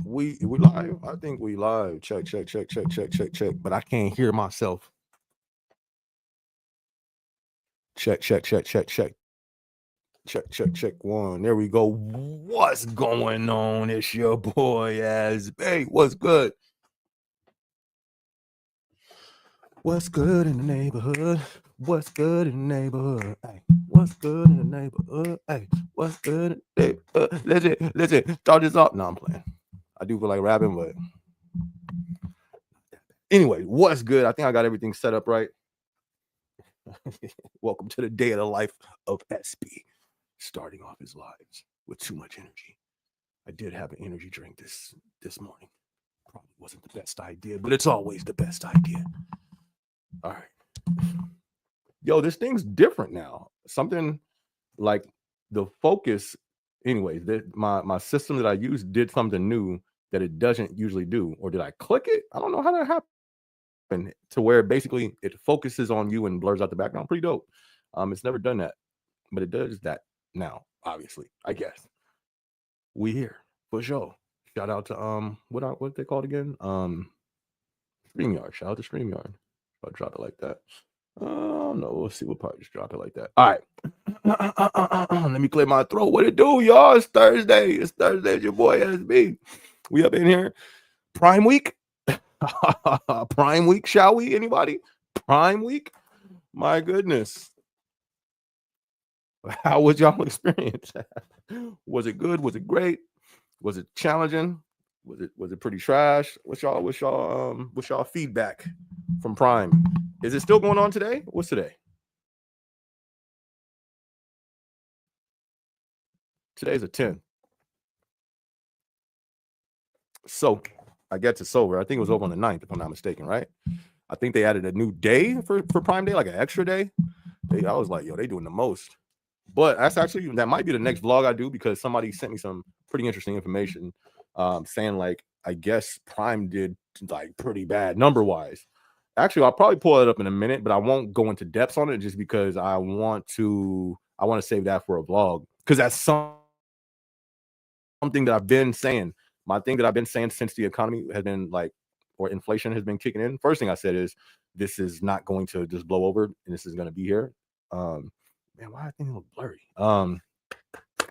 We live? I think we live. Check. But I can't hear myself. Check. Check. One. There we go. What's going on? It's your boy SB. What's good? What's good in the neighborhood? What's good in the neighborhood? Hey, what's good in the neighborhood? Hey, what's good in the neighborhood? Listen. Start this up. No, I'm playing. I do feel like rapping, but anyway, what's good? I think I got everything set up right. Welcome to the day of the life of SB. Starting off his lives with too much energy. I did have an energy drink this morning. Probably wasn't the best idea, but it's always the best idea. All right. Yo, this thing's different now. Something like the focus, anyways, my system that I use did something new that it doesn't usually do. Or did I click it? I don't know how that happened. To where basically it focuses on you and blurs out the background. Pretty dope. It's never done that, but it does that now, obviously, I guess. We here for sure. Shout out to what they called again? StreamYard. Shout out to StreamYard. I'll drop it like that. No, we'll see. We'll probably just drop it like that. All right. Let me clear my throat. What it do, y'all? It's Thursday. It's your boy SB. We up in here. Prime week. Prime week, shall we? Anybody? Prime week? My goodness. How was y'all experience? Was it good? Was it great? Was it challenging? Was it pretty trash? What's y'all feedback from Prime? Is it still going on today? What's today? Today's the 10th. So I get to sober. I think it was over on the 9th, if I'm not mistaken, right? I think they added a new day for Prime Day, like an extra day. I was like, yo, they doing the most. But that might be the next vlog I do, because somebody sent me some pretty interesting information, saying like, I guess Prime did like pretty bad number wise. Actually, I'll probably pull it up in a minute, but I won't go into depths on it just because I want to save that for a vlog, because that's something that I've been saying. My thing that I've been saying since the economy has been like, or inflation has been kicking in. First thing I said is this is not going to just blow over, and this is going to be here. Man, why I think it look blurry? But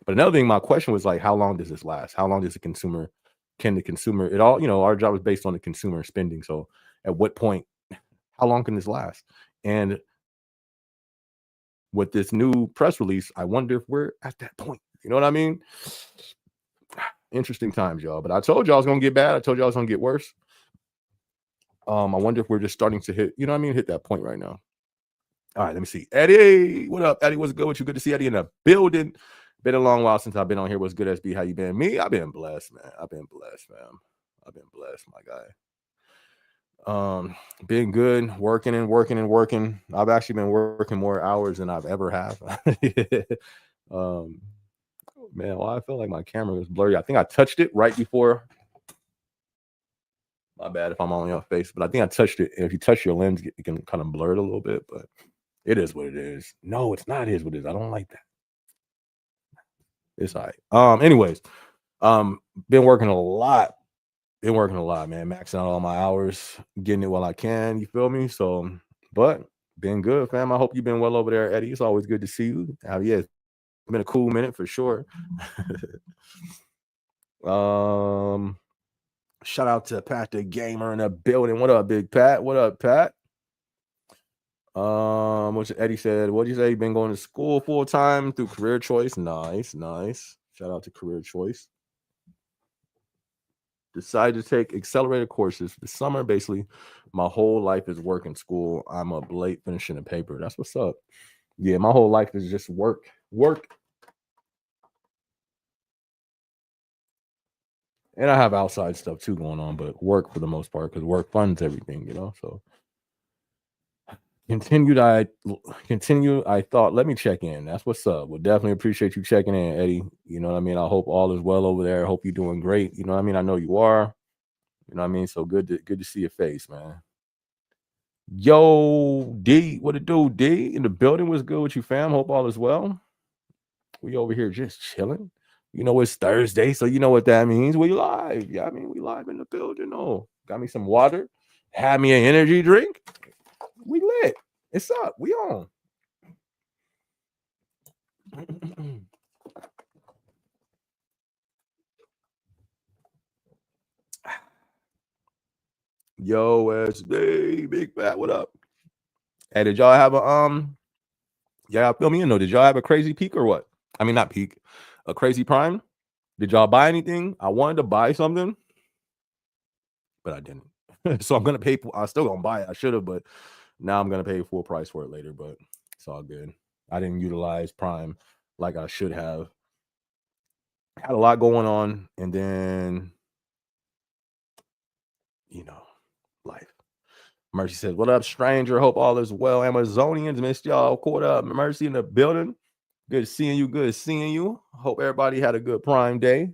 another thing, my question was like, how long does this last? How long does the consumer? Can the consumer? It all, our job is based on the consumer spending. So, at what point? How long can this last? And with this new press release, I wonder if we're at that point. You know what I mean? Interesting times, y'all. But I told y'all I was gonna get bad. I told y'all I was gonna get worse. I wonder if we're just starting to hit, hit that point right now. All right, let me see. Eddie, what up? Eddie, what's good with you? Good to see Eddie in the building. Been a long while since I've been on here. What's good, SB? How you been? Me? I've been blessed, man. I've been blessed, my guy. Been good, working. I've actually been working more hours than I've ever have. Man, well, I feel like my camera was blurry. I think I touched it right before. My bad if I'm on your face, but I think I touched it. If you touch your lens, it can kind of blur it a little bit, but it is what it is. No, it's not. It is what it is. I don't like that. It's all right. Anyways, been working a lot. Man. Maxing out all my hours, getting it while I can. You feel me? So, but been good, fam. I hope you've been well over there, Eddie. It's always good to see you. Yeah, it's been a cool minute for sure. Shout out to Pat the Gamer in the building. What up, Big Pat? What up, Pat? What Eddie said, what'd you say? You've been going to school full time through career choice. Nice. Shout out to career choice. Decided to take accelerated courses this summer. Basically, my whole life is work and school. I'm up late finishing a paper. That's what's up. Yeah, my whole life is just work. And I have outside stuff too going on, but work for the most part, because work funds everything, So I thought, let me check in. That's what's up. We'll definitely appreciate you checking in, Eddie. You know what I mean? I hope all is well over there. I hope you're doing great. You know what I mean? I know you are. You know what I mean? So good to see your face, man. Yo, D, what it do, D? In the building, was good with you, fam? Hope all is well. We over here just chilling. You know, it's Thursday, so you know what that means. We live. Yeah, I mean, we live in the building. Oh, got me some water. Had me an energy drink. We lit. It's up. We on. Yo, SB, big fat. What up? Hey, did y'all have a yeah, fill me in though. Did y'all have a crazy peak or what? I mean, not peak, a crazy prime. Did y'all buy anything? I wanted to buy something, but I didn't. So I'm gonna pay. I'm still gonna buy it. I should have, but now I'm gonna pay full price for it later. But it's all good. I didn't utilize Prime like I should have. Had a lot going on, and then life. Mercy says, "What up, stranger? Hope all is well. Amazonians missed y'all. Caught up. Mercy in the building. Good seeing you. Good seeing you. Hope everybody had a good Prime Day,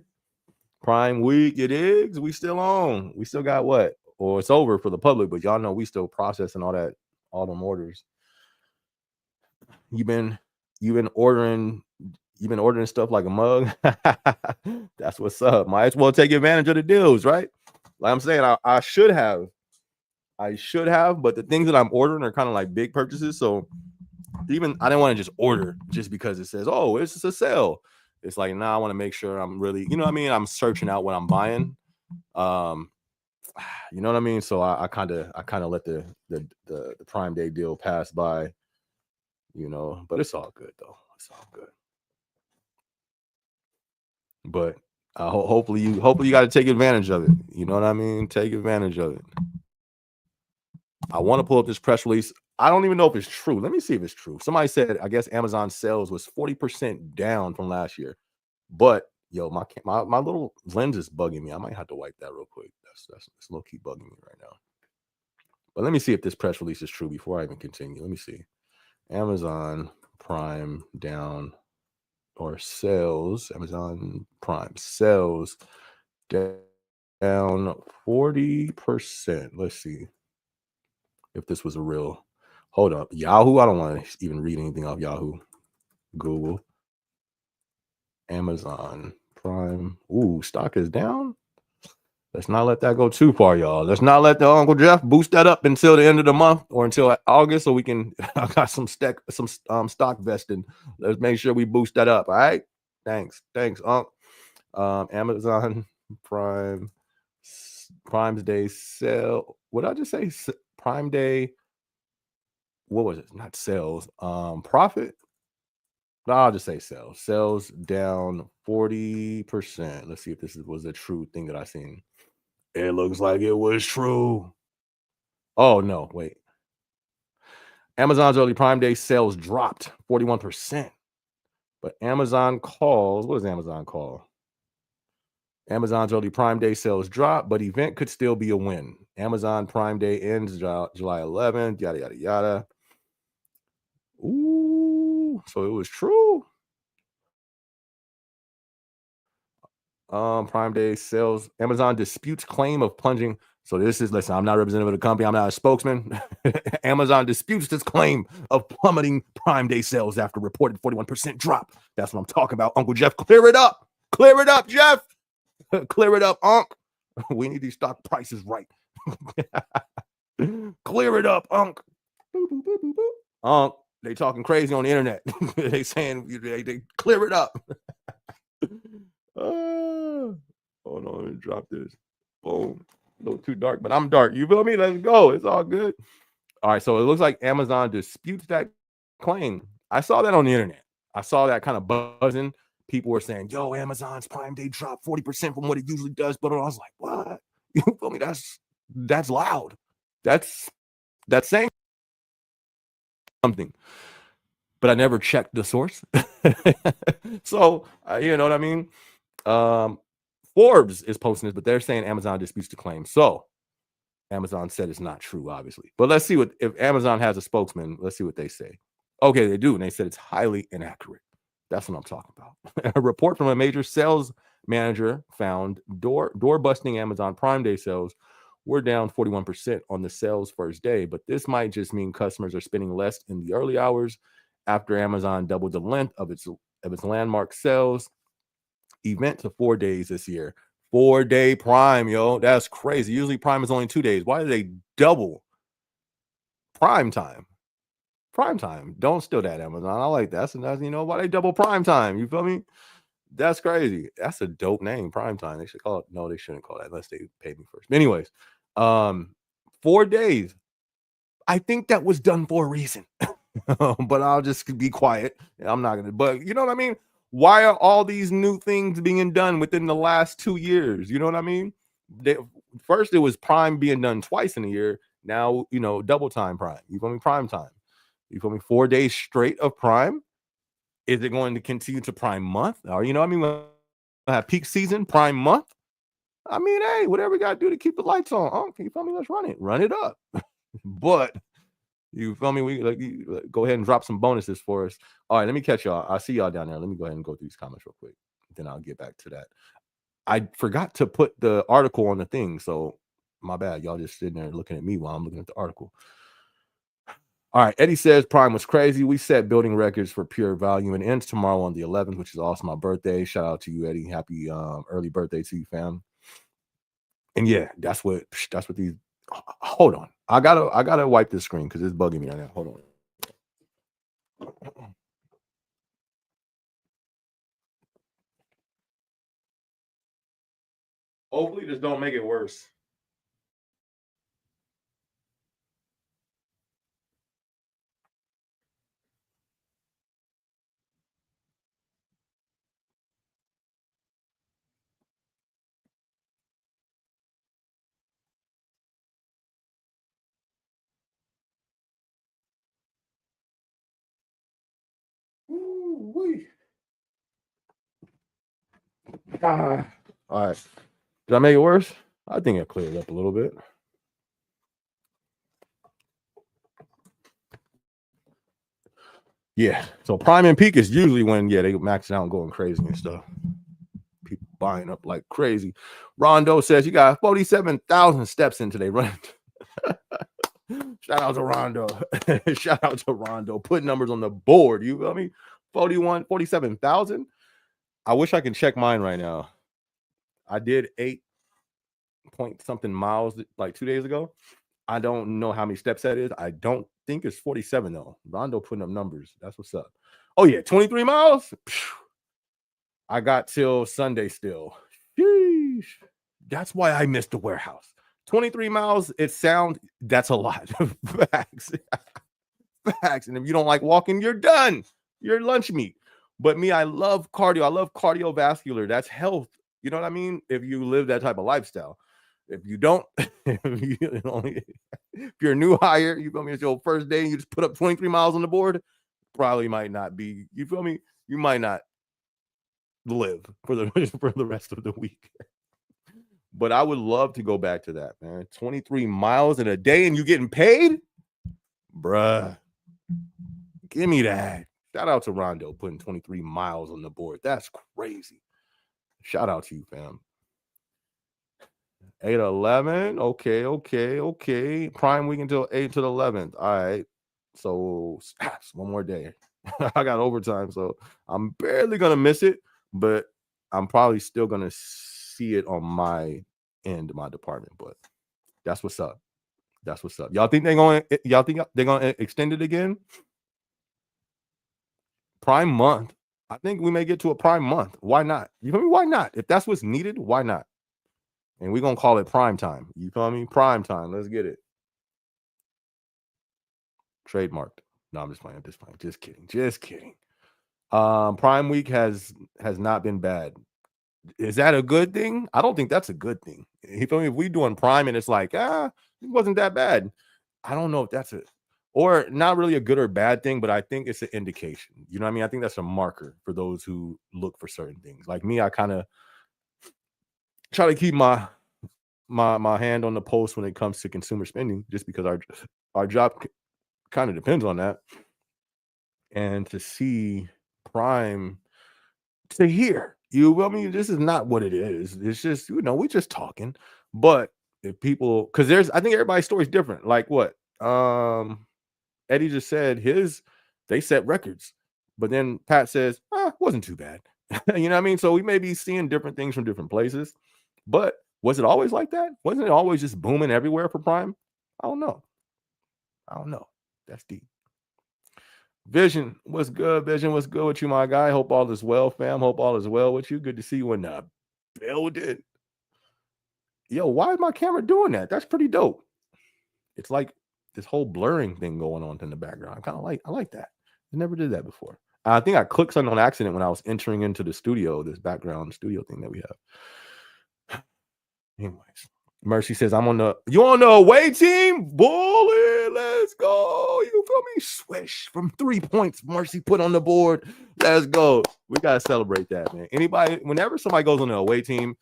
Prime Week. It is. We still on. We still got what? Or it's over for the public, but y'all know we still processing all them orders. You've been ordering stuff like a mug. That's what's up. Might as well take advantage of the deals, right? Like I'm saying, I should have, but the things that I'm ordering are kind of like big purchases. So even I didn't want to just order just because it says, oh, it's a sale. It's like, I want to make sure I'm really, you know what I mean? I'm searching out what I'm buying. You know what I mean? So I kind of let the Prime Day deal pass by, but it's all good though. It's all good. But hopefully you got to take advantage of it. You know what I mean? Take advantage of it. I want to pull up this press release. I don't even know if it's true. Let me see if it's true. Somebody said, I guess Amazon sales was 40% down from last year. But yo, my little lens is bugging me. I might have to wipe that real quick. That's low key bugging me right now. But let me see if this press release is true before I even continue. Let me see. Amazon Prime down, or sales. Amazon Prime sales down 40%. Let's see if this was a real. Hold up. Yahoo. I don't want to even read anything off Yahoo. Google. Amazon Prime. Ooh, stock is down. Let's not let that go too far, y'all. Let's not let the Uncle Jeff boost that up until the end of the month or until August, so we can. I got some stock vesting. Let's make sure we boost that up. All right. Thanks, Unc. Amazon Prime's Day sale. What did I just say? Prime Day. What was it? Not sales. Profit. No, I'll just say sales. Sales down 40%. Let's see if this was a true thing that I seen. It looks like it was true. Oh no, wait. Amazon's early Prime Day sales dropped 41%. But Amazon calls, what does Amazon call? Amazon's early Prime Day sales drop, but event could still be a win. Amazon Prime Day ends July 11th, yada, yada, yada. Ooh, so it was true. Prime Day sales. Amazon disputes claim of plunging. So listen, I'm not representative of the company. I'm not a spokesman. Amazon disputes this claim of plummeting Prime Day sales after reported 41% drop. That's what I'm talking about. Uncle Jeff, clear it up. Clear it up, Jeff. Clear it up, Unc. We need these stock prices right. Clear it up, Unc. Unc, they talking crazy on the internet. They saying they clear it up. Hold on, let me drop this. Boom. A little too dark, but I'm dark. You feel me? Let's go. It's all good. All right, so it looks like Amazon disputes that claim. I saw that on the internet. I saw that kind of buzzing. People were saying, yo, Amazon's Prime Day dropped 40% from what it usually does. But I was like, what? You feel me? That's loud. That's saying something. But I never checked the source. So, you know what I mean? Forbes is posting this, but they're saying Amazon disputes the claim. So Amazon said it's not true, obviously. But let's see if Amazon has a spokesman. Let's see what they say. Okay, they do. And they said it's highly inaccurate. That's what I'm talking about. A report from a major sales manager found door busting Amazon Prime Day sales were down 41% on the sales first day. But this might just mean customers are spending less in the early hours after Amazon doubled the length of its landmark sales event to 4 days this year. 4-day Prime, yo. That's crazy. Usually Prime is only 2 days. Why did they double Prime time? Prime time. Don't steal that, Amazon. I like that. So that's, why they double Prime time. You feel me? That's crazy. That's a dope name, Prime time. They should call it. No, they shouldn't call that unless they paid me first. Anyways, 4 days. I think that was done for a reason. But I'll just be quiet. I'm not gonna, but you know what I mean? Why are all these new things being done within the last 2 years? You know what I mean? First it was Prime being done twice in a year. Now, double time Prime. You feel me? Prime time. You feel me? 4 days straight of Prime. Is it going to continue to Prime month? Or we'll have peak season, Prime month. I mean, hey, whatever we gotta do to keep the lights on. Oh, you feel me? Let's run it up. But you feel me? We go ahead and drop some bonuses for us. All right, let me catch y'all. I'll see y'all down there. Let me go ahead and go through these comments real quick. Then I'll get back to that. I forgot to put the article on the thing, so my bad. Y'all just sitting there looking at me while I'm looking at the article. All right, Eddie says Prime was crazy. We set building records for pure value and ends tomorrow on the 11th, which is also my birthday. Shout out to you, Eddie. Happy early birthday to you, fam. And yeah, that's what these. Hold on, I gotta wipe this screen because it's bugging me right now. Hold on. Hopefully, this don't make it worse. Ooh-wee. All right. Did I make it worse? I think I cleared it up a little bit. Yeah. So Prime and Peak is usually when, they max out and going crazy and stuff. People buying up like crazy. Rondo says you got 47,000 steps in today. Run. Shout out to Rondo. Shout out to Rondo. Put numbers on the board. You feel me? 47,000. I wish I could check mine right now. I did 8 point something miles like 2 days ago. I don't know how many steps that is. I don't think it's 47 though. Rondo putting up numbers. That's what's up. Oh yeah, 23 miles. I got till Sunday still. Sheesh. That's why I missed the warehouse. 23 miles. That's a lot. Facts. Facts. And if you don't like walking, you're done. You're lunch meat. But me, I love cardio. I love cardiovascular. That's health. You know what I mean? If you live that type of lifestyle. If you don't, if you're a new hire, you feel me? It's your first day and you just put up 23 miles on the board, probably might not be, you feel me? You might not live for the rest of the week. But I would love to go back to that, man. 23 miles in a day and you getting paid? Bruh. Give me that. Shout out to Rondo putting 23 miles on the board. That's crazy. Shout out to you, fam. 8-11. Okay. Prime week until 8 to the 11th. All right. So one more day. I got overtime, so I'm barely gonna miss it, but I'm probably still gonna see it on my end, my department. But that's what's up. That's what's up. Y'all think they're gonna extend it again? Prime month. I think we may get to a Prime month. Why not? You feel me? Why not? If that's what's needed, why not? And we're gonna call it Prime time. You feel me? Prime time. Let's get it. Trademarked. No, I'm just playing. Just kidding. Prime week has not been bad. Is that a good thing? I don't think that's a good thing. You feel me? If we doing Prime and it's like, it wasn't that bad. I don't know if that's or not really a good or bad thing, but I think it's an indication. You know what I mean? I think that's a marker for those who look for certain things. Like me, I kind of try to keep my hand on the pulse when it comes to consumer spending, just because our job kind of depends on that. And to see Prime, to hear you, I mean, this is not what it is. It's just, we're just talking. But if people, because I think everybody's story is different. Like what Eddie just said, they set records. But then Pat says, wasn't too bad. You know what I mean? So we may be seeing different things from different places, but was it always like that? Wasn't it always just booming everywhere for Prime? I don't know. I don't know. That's deep. Vision, what's good? Vision, what's good with you, my guy? Hope all is well, fam. Hope all is well with you. Good to see you in the building. Yo, why is my camera doing that? That's pretty dope. It's like this whole blurring thing going on in the background. I like that. I never did that before. I think I clicked something on accident when I was entering into the studio, this background studio thing that we have. Anyways, Mercy says, you on the away team? Bully, let's go. You feel me? Swish from 3 points. Mercy put on the board. Let's go. We got to celebrate that, man. Whenever somebody goes on the away team,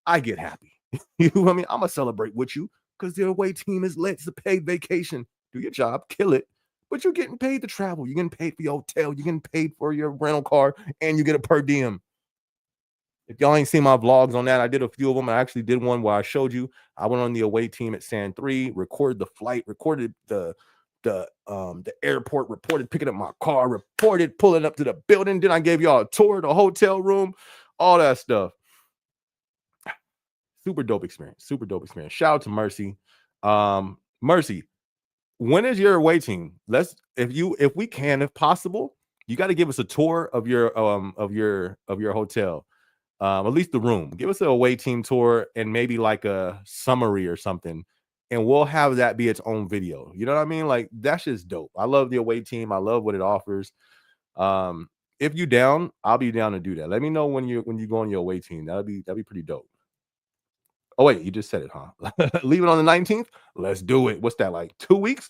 I get happy. You know what I mean? I'm going to celebrate with you because the away team is lit. It's a paid vacation. Do your job, kill it. But you're getting paid to travel. You're getting paid for your hotel. You're getting paid for your rental car, and you get a per diem. If y'all ain't seen my vlogs on that, I did a few of them. I actually did one where I showed you. I went on the away team at Sand 3, recorded the flight, recorded the airport, reported picking up my car, reported pulling up to the building. Then I gave y'all a tour of the hotel room, all that stuff. Super dope experience. Super dope experience. Shout out to Mercy. Mercy, when is your away team? If we can, if possible, you got to give us a tour of your hotel. At least the room. Give us an away team tour and maybe like a summary or something, and we'll have that be its own video. You know what I mean? Like, that's just dope. I love the away team. I love what it offers. If you down, I'll be down to do that. Let me know when you go on your away team. That'd be pretty dope. Oh wait, you just said it, huh? Leave it on the 19th. Let's do it. What's that, like 2 weeks?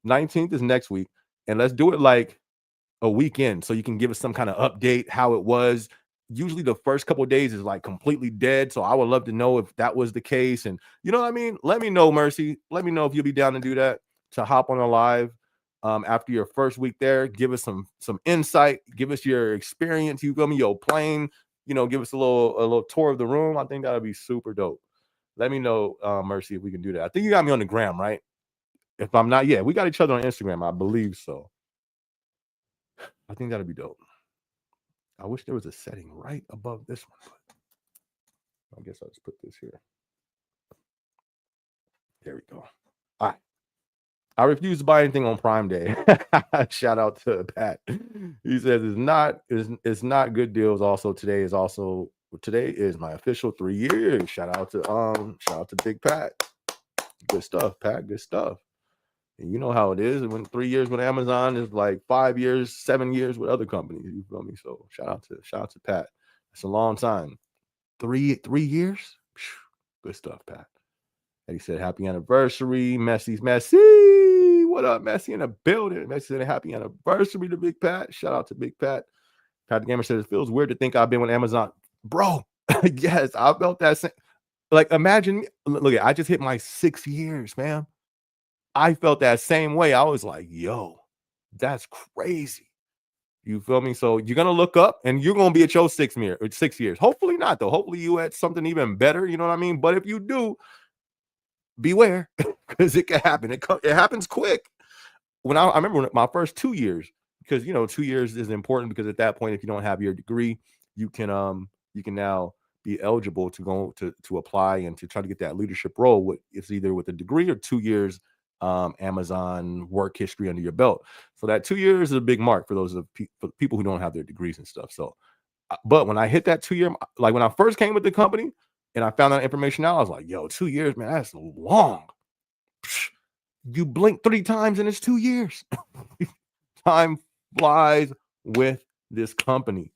19th is next week, and let's do it like a weekend so you can give us some kind of update how it was. Usually the first couple of days is like completely dead, so I would love to know if that was the case. And you know what I mean? Let me know, Mercy. Let me know if you'll be down to do that, to hop on a live after your first week there. Give us some insight. Give us your experience. You feel me? Your plane. Give us a little tour of the room. I think that would be super dope. Let me know, Mercy, if we can do that. I think you got me on the gram, right? If I'm not, yeah, we got each other on Instagram. I believe so. I think that'd be dope. I wish there was a setting right above this one, but I guess I'll just put this here. There we go. All right. I refuse to buy anything on Prime Day. Shout out to Pat. He says it's not good deals. Also, today is my official 3 years. Shout out to Big Pat. Good stuff, Pat. Good stuff. And you know how it is. When 3 years with Amazon is like 5 years, 7 years with other companies. You feel me? So shout out to Pat. It's a long time. 3 years. Good stuff, Pat. And he said, "Happy anniversary, Messi. What up, Messi in the building?" Messi said, "Happy anniversary to Big Pat." Shout out to Big Pat. Pat the Gamer says, "It feels weird to think I've been with Amazon, bro." Yes, I felt that same. Like, imagine, look, I just hit my 6 years, man. I felt that same way. I was like, yo, that's crazy. You feel me? So you're going to look up and you're going to be at your 6 years. Hopefully not, though. Hopefully you had something even better. You know what I mean? But if you do, beware, because it can happen. It happens quick. I remember my first 2 years, because 2 years is important, because at that point, if you don't have your degree, you can now be eligible to go to apply and to try to get that leadership role. It's either with a degree or 2 years Amazon work history under your belt. So that 2 years is a big mark for those for people who don't have their degrees and stuff. So, but when I hit that 2 year, like when I first came with the company and I found that information out, I was like, yo, 2 years, man, that's long. You blink 3 times and it's 2 years. Time flies with this company.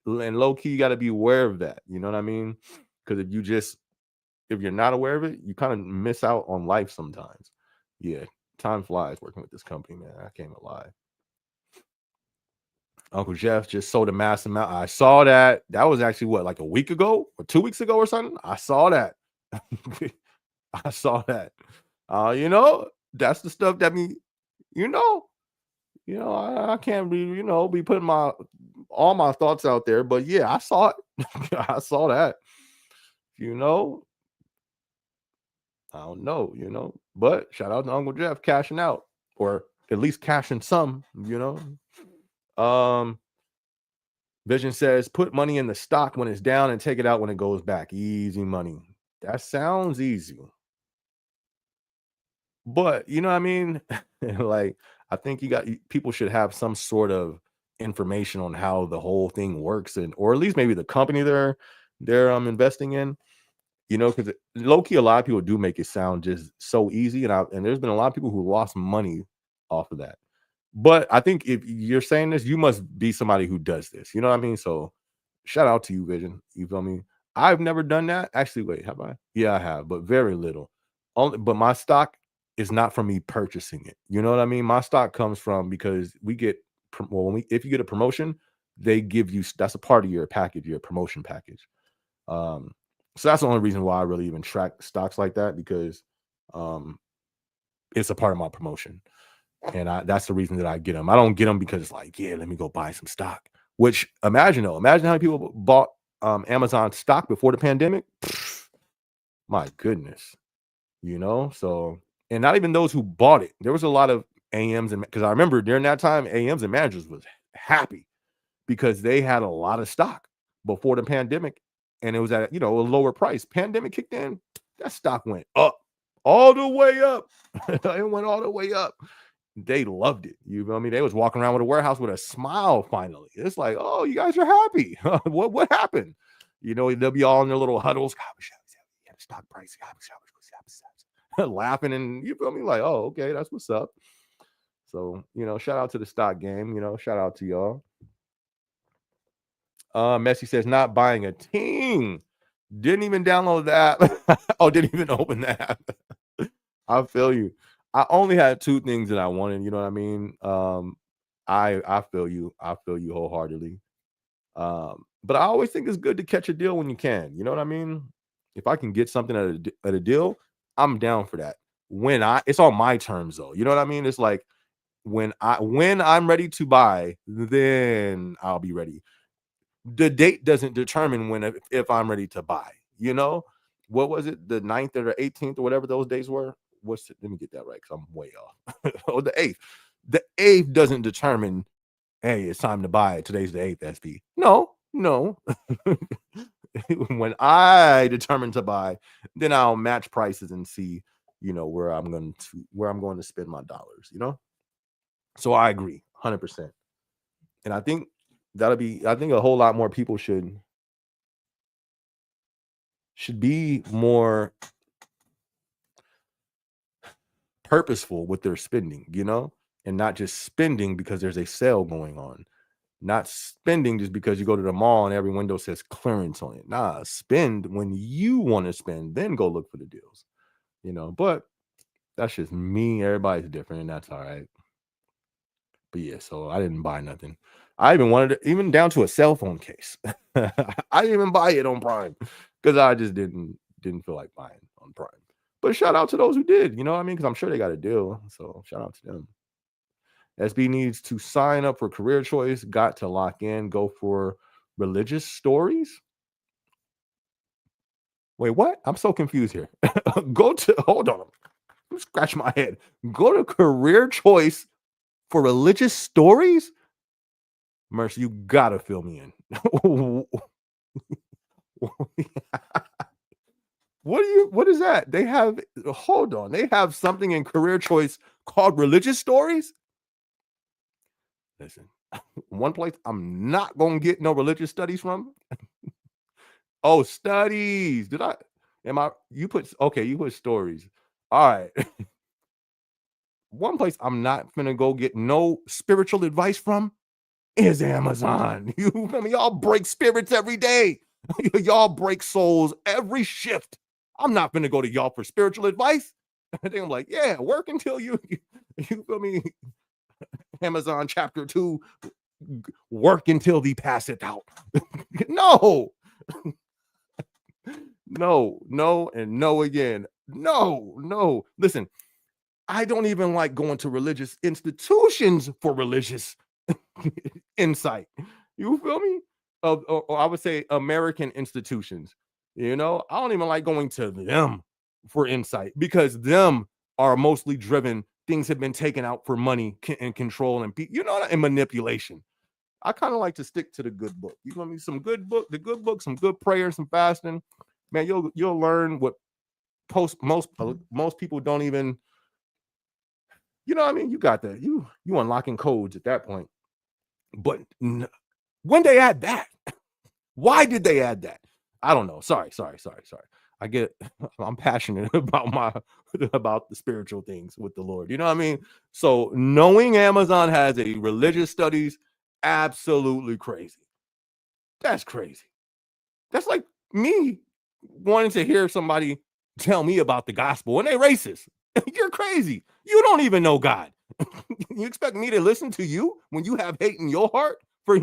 And low key, you got to be aware of that. You know what I mean? Because if you're not aware of it, you kind of miss out on life sometimes. Yeah, time flies working with this company, man. I can't lie. Uncle Jeff just sold a mass amount. I saw that. That was actually like a week ago or 2 weeks ago or something. I saw that. I saw that. That's the stuff that I can't be putting all my thoughts out there, but yeah, I saw it. I saw that. I don't know, but shout out to Uncle Jeff cashing out, or at least cashing some, Um, Vision says, put money in the stock when it's down and take it out when it goes back. Easy money. That sounds easy. But you know what I mean? Like, I think people should have some sort of information on how the whole thing works, and or at least maybe the company they're investing in. Because low key, a lot of people do make it sound just so easy, and there's been a lot of people who lost money off of that. But I think if you're saying this, you must be somebody who does this. You know what I mean? So shout out to you, Vision. You feel me? I've never done that. Actually, wait, have I? Yeah, I have, but very little. Only, but my stock is not from me purchasing it. You know what I mean? My stock comes from because we get if you get a promotion, they give you that's a part of your package, your promotion package. Um, so that's the only reason why I really even track stocks like that because um, it's a part of my promotion. And that's the reason that I get them. I don't get them because it's like, yeah, let me go buy some stock. Which imagine how many people bought Amazon stock before the pandemic. Pfft, my goodness, So, and not even those who bought it. There was a lot of AMs, and because I remember during that time, AMs and managers was happy because they had a lot of stock before the pandemic, and it was at a lower price. Pandemic kicked in, that stock went up, all the way up. It went all the way up. They loved it. You know what I mean? They was walking around with a warehouse with a smile finally. It's like, oh, you guys are happy. What happened? They'll be all in their little huddles. Stock price. Laughing and you feel me? Like, oh, okay, that's what's up. So, shout out to the stock game, shout out to y'all. Messi says not buying a team. Didn't even download the app. Oh, didn't even open the app. I feel you. I only had two things that I wanted. You know what I mean? I feel you. I feel you wholeheartedly. But I always think it's good to catch a deal when you can. You know what I mean? If I can get something at a deal, I'm down for that. It's on my terms though. You know what I mean? It's like when I'm ready to buy, then I'll be ready. The date doesn't determine if I'm ready to buy. What was it? The 9th or the 18th or whatever those days were. Let me get that right because I'm way off. Oh, the 8th. The 8th doesn't determine, hey, it's time to buy. Today's the 8th, SB. No. When I determine to buy, then I'll match prices and see, where I'm going to spend my dollars, So I agree 100%. And I think a whole lot more people should be more purposeful with their spending, and not just spending because there's a sale going on. Not spending just because you go to the mall and every window says clearance on it. Nah, spend when you want to spend, then go look for the deals. But that's just me. Everybody's different, and that's all right. But yeah, so I didn't buy nothing. I even wanted it, even down to a cell phone case. I didn't even buy it on Prime because I just didn't feel like buying on Prime. But shout out to those who did, you know what I mean? Because I'm sure they got a deal. So shout out to them. SB needs to sign up for career choice, got to lock in, go for religious stories. Wait, what? I'm so confused here. Hold on. Scratch my head. Go to career choice for religious stories? Mercy, you gotta fill me in. What is that? Hold on. They have something in career choice called religious stories? Listen, one place I'm not gonna get no religious studies from. Oh, studies. You put stories. All right. One place I'm not gonna go get no spiritual advice from is Amazon. You feel me? Y'all break spirits every day. Y'all break souls every shift. I'm not gonna go to y'all for spiritual advice. I think I'm like, yeah, work until you feel me? Amazon chapter 2, work until thee passeth out. No. No, and no again. No. Listen, I don't even like going to religious institutions for religious insight. You feel me? Or I would say American institutions. I don't even like going to them for insight because them are mostly driven. Things have been taken out for money and control and and manipulation. I kind of like to stick to the good book. You know what I mean? Some good book, the good book, some good prayer, some fasting. Man, you'll learn what most people don't even. You know what I mean? You got that. You unlocking codes at that point. But when they add that, why did they add that? I don't know. Sorry. I get I'm passionate about the spiritual things with the Lord. You know what I mean? So knowing Amazon has a religious studies, absolutely crazy. That's crazy. That's like me wanting to hear somebody tell me about the gospel and they racist. You're crazy. You don't even know God. You expect me to listen to you when you have hate in your heart for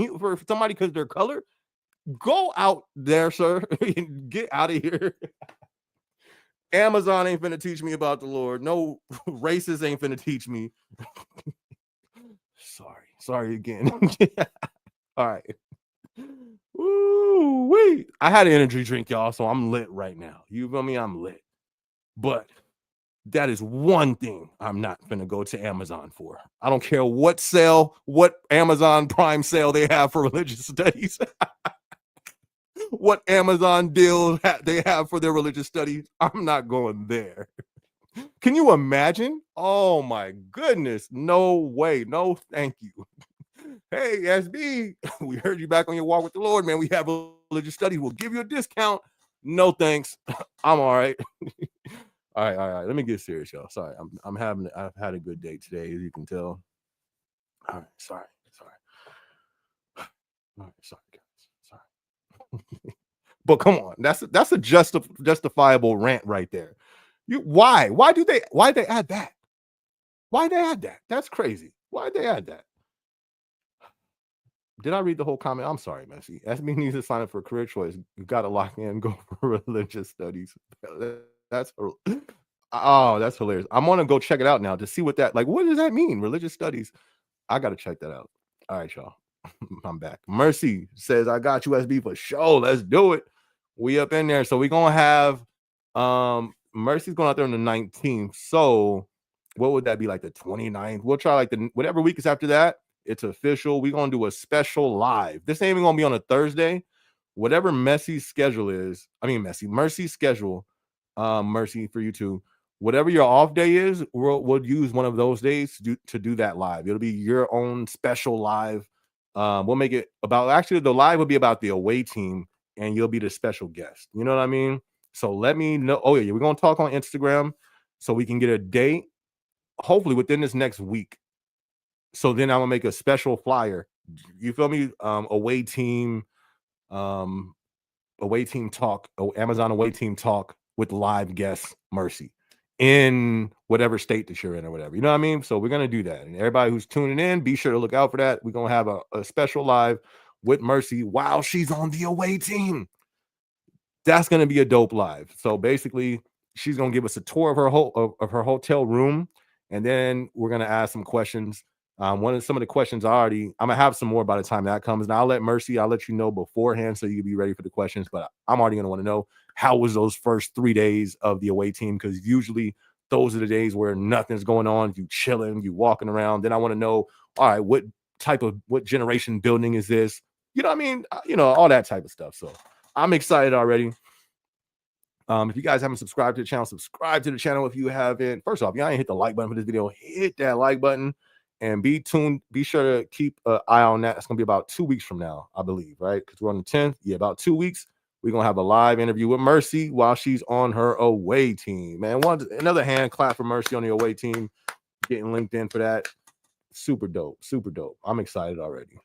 somebody because they're colored? Go out there, sir. Get out of here. Amazon ain't finna teach me about the Lord. No racist ain't finna teach me. Sorry again. All right. Ooh, wait. I had an energy drink, y'all, so I'm lit right now. You feel me? I'm lit. But that is one thing I'm not finna go to Amazon for. I don't care what Amazon Prime sale they have for religious studies. What Amazon deal they have for their religious studies. I'm not going there. Can you imagine? Oh my goodness. No way. No, thank you. Hey, SB, we heard you back on your walk with the Lord, man. We have religious studies. We'll give you a discount. No, thanks. I'm all right. All right. Let me get serious, y'all. Sorry. I've had a good day today, as you can tell. All right. Sorry. All right. Sorry, guys. Sorry. But come on. That's a justifiable rant right there. Why they add that? Why they add that? That's crazy. Why they add that? Did I read the whole comment? I'm sorry, Messi. SB needs to sign up for a career choice. You got to lock in and go for religious studies. That's hilarious. I'm gonna go check it out now to see what does that mean? Religious studies. I gotta check that out. All right, y'all. I'm back. Mercy says, I got you, SB, for sure. Let's do it. We up in there. So we're gonna have Mercy's going out there on the 19th. So what would that be, like the 29th? We'll try like whatever week is after that. It's official. We're gonna do a special live. This ain't even gonna be on a Thursday. Whatever Mercy's schedule is, Mercy's schedule, Mercy, for you too. Whatever your off day is, we'll use one of those days to do that live. It'll be your own special live. We'll make it the live will be about the away team, and you'll be the special guest. You know what I mean? So let me know. Oh yeah, we're gonna talk on Instagram so we can get a date, hopefully within this next week. So then I'm gonna make a special flyer. You feel me? Away team talk, Amazon away team talk with live guests, Mercy, in whatever state that you're in or whatever. You know what I mean? So we're gonna do that. And everybody who's tuning in, be sure to look out for that. We're gonna have a special live with Mercy while she's on the away team. That's gonna be a dope live. So basically, she's gonna give us a tour of her hotel room, and then we're gonna ask some questions. Some of the questions I'm gonna have some more by the time that comes. And I'll let you know beforehand so you can be ready for the questions. But I'm already gonna want to know how was those first 3 days of the away team, because usually those are the days where nothing's going on. You chilling, you walking around. Then I want to know, all right, what generation building is this? You know what I mean? All that type of stuff. So I'm excited already. If you guys haven't subscribed to the channel, subscribe to the channel. If you haven't, first off, y'all ain't hit the like button for this video, hit that like button and be tuned. Be sure to keep an eye on that. It's going to be about 2 weeks from now, I believe, right? Because we're on the 10th. Yeah, about 2 weeks. We're going to have a live interview with Mercy while she's on her away team. Man, another hand clap for Mercy on the away team, getting linked in for that. Super dope. Super dope. I'm excited already.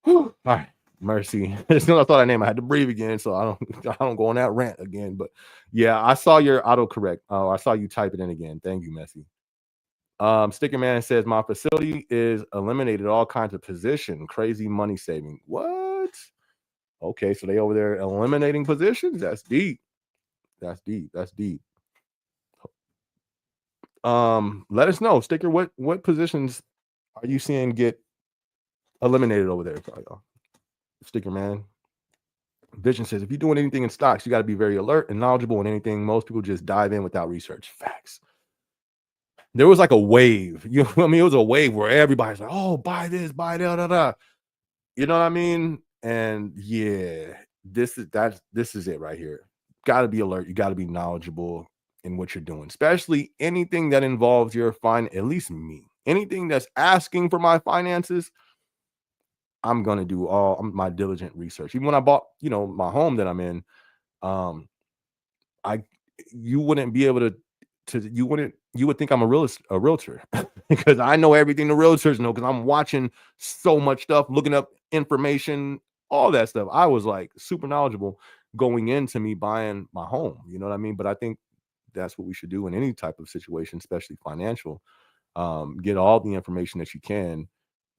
All right. Mercy. As soon as I thought that name, I had to breathe again, so I don't go on that rant again. But yeah, I saw your autocorrect. Oh, I saw you type it in again. Thank you, Messy. Sticker Man says my facility is eliminated all kinds of position. Crazy money saving. What? Okay, so they over there eliminating positions. That's deep. That's deep. Let us know, Sticker. What positions are you seeing get eliminated over there, y'all? Sticker Man. Vision says, if you're doing anything in stocks, you got to be very alert and knowledgeable in anything. Most people just dive in without research. Facts. There was like a wave. You know what I mean? It was a wave where everybody's like, oh, buy this, buy that. You know what I mean? And yeah, this is it right here. Got to be alert. You got to be knowledgeable in what you're doing, especially anything that involves your at least me. Anything that's asking for my finances, I'm gonna do all my diligent research. Even when I bought, my home that I'm in, um, I you wouldn't be able to you would think I'm a realtor because I know everything the realtors know because I'm watching so much stuff, looking up information, all that stuff. I was like super knowledgeable going into me buying my home. You know what I mean? But I think that's what we should do in any type of situation, especially financial. Get all the information that you can.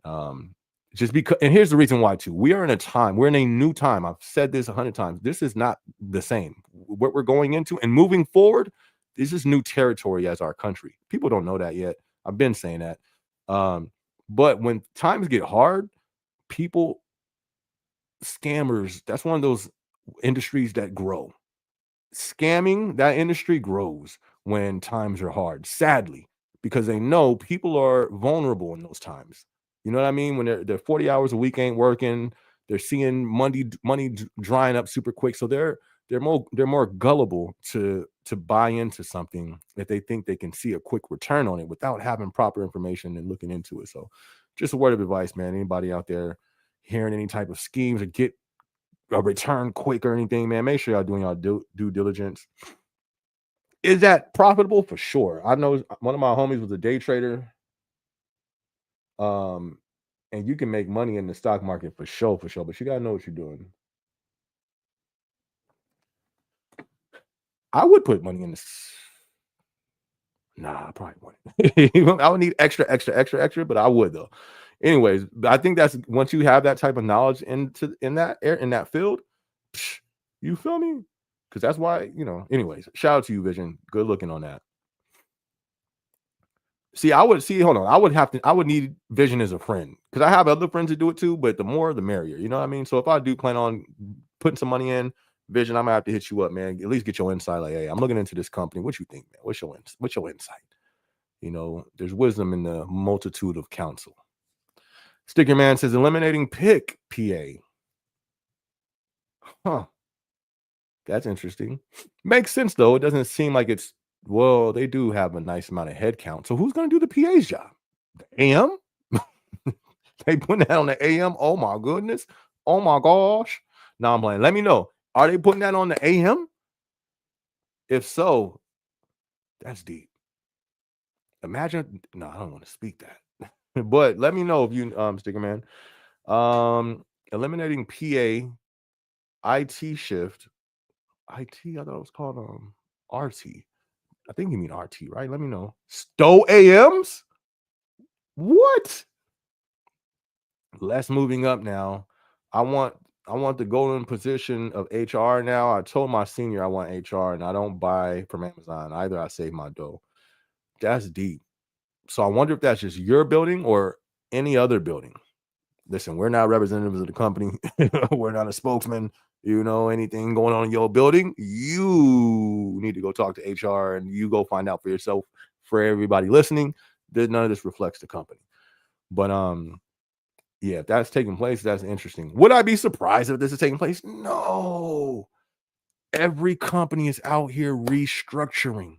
Um, just because, and here's the reason why too. We're in a new time. I've said this 100 times. This is not the same. What we're going into and moving forward, this is new territory as our country. People don't know that yet. I've been saying that. But when times get hard, people, scammers, that's one of those industries that grow. Scamming, that industry grows when times are hard, sadly, because they know people are vulnerable in those times. You know what I mean? When they're 40 hours a week ain't working, they're seeing money drying up super quick. So they're more gullible to buy into something that they think they can see a quick return on it without having proper information and looking into it. So just a word of advice, man. Anybody out there hearing any type of schemes or get a return quick or anything, man, make sure y'all doing y'all due diligence. Is that profitable? For sure. I know one of my homies was a day trader. Um, and you can make money in the stock market for sure, but you gotta know what you're doing. I would put money in this. Nah, I probably wouldn't. I would need extra, but I would though. Anyways, but I think that's once you have that type of knowledge in that field, psh, you feel me? Because that's why, anyways, shout out to you, Vision. Good looking on that. Hold on. I would need Vision as a friend because I have other friends that do it too, but the more the merrier. You know what I mean? So if I do plan on putting some money in, Vision, I'm gonna have to hit you up, man. At least get your insight. Like, hey, I'm looking into this company. What you think, man? What's your insight? There's wisdom in the multitude of counsel. Sticker Man says eliminating pick PA. Huh. That's interesting. Makes sense though. It doesn't seem like it's they do have a nice amount of head count. So who's gonna do the PA's job? The AM? They putting that on the AM? Oh my goodness. Oh my gosh. Now I'm playing. Let me know. Are they putting that on the AM? If so, that's deep. Imagine. No, I don't want to speak that. But let me know if you Sticker Man. Eliminating PA IT shift. IT, I thought it was called RT. I think you mean RT, right? Let me know. Stow AMs? What? Let's moving up now. I want the golden position of HR now. I told my senior I want HR and I don't buy from Amazon either. I save my dough. That's deep. So I wonder if that's just your building or any other building. Listen, we're not representatives of the company. We're not a spokesman. Anything going on in your building, you need to go talk to HR and you go find out for yourself. For everybody listening, none of this reflects the company. But yeah, if that's taking place, that's interesting. Would I be surprised if this is taking place? No. Every company is out here restructuring,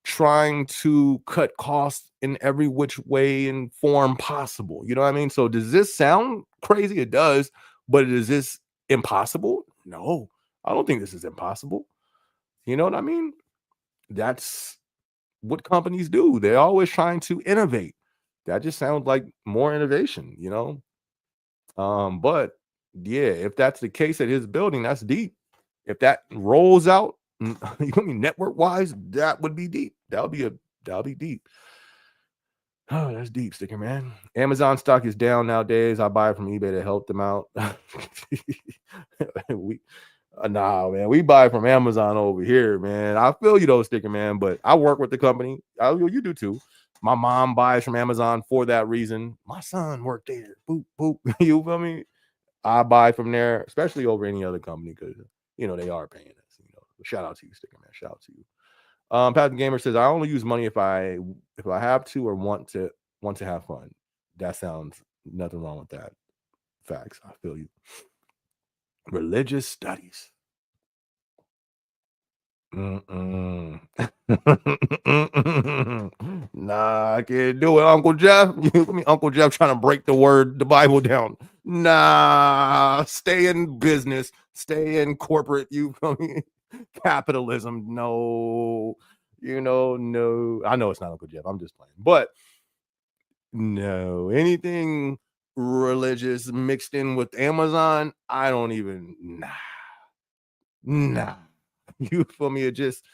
trying to cut costs in every which way and form possible. You know what I mean? So does this sound crazy? It does, but is this impossible? No, I don't think this is impossible. You know what I mean? That's what companies do. They're always trying to innovate. That just sounds like more innovation, But yeah, if that's the case at his building, that's deep. If that rolls out, network wise, that would be deep. That'll be deep. Oh, that's deep, Sticker Man. Amazon stock is down nowadays. I buy it from eBay to help them out. Nah, man, we buy from Amazon over here, man. I feel you though, Sticker Man, but I work with the company. You do too. My mom buys from Amazon for that reason. My son worked there. Boop, boop. You feel me? I buy from there, especially over any other company, because they are paying us. Shout out to you, Sticker Man. Shout out to you. Pat the Gamer says, I only use money if I have to or want to have fun. That sounds nothing wrong with that. Facts. I feel you. Religious studies. Mm-mm. Nah, I can't do it, Uncle Jeff. Uncle Jeff trying to break the Bible down. Nah, stay in business, stay in corporate. You feel me? Capitalism. No, no. I know it's not Uncle Jeff. I'm just playing, but no, anything religious mixed in with Amazon, I don't even. Nah. You feel me? It just.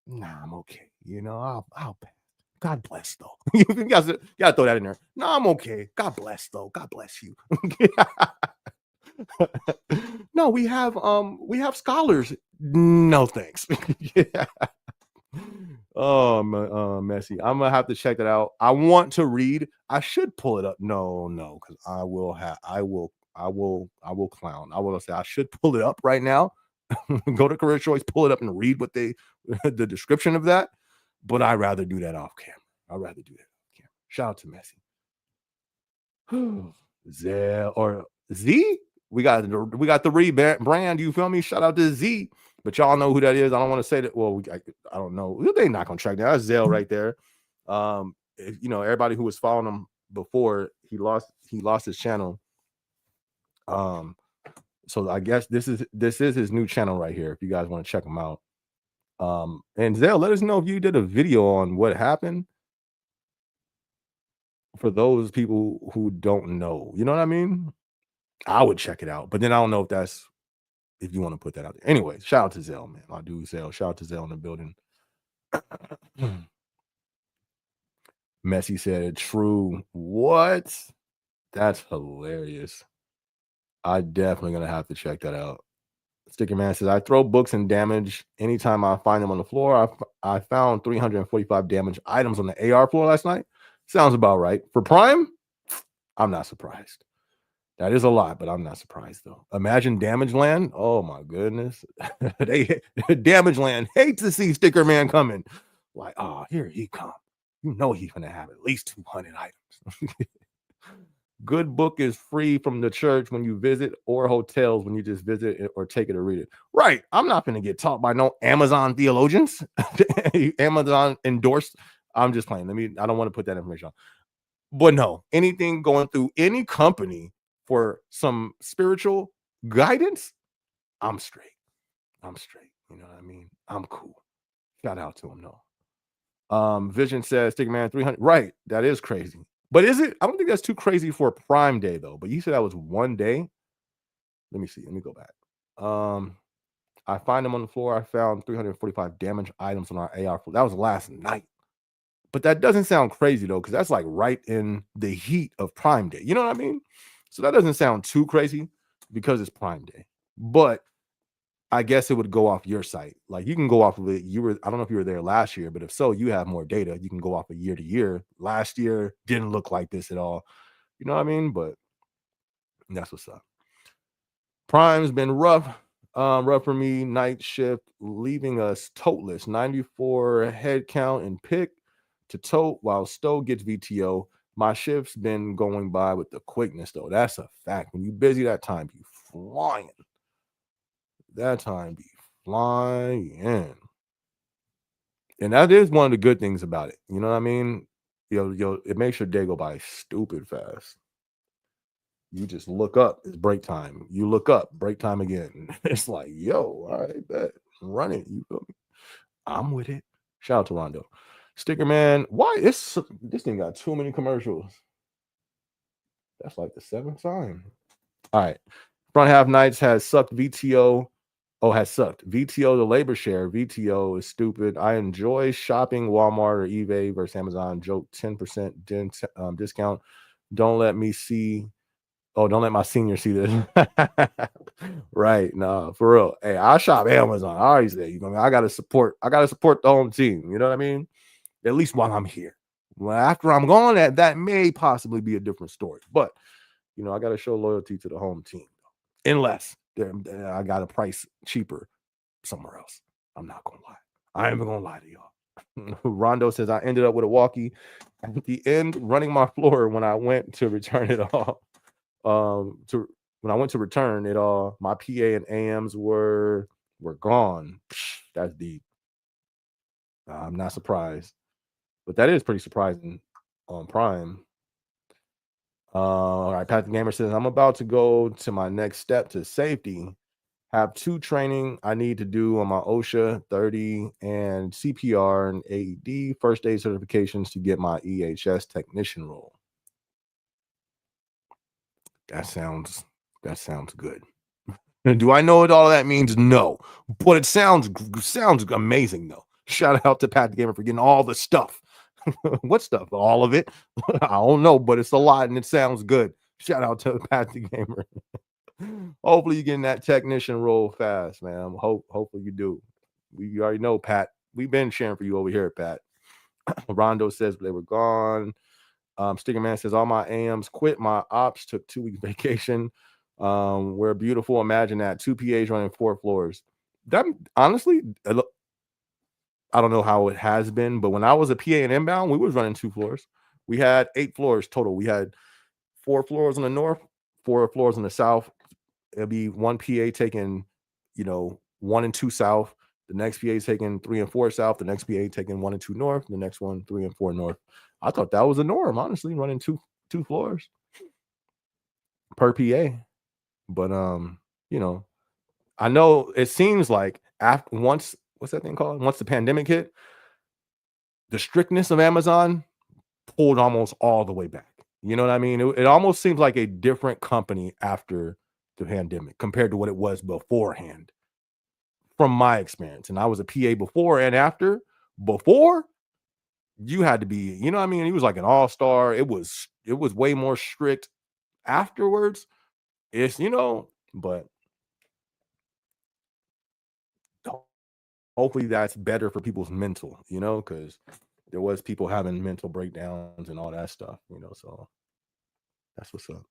Nah, I'm okay. I'll pass. God bless though. You gotta throw that in there. No, I'm okay. God bless though. God bless you. No, we have scholars. No thanks. Yeah. Oh, messy. I'm gonna have to check that out. I want to read. I should pull it up. No, because I will clown. I will say I should pull it up right now. Go to Career Choice, pull it up and read what the description of that. But I'd rather do that off camera. I'd rather do that off camera. Shout out to Messi. Zell or Z. We got the rebrand. You feel me? Shout out to Z. But y'all know who that is. I don't want to say that. Well, I don't know. They're not gonna track that. That's Zell right there. Everybody who was following him before he lost his channel. So I guess this is his new channel right here. If you guys want to check him out. And Zell, let us know if you did a video on what happened. For those people who don't know, you know what I mean? I would check it out, but then I don't know if you want to put that out there. Anyway, shout out to Zell, man. I do Zell. Shout out to Zell in the building. Messi said, "True." What? That's hilarious. I definitely gonna have to check that out. Sticker Man says, I throw books and damage anytime I find them on the floor. I found 345 damaged items on the AR floor last night. Sounds about right. For Prime, I'm not surprised. That is a lot, but I'm not surprised though. Imagine Damage Land. Oh my goodness. Damage Land hates to see Sticker Man coming. Like, oh, here he come. You know he's gonna have at least 200 items. Good book is free from the church when you visit, or hotels when you just visit it or take it or read it. Right. I'm not going to get taught by no Amazon theologians. Amazon endorsed. I'm just playing. I don't want to put that information on. But no, anything going through any company for some spiritual guidance, I'm straight. You know what I mean? I'm cool. Shout out to him, though. Vision says, Sticker Man 300. Right. That is crazy. But is it? I don't think that's too crazy for a Prime Day, though. But you said that was one day. Let me see. Let me go back. I find them on the floor. I found 345 damaged items on our AR floor. That was last night. But that doesn't sound crazy, though, because that's like right in the heat of Prime Day. You know what I mean? So that doesn't sound too crazy because it's Prime Day. But I guess it would go off your site. Like you can go off of it. I don't know if you were there last year, but if so, you have more data. You can go off of year to year. Last year didn't look like this at all. You know what I mean? But that's what's up. Prime's been rough for me. Night shift, leaving us toteless. 94 head count and pick to tote while Stowe gets VTO. My shift's been going by with the quickness, though. That's a fact. When you busy, that time be flying. That time be flying. And that is one of the good things about it. You know what I mean? It makes your day go by stupid fast. You just look up, it's break time. You look up, break time again. It's like, yo, all right, bet. Run it. You feel me? I'm with it. Shout out to Rondo. Sticker Man, why this thing got too many commercials? That's like the seventh time. All right. Front half nights has sucked VTO. Oh, has sucked. VTO, the labor share. VTO is stupid. I enjoy shopping Walmart or eBay versus Amazon. Joke 10% discount. Don't let me see. Oh, don't let my senior see this. Right. No, for real. Hey, I shop Amazon. I always say, I gotta support the home team. You know what I mean? At least while I'm here. Well, after I'm gone, that may possibly be a different story. But I gotta show loyalty to the home team. Unless I got a price cheaper somewhere else. I'm not gonna lie. I ain't even gonna lie to y'all. Rondo says I ended up with a walkie at the end, running my floor when I went to return it all. To when I went to return it all, my PA and AMs were gone. That's deep. I'm not surprised, but that is pretty surprising on Prime. All right, Pat the Gamer says I'm about to go to my next step to safety. Have 2 training I need to do on my OSHA 30 and CPR and AED first aid certifications to get my EHS technician role. That sounds good. Do I know what all that means? No, but it sounds amazing though. Shout out to Pat the Gamer for getting all the stuff. What stuff? All of it? I don't know, but it's a lot and it sounds good. Shout out to Pat the Gamer. Hopefully you getting that technician role fast, man. Hopefully you do. You already know, Pat. We've been cheering for you over here, Pat. Rondo says they were gone. Sticker Man says all my AMs quit. My ops took 2 weeks vacation. We're beautiful. Imagine that 2 PAs running 4 floors. That honestly, I don't know how it has been, but when I was a PA and inbound, we was running 2 floors. We had 8 floors total. We had 4 floors on the north, 4 floors on the south. It'll be 1 PA taking, 1 and 2 south. The next PA taking 3 and 4 south. The next PA taking 1 and 2 north. The next one 3 and 4 north. I thought that was a norm, honestly, running two floors per PA. But I know it seems like after once, what's that thing called? Once the pandemic hit, the strictness of Amazon pulled almost all the way back. You know what I mean? It almost seems like a different company after the pandemic compared to what it was beforehand, from my experience. And I was a PA before and after. Before, you had to be, you know what I mean? He was like an all-star. It was way more strict. Afterwards, it's, but hopefully that's better for people's mental, because there was people having mental breakdowns and all that stuff, so that's what's up.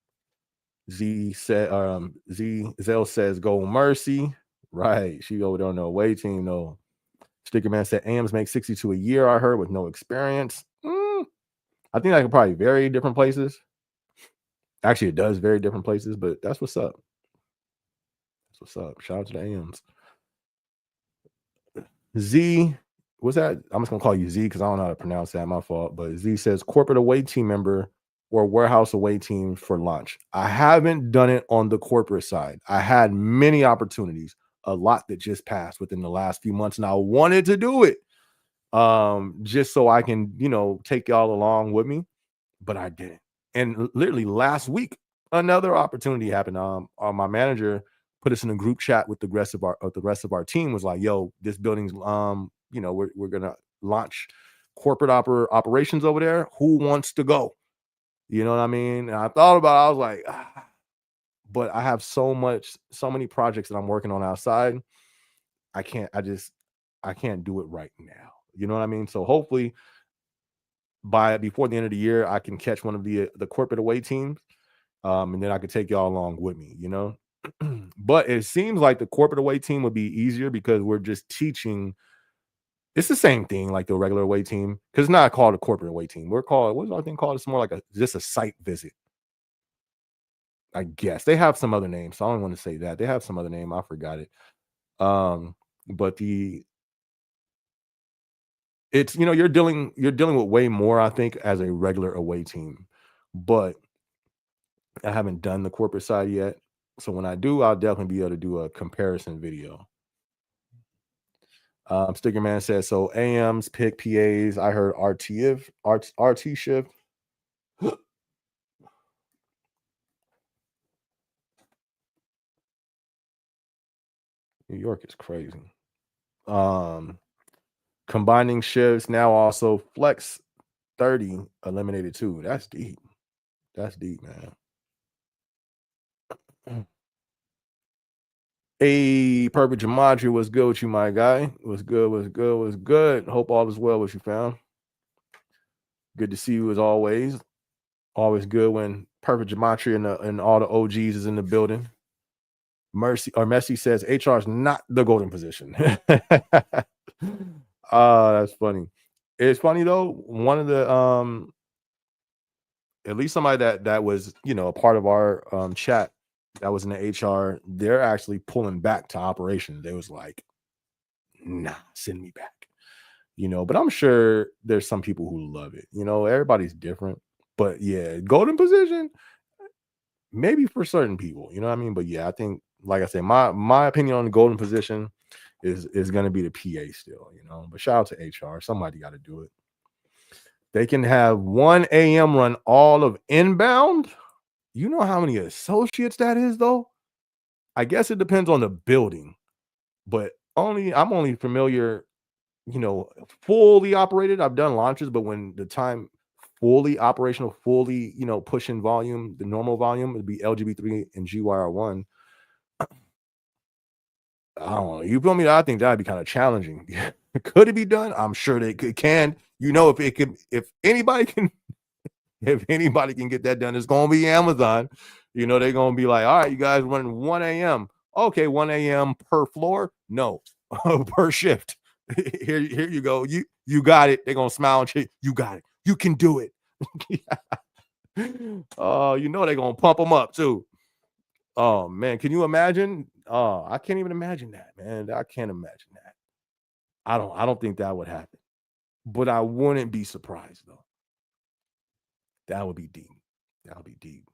Zell says go Mercy. Right. She over there on the away team, though. Sticker Man said AMs make 62 a year, I heard, with no experience. I think that could probably vary different places. Actually, it does vary different places, but that's what's up. That's what's up. Shout out to the AMs. Z, what's that? I'm just gonna call you Z because I don't know how to pronounce that. My fault. But Z says corporate away team member or warehouse away team for lunch. I haven't done it on the corporate side. I had many opportunities, a lot that just passed within the last few months, and I wanted to do it. Just so I can, take y'all along with me, but I didn't. And literally last week, another opportunity happened. My manager put us in a group chat with the rest of our team, was like, yo, this building's we're gonna launch corporate operations over there. Who wants to go? You know what I mean? And I thought about it, I was like, but I have so many projects that I'm working on outside. I can't do it right now. You know what I mean? So hopefully before the end of the year, I can catch one of the corporate away teams. And then I could take y'all along with me, But it seems like the corporate away team would be easier because we're just teaching. It's the same thing like the regular away team, because it's not called a corporate away team. We're called, what's our thing called? It's more like just a site visit. I guess they have some other name, so I don't want to say that. They have some other name. I forgot it. But it's you're dealing with way more, I think, as a regular away team. But I haven't done the corporate side yet. So when I do, I'll definitely be able to do a comparison video. Sticker Man says, so AMs pick PAs. I heard RT shift. New York is crazy. Combining shifts now also flex 30 eliminated too. That's deep. That's deep, man. Hey, Perfect Gematria, what's good with you, my guy? What's good? Hope all is well with you, fam. Good to see you as always. Always good when Perfect Gematria and all the OGs is in the building. Messi says HR is not the golden position. That's funny. It's funny though. One of the at least somebody that was, a part of our chat that was in the HR, they're actually pulling back to operations. They was like, nah, send me back. But I'm sure there's some people who love it. Everybody's different. But yeah, golden position, maybe for certain people, you know what I mean? But yeah, I think, like I said, my opinion on the golden position is gonna be the PA still. But shout out to HR. Somebody got to do it. They can have 1 a.m. run all of inbound. You know how many associates that is, though? I guess it depends on the building, but I'm only familiar, fully operated. I've done launches, but when the time fully operational, fully, pushing volume, the normal volume would be LGB3 and GYR1. I don't know. You feel me? I think that'd be kind of challenging. Could it be done? I'm sure they can. If anybody can get that done, it's gonna be Amazon. They're gonna be like, all right, you guys running 1 a.m. Okay, 1 a.m. per floor? No, per shift. Here you go. You got it. They're gonna smile and say, you got it. You can do it. Oh, they're gonna pump them up too. Oh man, can you imagine? Oh, I can't even imagine that, man. I can't imagine that. I don't think that would happen. But I wouldn't be surprised though. That would be deep. That would be deep.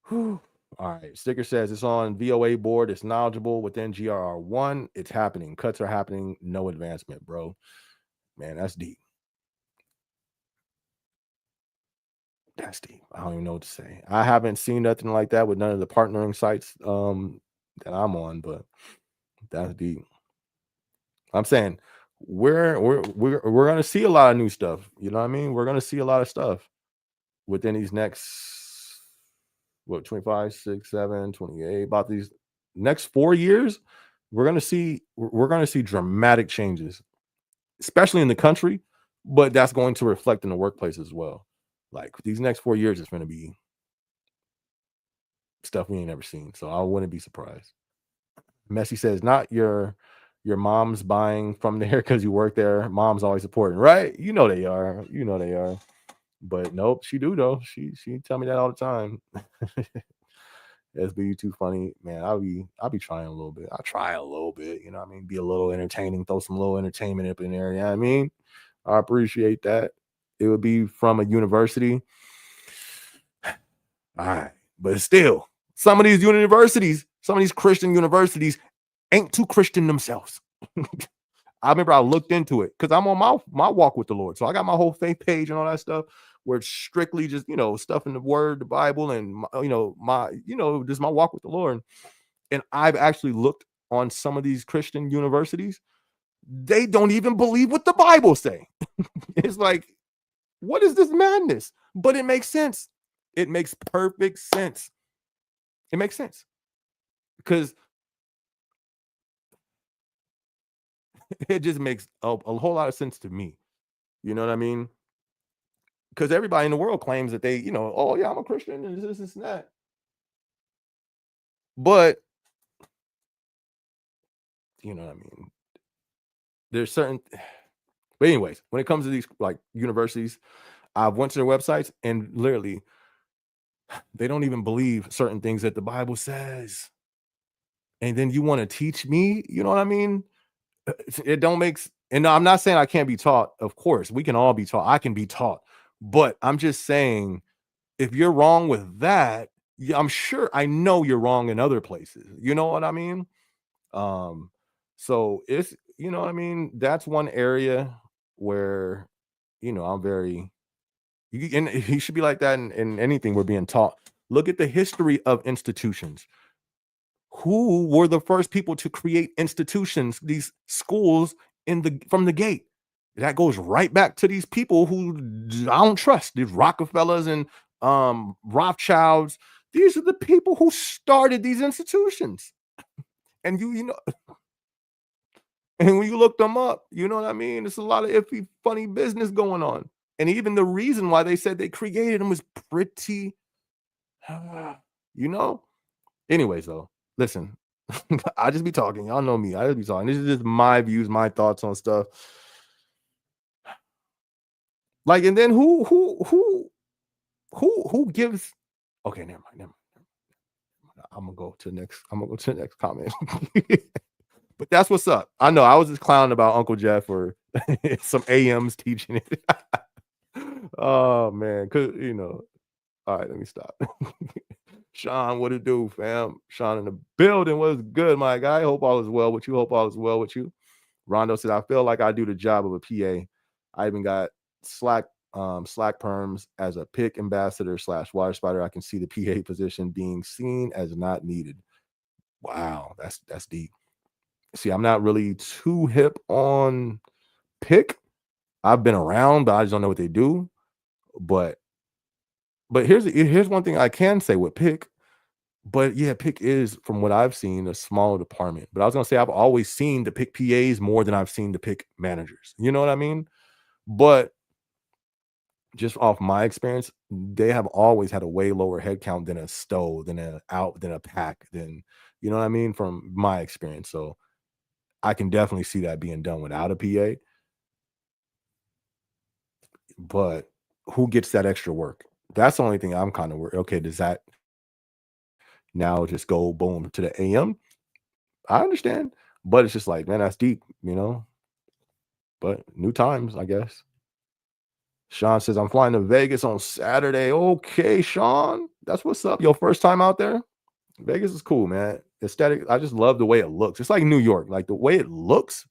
Whew. All right. Sticker says it's on VOA board. It's knowledgeable within GRR1. It's happening. Cuts are happening. No advancement, bro. Man, that's deep. That's deep. I don't even know what to say. I haven't seen nothing like that with none of the partnering sites that I'm on, but that's deep. I'm saying we're gonna see a lot of new stuff. You know what I mean? We're gonna see a lot of stuff within these next 25, 6, 7, 28, about these next 4 years. We're gonna see dramatic changes, especially in the country, but that's going to reflect in the workplace as well. Like these next 4 years is gonna be stuff we ain't never seen. So I wouldn't be surprised. Messi says, not your mom's buying from there because you work there. Mom's always supporting, right? They are. They are. But nope, she do though. She tell me that all the time. SB, you too funny, man. I'll be trying a little bit. I try a little bit. You know what I mean? Be a little entertaining. Throw some little entertainment up in there. You know what I mean? I appreciate that. It would be from a university. All right, but still, some of these universities, some of these Christian universities, ain't too Christian themselves. I remember I looked into it because I'm on my walk with the Lord. So I got my whole faith page and all that stuff where it's strictly just, stuff in the word, the Bible, and just my walk with the Lord. And I've actually looked on some of these Christian universities. They don't even believe what the Bible say. It's like, what is this madness? But it makes sense. It makes perfect sense. It makes sense because it just makes a whole lot of sense to me. You know what I mean? Because everybody in the world claims that they, oh yeah, I'm a Christian and this and that. But you know what I mean? There's certain but anyways, when it comes to these like universities, I've went to their websites and literally they don't even believe certain things that the Bible says. And then you want to teach me, you know what I mean? It don't make and no, I'm not saying I can't be taught. Of course, we can all be taught. I can be taught. But I'm just saying if you're wrong with that, I'm sure I know you're wrong in other places. You know what I mean? Um, so it's what I mean. That's one area where I'm very. And he should be like that in anything we're being taught. Look at the history of institutions. Who were the first people to create institutions? These schools from the gate. That goes right back to these people who I don't trust. These Rockefellers and Rothschilds. These are the people who started these institutions. And and when you look them up, you know what I mean? There's a lot of iffy, funny business going on. And even the reason why they said they created them was pretty, you know? Anyways, though, listen, I just be talking. Y'all know me. I just be talking. This is just my views, my thoughts on stuff. Like, and then who gives? Okay, never mind. Never mind. I'm gonna go to the next. I'm gonna go to the next comment. But that's what's up. I know I was just clowning about Uncle Jeff or some AMs teaching it. Oh man, cause all right, let me stop. Sean, what it do, fam? Sean in the building. What's good, my guy? Hope all is well with you. Hope all is well with you. Rondo said, I feel like I do the job of a PA. I even got Slack perms as a pick ambassador / water spider. I can see the PA position being seen as not needed. Wow, that's deep. See, I'm not really too hip on pick. I've been around, but I just don't know what they do. But here's one thing I can say with pick. But yeah, pick is, from what I've seen, a small department. But I was gonna say I've always seen the pick PAs more than I've seen the pick managers. You know what I mean? But just off my experience, they have always had a way lower head count than a stow, than a pack, than you know what I mean, from my experience. So I can definitely see that being done without a PA. But who gets that extra work? That's the only thing I'm kind of worried. Okay, does that now just go boom to the AM? I understand, but it's just like, man, that's deep, But new times, I guess. Sean says, I'm flying to Vegas on Saturday. Okay, Sean, that's what's up. Your first time out there? Vegas is cool, man. Aesthetic. I just love the way it looks. It's like New York. Like the way it looks,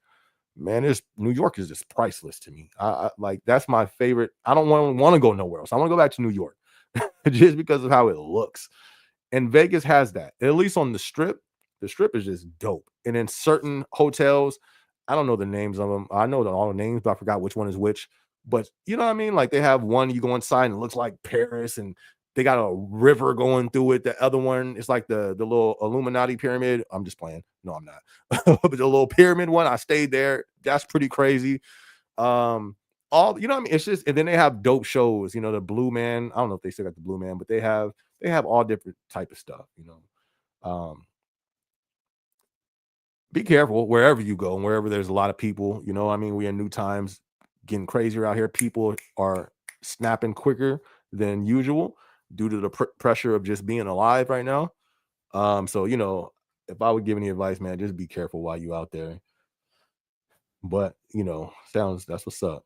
man, New York is just priceless to me. I like, that's my favorite. I don't want to go nowhere else. I want to go back to New York just because of how it looks. And Vegas has that, at least on the strip. The strip is just dope. And in certain hotels, I don't know the names of them. I know all the names, but I forgot which one is which. But you know what I mean? Like they have one, you go inside and it looks like Paris, and they got a river going through it. The other one, it's like the little Illuminati pyramid. I'm just playing. No, I'm not. But the little pyramid one, I stayed there. That's pretty crazy. All you know what I mean? It's just, and then they have dope shows, the Blue Man. I don't know if they still got the Blue Man, but they have all different type of stuff, be careful wherever you go and wherever there's a lot of people. I mean, we're in new times, getting crazier out here. People are snapping quicker than usual due to the pressure of just being alive right now. So if I would give any advice, man, just be careful while you out there. But that's what's up.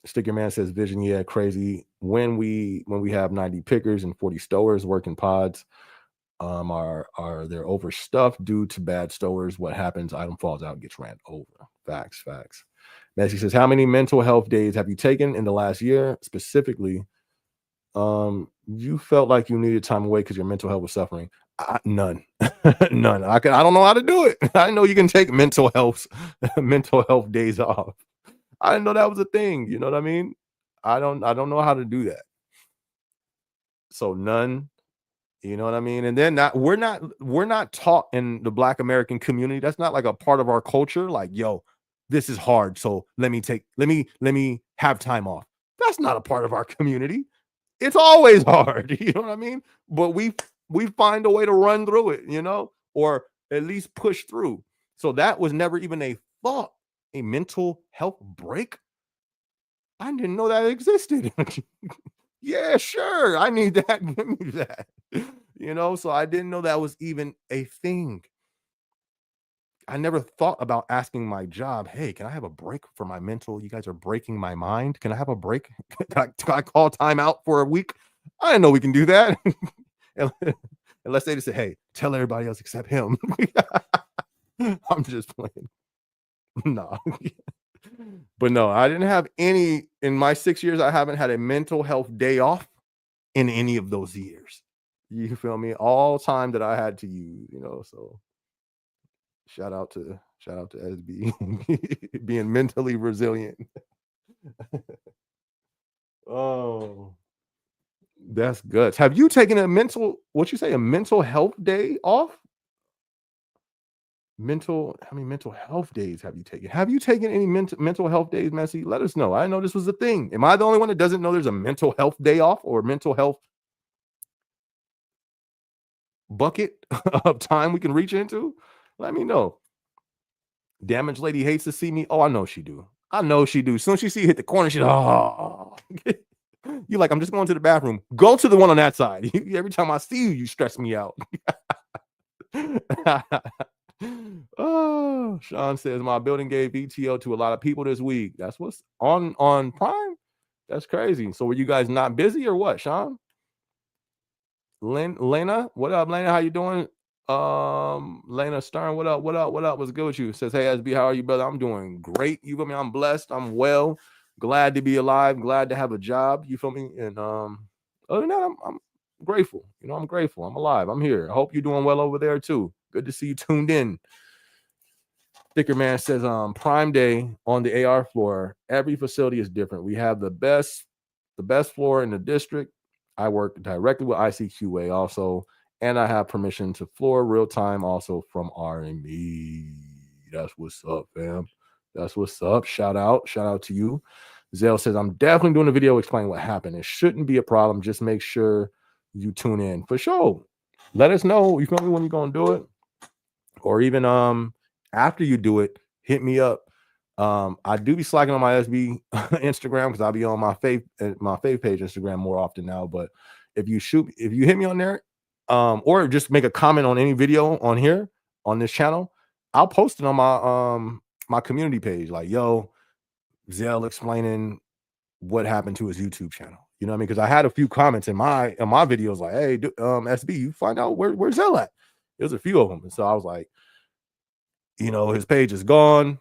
Sticker Man says, vision, yeah, crazy. When we have 90 pickers and 40 stowers working pods, are they're overstuffed due to bad stowers? What happens? Item falls out, gets ran over. Facts. Messi says, how many mental health days have you taken in the last year? Specifically, you felt like you needed time away because your mental health was suffering. None. None. I don't know how to do it. I know you can take mental health days off. I didn't know that was a thing. You know what I mean? I don't know how to do that. So none. You know what I mean? And then we're not taught in the Black American community. That's not like a part of our culture. Like, yo, this is hard, so let me have time off. That's not a part of our community. It's always hard. You know what I mean? But we find a way to run through it, or at least push through. So that was never even a thought. A mental health break? I didn't know that existed. Yeah, sure. I need that. Give me that. So I didn't know that was even a thing. I never thought about asking my job, hey, can I have a break for my mental? You guys are breaking my mind. Can I have a break? Can I call time out for a week? I didn't know we can do that. Unless they just say, hey, tell everybody else except him. I'm just playing. No. But no, I didn't have any in my 6 years. I haven't had a mental health day off in any of those years. You feel me? All time that I had to use, so shout out to SB being mentally resilient. Oh, that's good. Have you taken a mental health day off? How many mental health days have you taken? Have you taken any mental health days, Messi? Let us know. I know this was a thing. Am I the only one that doesn't know there's a mental health day off or mental health? bucket of time we can reach into? Let me know. Damaged lady hates to see me. Oh, I know she do. I know she do. As soon as she see you hit the corner, she's oh. You like, I'm just going to the bathroom. Go to the one on that side. Every time I see you, you stress me out. Oh, Sean says my building gave VTO to a lot of people this week. That's what's on Prime. That's crazy. So were you guys not busy or what, Sean? Lena, what up, Lena? How you doing? Lena Stern, what up? What's good with you? Says, hey, SB, how are you, brother? I'm doing great. You feel me? I'm blessed. I'm well. Glad to be alive. Glad to have a job. You feel me? And other than that, I'm grateful. You know, I'm grateful. I'm alive. I'm here. I hope you're doing well over there too. Good to see you tuned in. Sticker Man says, Prime Day on the AR floor. Every facility is different. We have the best floor in the district. I work directly with ICQA also, and I have permission to floor real time also from R&B. That's what's up, fam. That's what's up. Shout out to you. Zell says, I'm definitely doing a video explaining what happened. It shouldn't be a problem. Just make sure you tune in for sure. Let us know. You feel me when you're gonna do it, or even after you do it, hit me up. I do be slacking on my SB Instagram because I'll be on my faith page Instagram more often now. But if you hit me on there, or just make a comment on any video on here on this channel, I'll post it on my my community page. Like, yo, Zell explaining what happened to his YouTube channel. You know what I mean? Because I had a few comments in my videos like, hey, SB, you find out where's Zell at? There's a few of them, and so I was like, you know, his page is gone.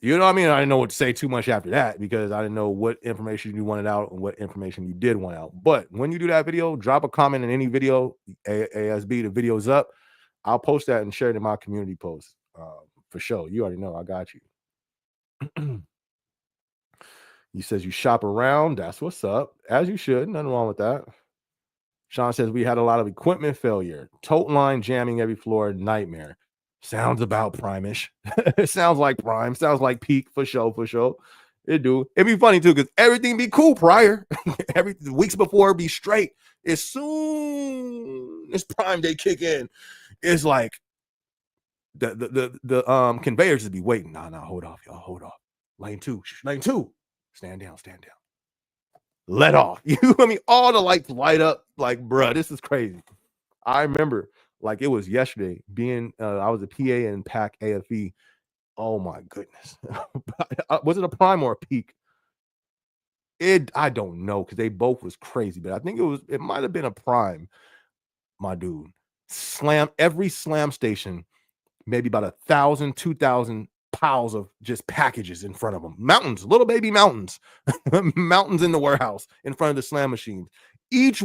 You know what I mean? I didn't know what to say too much after that because I didn't know what information you wanted out and what information you did want out. But when you do that video, drop a comment in any video, ASB, the video's up. I'll post that and share it in my community post for sure. You already know I got you. He says you shop around. That's what's up. As you should. Nothing wrong with that. Sean says we had a lot of equipment failure. Tote line jamming every floor. Nightmare. Sounds about prime-ish. It sounds like prime. Sounds like peak for sure. It do. It'd be funny too because everything be cool prior. Every weeks before be straight. As soon as Prime Day kick in, it's like the conveyors would be waiting. Nah, hold off, y'all. Hold off. Lane two. Stand down. Let off. You know what I mean? All the lights light up. Like, bruh, this is crazy. I remember like it was yesterday being I was a PA in PAC AFE. Oh my goodness. Was it a prime or a peak? I don't know because they both was crazy, but I think it might have been a prime, my dude. Every slam station, maybe about 1,000, 2,000 piles of just packages in front of them. Mountains, little baby mountains. Mountains in the warehouse in front of the slam machines. Each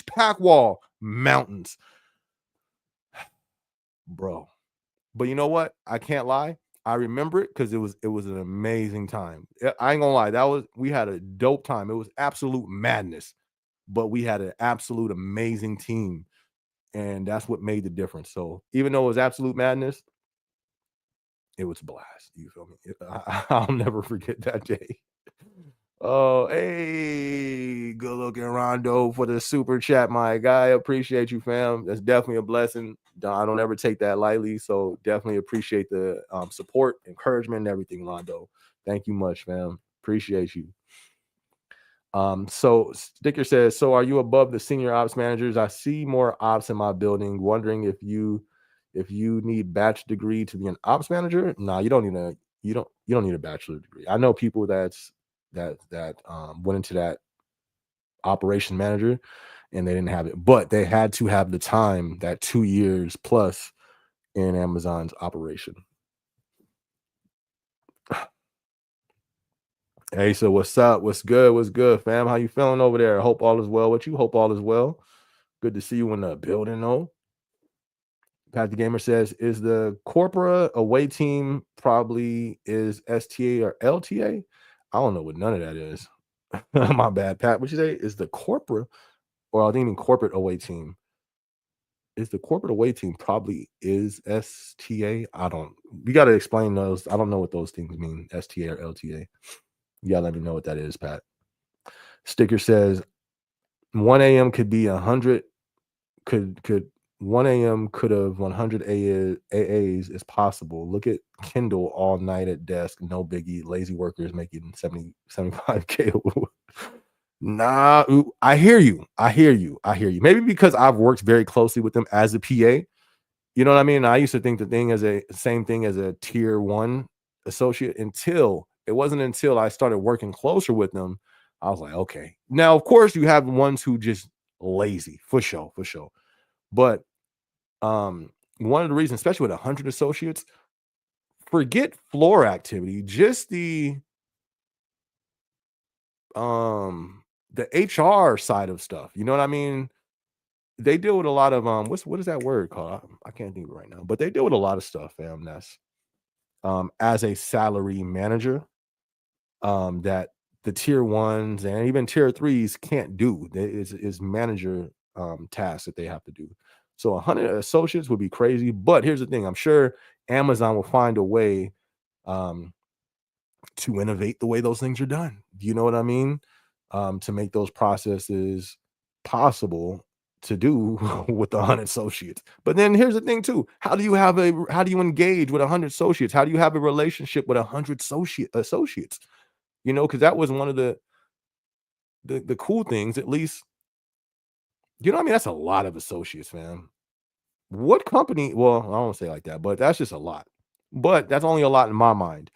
pack wall, mountains. Bro. But you know what? I can't lie. I remember it because it was an amazing time. I ain't gonna lie. We had a dope time. It was absolute madness, but we had an absolute amazing team, and that's what made the difference. So even though it was absolute madness, it was a blast. You feel me? I'll never forget that day. Oh, hey, good looking Rondo for the super chat, my guy. Appreciate you, fam. That's definitely a blessing. I don't ever take that lightly, so definitely appreciate the support, encouragement, and everything, Rondo. Thank you much, fam. Appreciate you. So Sticker says, so are you above the senior ops managers? I see more ops in my building. Wondering if you need bachelor degree to be an ops manager. No, you don't need a bachelor degree. I know people that went into that operation manager and they didn't have it, but they had to have the time, that 2 years plus in Amazon's operation. Hey, so what's up? What's good, fam? How you feeling over there? I hope all is well with you. Hope all is well. Good to see you in the building, though. Pat the Gamer says, is the Corpora away team probably is STA or LTA? I don't know what none of that is. My bad, Pat. What you say? Is the corporate, or I think even corporate away team? Is the corporate away team probably is STA? We got to explain those. I don't know what those things mean, STA or LTA. You got to let me know what that is, Pat. Sticker says 1 a.m. could be 100 Could 1 a.m. could have 100 AAs is possible. Look at Kindle all night at desk, no biggie. Lazy workers making 75K. Nah, I hear you. I hear you. I hear you. Maybe because I've worked very closely with them as a PA. You know what I mean? I used to think the thing as a same thing as a tier one associate until it wasn't until I started working closer with them. I was like, okay. Now, of course, you have ones who just lazy for sure, for sure. But one of the reasons, especially with 100 associates, forget floor activity, just the HR side of stuff. You know what I mean? They deal with a lot of what is that word called? I can't think of it right now, but they deal with a lot of stuff, fam. That's as a salary manager, that the tier ones and even tier threes can't do. Is manager tasks that they have to do. So 100 associates would be crazy. But here's the thing: I'm sure Amazon will find a way um, to innovate the way those things are done. Do you know what I mean? To make those processes possible to do with 100 associates. But then here's the thing too: how do you engage with 100 associates? How do you have a relationship with 100 associates? You know, because that was one of the cool things. At least, you know what I mean. That's a lot of associates, man. What company? Well, I don't say it like that, but that's just a lot. But that's only a lot in my mind.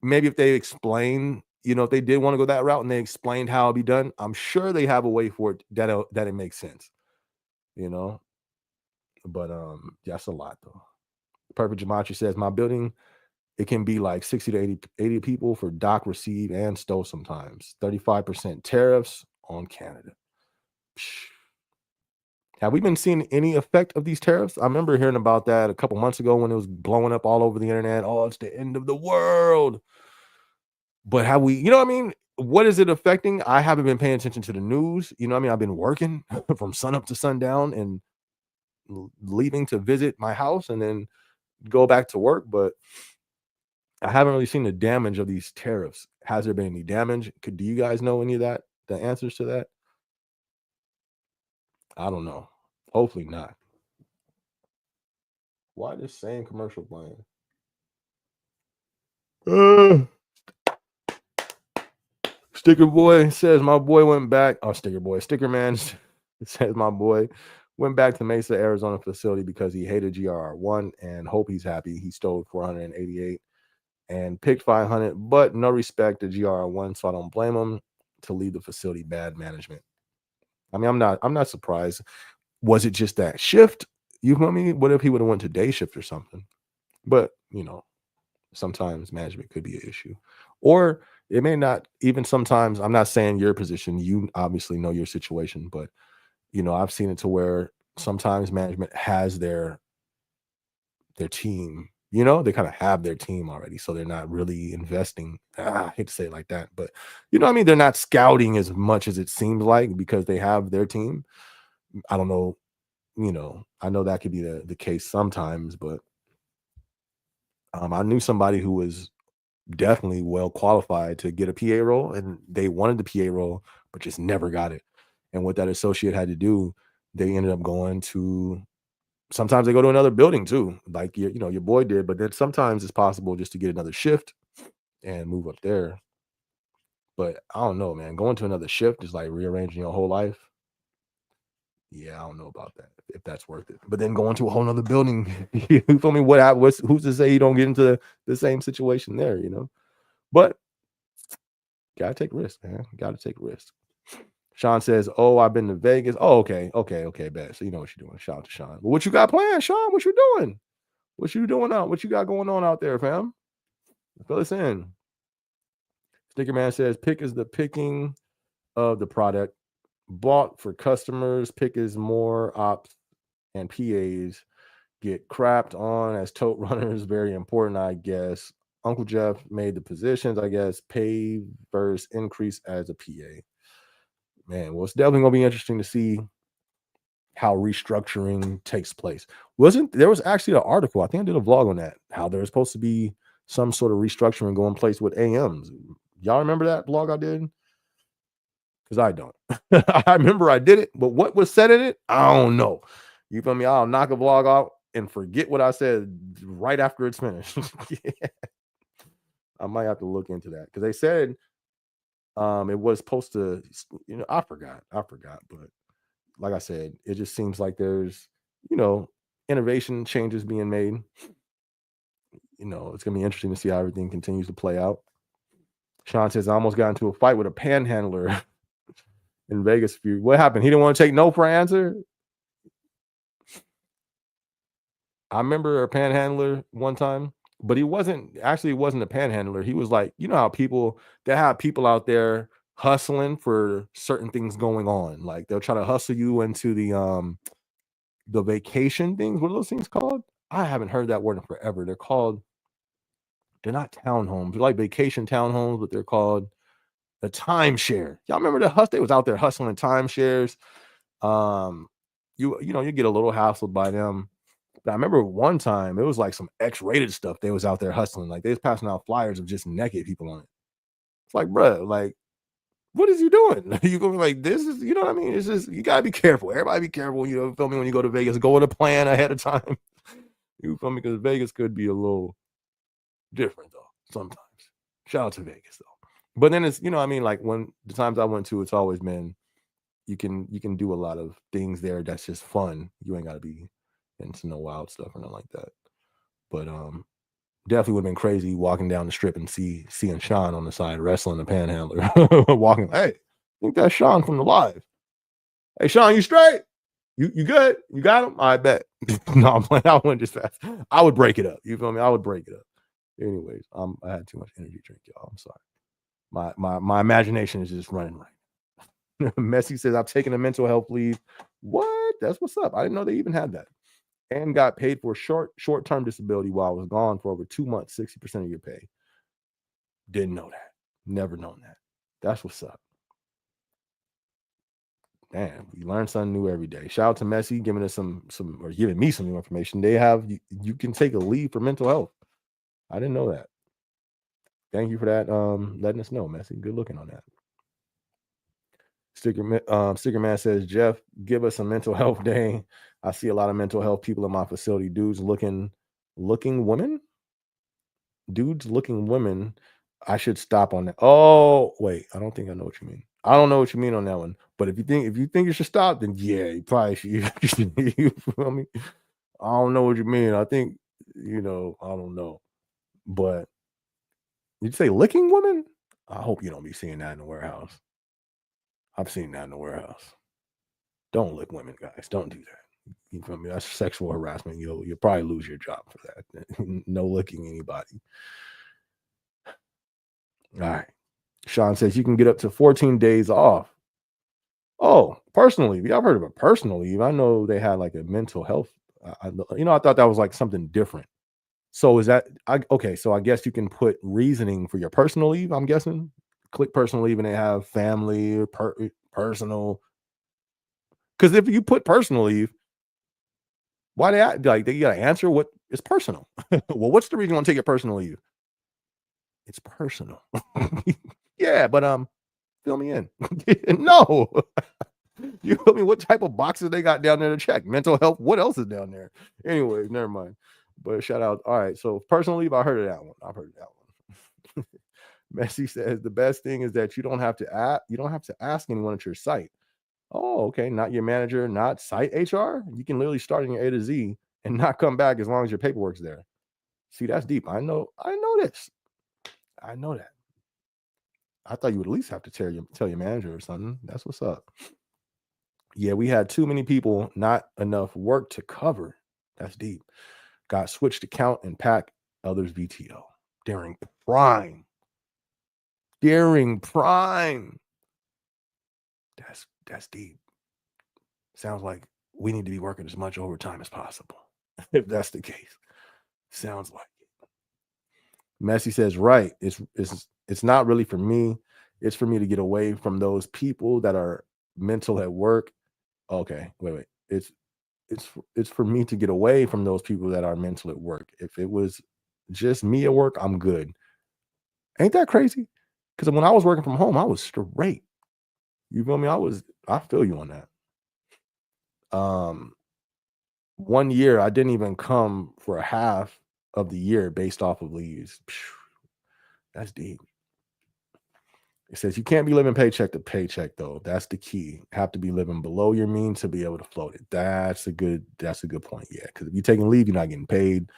Maybe if they explain, you know, if they did want to go that route and they explained how it'll be done, I'm sure they have a way for it that it makes sense, you know. But that's a lot though. Perfect Gematria says my building, it can be like 60 to 80 people for dock, receive, and stow sometimes. 35% tariffs on Canada. Psh. Have we been seeing any effect of these tariffs? I remember hearing about that a couple months ago when it was blowing up all over the internet. Oh, it's the end of the world. But have we, you know what I mean? What is it affecting? I haven't been paying attention to the news. You know what I mean? I've been working from sun up to sundown and leaving to visit my house and then go back to work. But I haven't really seen the damage of these tariffs. Has there been any damage? Do you guys know any of that? The answers to that? I don't know. Hopefully not. Why this same commercial playing? Uh, Sticker boy says my boy went back. Oh, sticker boy, sticker man says my boy went back to Mesa, Arizona facility because he hated GR1 and hope he's happy. He stole 488 and picked 500, but no respect to GR1, so I don't blame him to leave the facility. Bad management. I mean, I'm not surprised. Was it just that shift? You know what I mean? What if he would have went to day shift or something? But you know, sometimes management could be an issue, or it may not. Even sometimes, I'm not saying your position, you obviously know your situation, but you know, I've seen it to where sometimes management has their team, you know, they kind of have their team already, so they're not really investing. I hate to say it like that, but you know what I mean, they're not scouting as much as it seems like because they have their team. I don't know, you know, I know that could be the case sometimes, but I knew somebody who was definitely well qualified to get a PA role, and they wanted the PA role, but just never got it. And what that associate had to do, they ended up going to. Sometimes they go to another building too, like you know your boy did. But then sometimes it's possible just to get another shift and move up there. But I don't know, man. Going to another shift is like rearranging your whole life. Yeah, I don't know about that if that's worth it. But then going to a whole nother building, you feel me? What's who's to say you don't get into the same situation there? You know, but gotta take risks, man. Gotta take risks. Sean says, "Oh, I've been to Vegas." Oh, okay, bet. So you know what you're doing. Shout out to Sean. But what you got planned, Sean? What you doing? What you doing out? What you got going on out there, fam? Fill us in. Sticker Man says, "Pick is the picking of the product bought for customers. Pick is more ops and PAs get crapped on as tote runners. Very important, I guess." Uncle Jeff made the positions, I guess. Pay versus increase as a PA. Man, well, it's definitely gonna be interesting to see how restructuring takes place. Wasn't there was actually an article, I think I did a vlog on that, how there's supposed to be some sort of restructuring going place with AMs. Y'all remember that vlog I did? Because I don't. I remember I did it, but what was said in it, I don't know. You feel me? I'll knock a vlog out and forget what I said right after it's finished. Yeah. I might have to look into that because they said it was supposed to, I forgot, but like I said, it just seems like there's, you know, innovation changes being made. It's gonna be interesting to see how everything continues to play out. Sean says, I almost got into a fight with a panhandler in Vegas. What happened? He didn't want to take no for an answer. I remember a panhandler one time, but he wasn't a panhandler. He was like, you know how they have people out there hustling for certain things going on. Like they'll try to hustle you into the vacation things. What are those things called? I haven't heard that word in forever. They're not townhomes. They're like vacation townhomes, but they're called the timeshare. Y'all remember they was out there hustling timeshares. You get a little hassled by them. But I remember one time it was like some X-rated stuff. They was out there hustling. Like they was passing out flyers of just naked people on it. It's like, bro, like, what is you doing? You gonna be like, this is, you know what I mean? It's just, you gotta be careful. Everybody be careful, feel me, when you go to Vegas. Go with a plan ahead of time. You feel me? Because Vegas could be a little different though, sometimes. Shout out to Vegas though. But then it's, like when the times I went to, it's always been, you can do a lot of things there that's just fun. You ain't gotta be into no wild stuff or nothing like that. But definitely would have been crazy walking down the strip and seeing Sean on the side wrestling the panhandler. Walking, hey, I think that's Sean from the live. Hey Sean, you straight? You good? You got him? I bet. No, I'm playing. I wouldn't just fast. I would break it up. You feel me? I would break it up. Anyways, I had too much energy drink, y'all. I'm sorry. My imagination is just running right. Messi says, I've taken a mental health leave. What? That's what's up. I didn't know they even had that. And got paid for short-term disability while I was gone for over 2 months, 60% of your pay. Didn't know that. Never known that. That's what's up. Damn, we learn something new every day. Shout out to Messi giving us giving me some new information. They have you can take a leave for mental health. I didn't know that. Thank you for that. Letting us know, Messi. Good looking on that. Sticker Man says, Jeff, give us a mental health day. I see a lot of mental health people in my facility. Dudes looking women. I should stop on that. Oh, wait. I don't think I know what you mean. I don't know what you mean on that one. But if you think you should stop, then yeah, you probably should. You feel me? I don't know what you mean. I think, I don't know. But you'd say licking women? I hope you don't be seeing that in the warehouse. I've seen that in the warehouse. Don't lick women, guys. Don't do that. You feel me? That's sexual harassment. You'll probably lose your job for that. No licking anybody. All right. Sean says you can get up to 14 days off. Oh, personal leave. Yeah, I've heard of a personal leave. I know they had like a mental health. I thought that was like something different. So is that okay? So I guess you can put reasoning for your personal leave. I'm guessing. Click personal leave and they have family or personal. Because if you put personal leave, why they gotta answer what is personal? Well, what's the reason you want to take your personal leave? It's personal. Yeah, but fill me in. No. You feel me? What type of boxes they got down there to check? Mental health. What else is down there? Anyways, never mind. But shout out. All right. So personal leave, I heard of that one. I've heard of that one. Messi says the best thing is that you don't have to ask anyone at your site. Oh, okay. Not your manager, not site HR. You can literally start in your A to Z and not come back as long as your paperwork's there. See, that's deep. I know this. I know that. I thought you would at least have to tell your manager or something. That's what's up. Yeah, we had too many people, not enough work to cover. That's deep. Got switched to count and pack others VTO during prime. That's deep. Sounds like we need to be working as much overtime as possible. If that's the case. Sounds like it. Messi says, right. It's not really for me. It's for me to get away from those people that are mental at work. Okay, wait. It's for me to get away from those people that are mental at work. If it was just me at work, I'm good. Ain't that crazy? Because when I was working from home, I was straight. You feel me? I feel you on that. 1 year, I didn't even come for a half of the year based off of leaves. Phew, that's deep. It says you can't be living paycheck to paycheck though. That's the key. Have to be living below your means to be able to float it. That's a good point. Yeah, because if you're taking leave, you're not getting paid.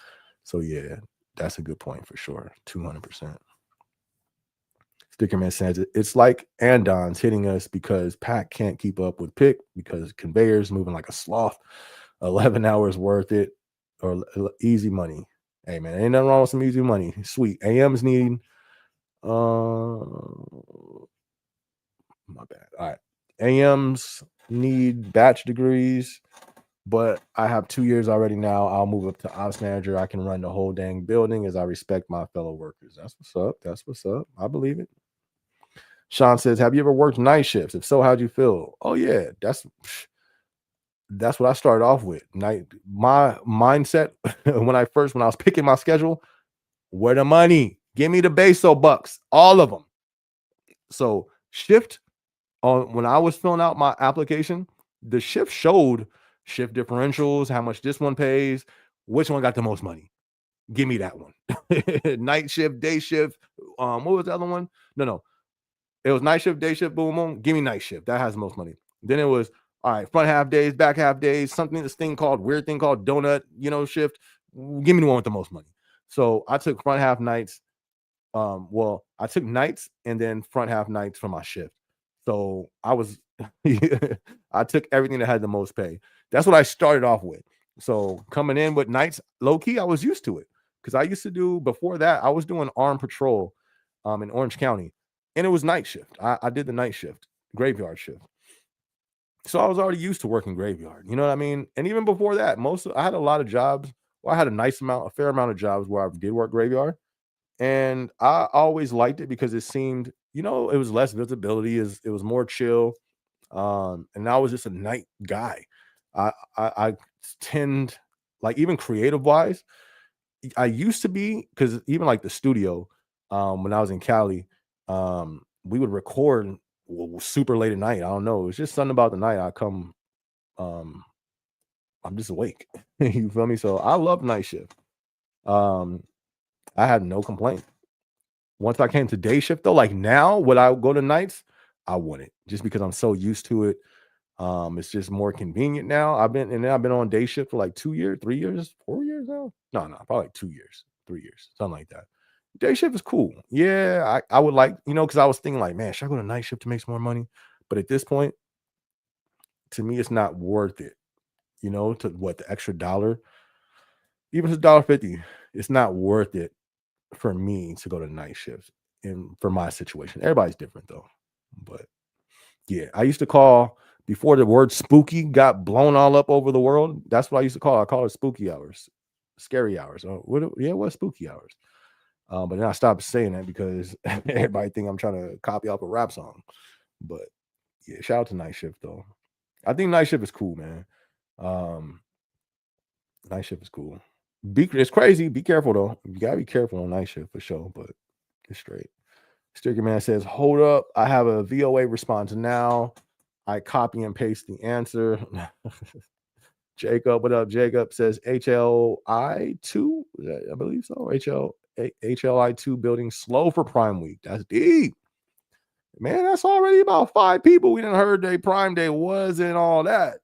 So yeah, that's a good point for sure. 200%. Stickerman says it's like andons hitting us because pack can't keep up with pick because conveyors moving like a sloth. 11 hours worth it or easy money. Hey man, ain't nothing wrong with some easy money. Sweet. AMs need my bad. All right. AMs need batch degrees, but I have 2 years already now. I'll move up to ops manager. I can run the whole dang building as I respect my fellow workers. That's what's up. That's what's up. I believe it. Sean says, have you ever worked night shifts? If so, how'd you feel? Oh yeah, that's what I started off with. My mindset when I was picking my schedule, where the money? Give me the BASO bucks, all of them. So shift on when I was filling out my application, the shift showed shift differentials, how much this one pays, which one got the most money. Give me that one. Night shift, day shift. What was the other one? No. It was night shift, day shift, boom, boom. Give me night shift. That has the most money. Then it was all right, front half days, back half days, weird thing called donut, shift. Give me the one with the most money. So I took front half nights. I took nights and then front half nights for my shift. So I took everything that had the most pay. That's what I started off with. So coming in with nights, low key, I was used to it because I used to do before that. I was doing armed patrol, in Orange County, and it was night shift. I did the night shift, graveyard shift. So I was already used to working graveyard. You know what I mean? And even before that, I had a lot of jobs. Well, I had a fair amount of jobs where I did work graveyard. And I always liked it because it seemed, it was less visibility, it was more chill. And I was just a night guy. I tend like even creative wise, I used to be because even like the studio, when I was in Cali, we would record super late at night. I don't know. It's just something about the night um, I'm just awake. You feel me? So I love night shift. Um, I had no complaint. Once I came to day shift though, like now, would I go to nights? I wouldn't, just because I'm so used to it. It's just more convenient now. I've been on day shift for like 2 years, 3 years, 4 years now. No, probably like 2 years, 3 years, something like that. Day shift is cool. Yeah, I would like, because I was thinking like, man, should I go to night shift to make some more money? But at this point, to me, it's not worth it. To what the extra dollar, even if it's $1.50, it's not worth it for me to go to night shifts and for my situation. Everybody's different though. But yeah, I used to call before the word spooky got blown all up over the world. That's what I used to call. I call it spooky hours, scary hours. What's spooky hours? But then I stopped saying that because everybody think I'm trying to copy off a rap song. But yeah, shout out to night shift though. I think night shift is cool, man. Um, Night shift is cool. It's crazy. Be careful though. You gotta be careful on night shift for sure. But it's straight. Sticker Man says, "Hold up, I have a VOA response now. I copy and paste the answer." Jacob, what up? Jacob says HLI2. I believe so. HLI2 building slow for Prime Week. That's deep. Man, that's already about 5 people we didn't heard they Prime Day was and all that.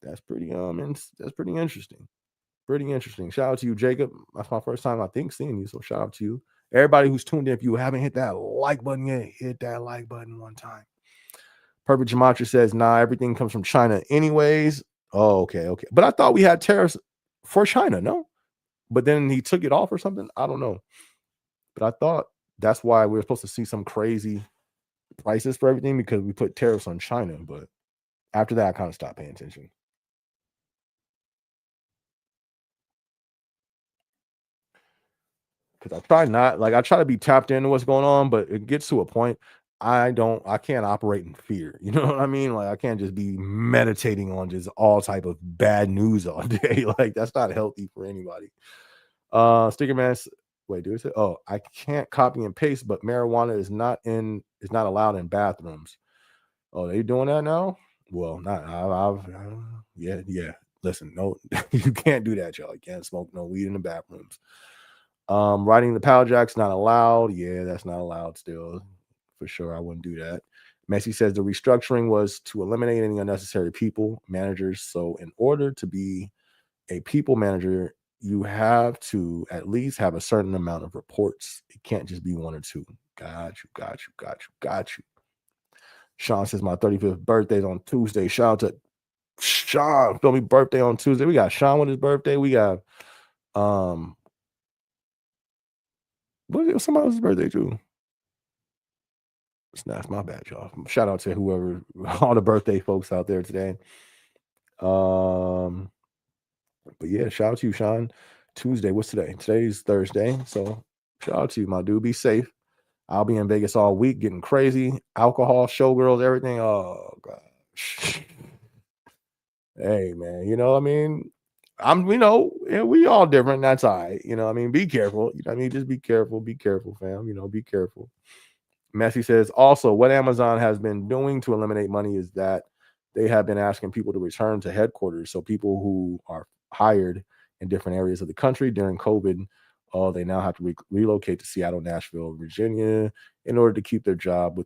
That's pretty that's pretty interesting. Pretty interesting. Shout out to you, Jacob. That's my first time, I think, seeing you. So shout out to you. Everybody who's tuned in, if you haven't hit that like button yet, hit that like button one time. Perfect Gematria says, nah, everything comes from China anyways. Oh, okay. But I thought we had tariffs for China, no? But then he took it off or something. I don't know. But I thought that's why we were supposed to see some crazy prices for everything because we put tariffs on China. But after that, I kind of stopped paying attention. Because I try to be tapped into what's going on, but it gets to a point I can't operate in fear. You know what I mean? Like I can't just be meditating on just all type of bad news all day. Like that's not healthy for anybody. Sticker Man, wait, do it say? Oh, I can't copy and paste, but marijuana is not allowed in bathrooms. Oh, they doing that now? Well, not. Yeah. Listen, no, you can't do that, y'all. You can't smoke no weed in the bathrooms. Riding the power jack's not allowed. Yeah, that's not allowed still. For sure, I wouldn't do that. Messi says the restructuring was to eliminate any unnecessary people, managers. So, in order to be a people manager, you have to at least have a certain amount of reports. It can't just be one or two. Got you, got you, got you, got you. Sean says my 35th birthday's on Tuesday. Shout out to Sean. Feel me, birthday on Tuesday. We got Sean with his birthday. We got um somebody else's birthday too. That's my bad, y'all. Shout out to whoever, all the birthday folks out there today. But yeah, shout out to you, Sean. Tuesday, what's today? Today's Thursday. So shout out to you, my dude. Be safe. I'll be in Vegas all week getting crazy. Alcohol, showgirls, everything. Oh gosh. Hey man, I mean, we all different. That's all right. I mean, be careful. Just be careful, fam. Be careful. Messi says also what Amazon has been doing to eliminate money is that they have been asking people to return to headquarters. So people who are hired in different areas of the country during COVID, they now have to relocate to Seattle, Nashville, Virginia in order to keep their job.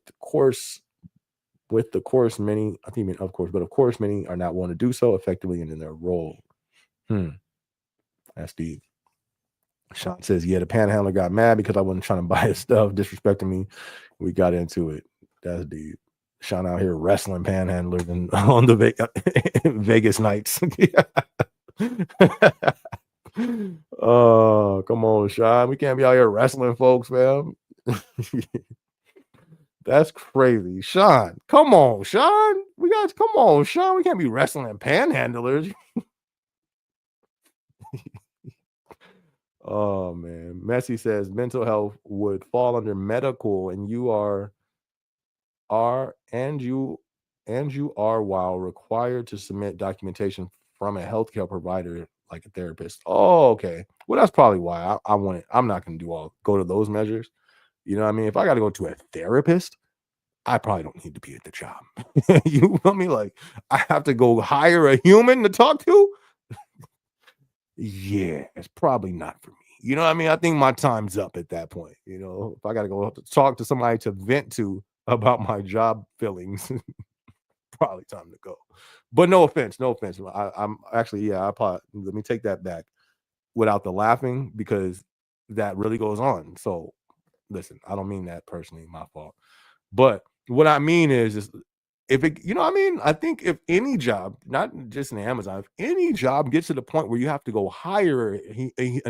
Many, I think, of course, many are not willing to do so effectively and in their role. That's deep. Sean says, yeah, the panhandler got mad because I wasn't trying to buy his stuff, disrespecting me. We got into it. That's deep. Sean out here wrestling panhandlers and on the Vegas nights. Oh, come on, Sean. We can't be out here wrestling folks, man. That's crazy. Sean, come on, Sean. Come on, Sean. We can't be wrestling panhandlers. Oh man. Messi says mental health would fall under medical, and you are while required to submit documentation from a healthcare provider like a therapist. Oh, okay. Well, that's probably why I'm not gonna go to those measures. You know what I mean? If I gotta go to a therapist, I probably don't need to be at the job. You feel me? Like I have to go hire a human to talk to. Yeah, it's probably not for me. You know what I mean? I think my time's up at that point. If I got to go talk to somebody to vent to about my job feelings, probably time to go. But no offense, no offense. I'm actually, yeah, let me take that back without the laughing because that really goes on. So listen, I don't mean that personally, my fault. But what I mean is if it, what I mean? I think if any job, not just in Amazon, if any job gets to the point where you have to go hire you